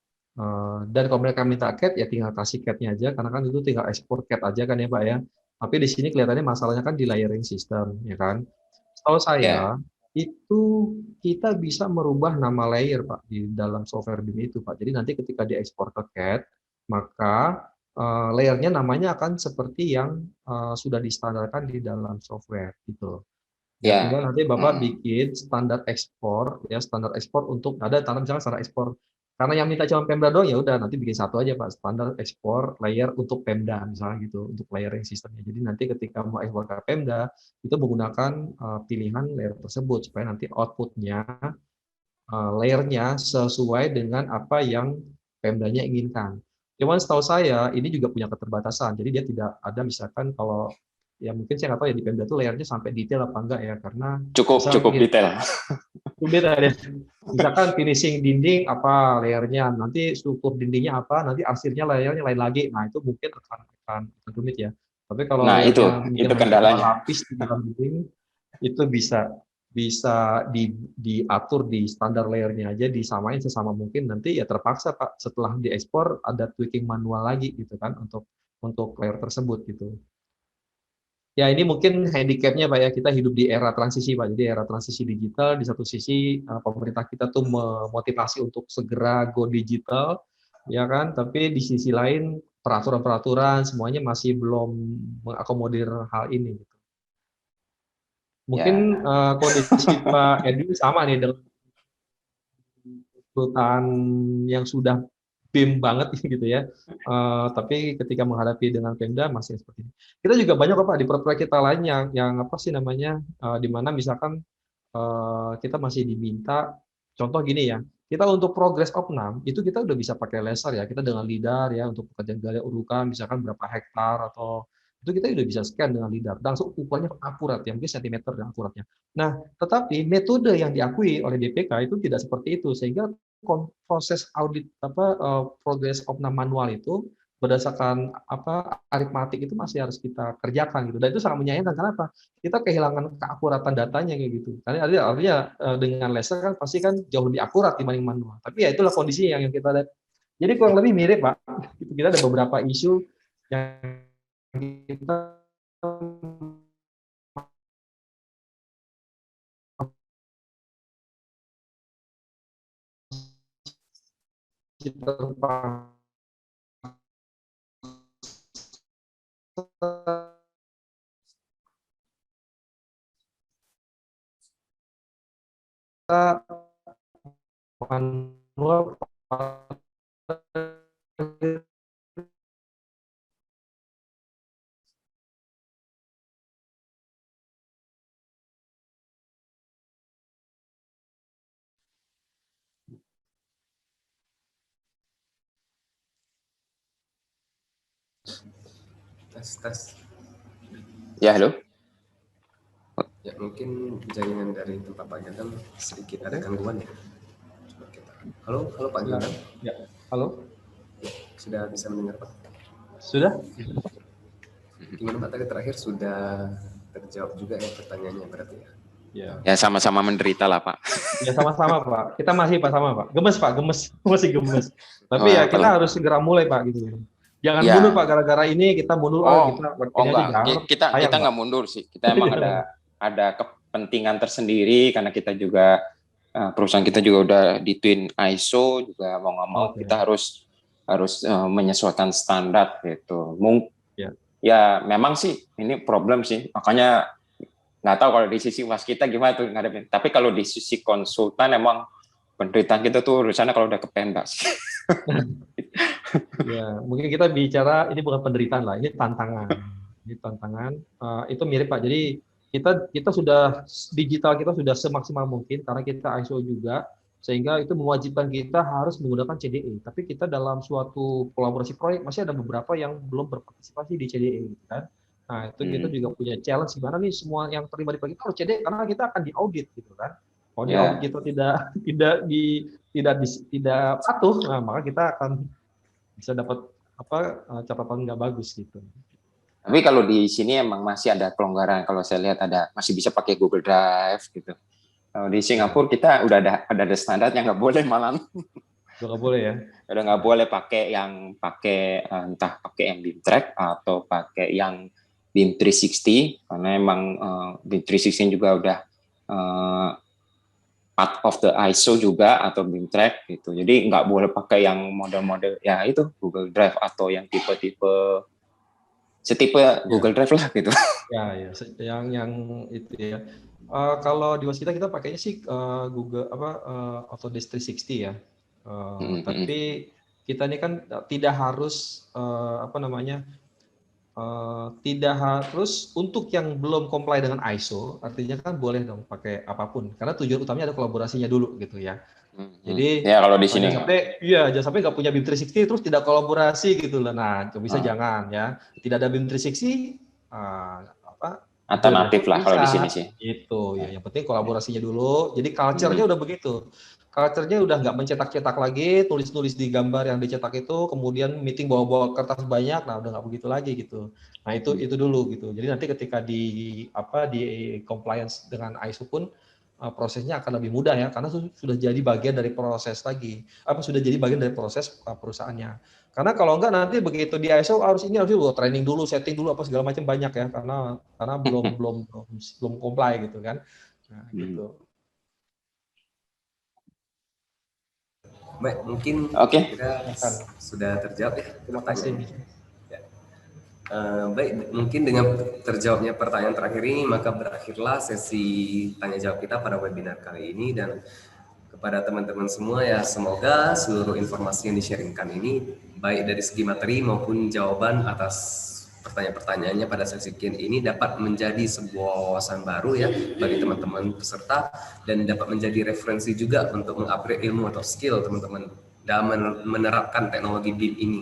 Dan kalau mereka minta CAT ya tinggal kasih CAT-nya aja, karena kan itu tinggal ekspor CAT aja kan ya Pak ya. Tapi di sini kelihatannya masalahnya kan di layering system ya kan. Setahu saya itu kita bisa merubah nama layer Pak di dalam software BIM itu Pak. Jadi nanti ketika diekspor ke CAD, maka layernya namanya akan seperti yang sudah distandarkan di dalam software gitu. Ya, tinggal nanti Bapak bikin standar ekspor ya, standar ekspor untuk ada tanam misalnya standar ekspor. Karena yang minta cuma Pemda doang ya udah nanti bikin satu aja Pak, standar ekspor layer untuk Pemda misalnya gitu, untuk layering sistemnya. Jadi nanti ketika mau ekspor ke Pemda itu menggunakan pilihan layer tersebut supaya nanti outputnya layernya sesuai dengan apa yang Pemdanya inginkan. Cuman setahu saya ini juga punya keterbatasan. Jadi dia tidak ada misalkan kalau ya mungkin saya nggak tahu ya di Pemda itu layernya sampai detail apa enggak ya karena cukup detail. Beda ya. Misalkan finishing dinding apa layernya, nanti struktur dindingnya apa, nanti arsirnya layernya lain lagi. Nah itu mungkin akan rumit ya. Tapi kalau Nah layernya itu mungkin hanya 2 kendalanya. lapis di dalam dinding, itu bisa diatur di standar layernya aja, disamain sesama mungkin. Nanti ya terpaksa Pak setelah diekspor ada tweaking manual lagi gitu kan untuk layer tersebut gitu. Ya ini mungkin handicap-nya Pak ya, kita hidup di era transisi Pak, jadi era transisi digital, di satu sisi pemerintah kita tuh memotivasi untuk segera go digital, ya kan, tapi di sisi lain peraturan-peraturan semuanya masih belum mengakomodir hal ini. Mungkin kondisi Pak Edwin sama nih dengan perusahaan yang sudah BIM banget gitu ya. Tapi ketika menghadapi dengan Pemda masih seperti ini. Kita juga banyak Pak di proyek kita lain yang apa sih namanya di mana misalkan kita masih diminta contoh gini ya. Kita untuk progress opnam itu kita udah bisa pakai laser ya. Kita dengan lidar ya untuk pekerjaan gali urukan misalkan berapa hektar atau itu kita udah bisa scan dengan lidar. Langsung ukurannya akurat ya, mungkin sentimeter dan akuratnya. Nah, tetapi metode yang diakui oleh BPK itu tidak seperti itu sehingga proses audit progress opnam manual itu berdasarkan aritmatik itu masih harus kita kerjakan gitu dan itu sangat menyayangkan. Kenapa? Kita kehilangan keakuratan datanya kayak gitu. Karena artinya dengan laser kan pasti kan jauh lebih akurat dibanding manual. Tapi ya itulah kondisi yang kita lihat. Jadi kurang lebih mirip Pak. Kita ada beberapa isu yang kita manual Tes. Ya, halo. Ya, mungkin jaringan dari tempat Pak Gatam sedikit ada gangguan ya. Coba kita. Halo Pak Gatam. Ya, halo. Ya, sudah bisa mendengar Pak? Sudah? Gimana Pak tadi terakhir sudah terjawab juga ya pertanyaannya berarti ya? Ya. Ya sama-sama menderita lah Pak. Ya sama-sama Pak. Kita masih Pak sama Pak. Gemes Pak, gemes. Masih gemes. Tapi Wah, ya kita harus segera mulai Pak gitu. Jangan ya. mundur Pak, gara-gara ini kita mundur, kita ini aja enggak. jangan. Kita nggak mundur sih. Kita emang ada kepentingan tersendiri karena kita juga perusahaan kita juga udah di Twin ISO juga mau nggak mau kita harus menyesuaikan standar gitu. Ya memang sih ini problem sih, makanya nggak tahu kalau di sisi mas kita gimana tuh ngadepin. Tapi kalau di sisi konsultan emang penderitaan kita tuh urusannya kalau udah kependak sih. Ya mungkin kita bicara ini bukan penderitaan lah, ini tantangan. Ini tantangan. Itu mirip Pak. Jadi kita sudah digital, kita sudah semaksimal mungkin karena kita ISO juga, sehingga itu mewajibkan kita harus menggunakan CDE. Tapi kita dalam suatu kolaborasi proyek masih ada beberapa yang belum berpartisipasi di CDE, gitu kan. Nah itu kita juga punya challenge gimana nih semua yang terlibat di proyek itu harus CDE karena kita akan diaudit, gitu kan. Kalau di audit kita tidak patuh, nah maka kita akan bisa dapat catatan nggak bagus gitu. Tapi kalau di sini emang masih ada kelonggaran. Kalau saya lihat masih bisa pakai Google Drive gitu. Kalau di Singapura kita udah ada standar yang nggak boleh malam. Udah nggak boleh ya? Udah nggak boleh pakai entah pakai yang BIM track atau pakai yang BIM 360 karena emang BIM 360 juga udah part of the ISO juga atau BIM track gitu. Jadi nggak boleh pakai yang model-model ya itu Google Drive atau yang tipe-tipe setipe Google Drive lah gitu. Ya, yang itu ya. Kalau di Waskita kita pakainya sih Google Autodesk 360 ya. Tapi kita ini kan tidak harus tidak harus untuk yang belum comply dengan ISO, artinya kan boleh dong pakai apapun. Karena tujuan utamanya ada kolaborasinya dulu gitu ya. Jadi ya kalau di sini jangan sampai nggak punya BIM 360 terus tidak kolaborasi gitu lah. Nah, bisa jangan ya. Tidak ada BIM 360 alternatif lah kalau di sini sih. Itu ya. Yang penting kolaborasinya dulu. Jadi culture-nya udah begitu. Culture-nya udah nggak mencetak-cetak lagi, tulis-tulis di gambar yang dicetak itu, kemudian meeting bawa-bawa kertas banyak. Nah, udah nggak begitu lagi gitu. Nah, itu dulu gitu. Jadi nanti ketika di compliance dengan ISO pun prosesnya akan lebih mudah ya karena sudah jadi bagian dari proses lagi sudah jadi bagian dari proses perusahaannya. Karena kalau enggak nanti begitu di ISO harus training dulu, setting dulu apa segala macam banyak ya karena belum comply gitu kan. Nah, gitu. Baik, mungkin kita sudah terjawab ya. Terima kasih. Baik, mungkin dengan terjawabnya pertanyaan terakhir ini, maka berakhirlah sesi tanya jawab kita pada webinar kali ini. Dan kepada teman-teman semua ya, semoga seluruh informasi yang di-sharingkan ini, baik dari segi materi maupun jawaban atas pertanyaan-pertanyaannya pada sesi Q&A ini dapat menjadi sebuah wawasan baru ya bagi teman-teman peserta dan dapat menjadi referensi juga untuk mengupgrade ilmu atau skill teman-teman dalam menerapkan teknologi BIM ini.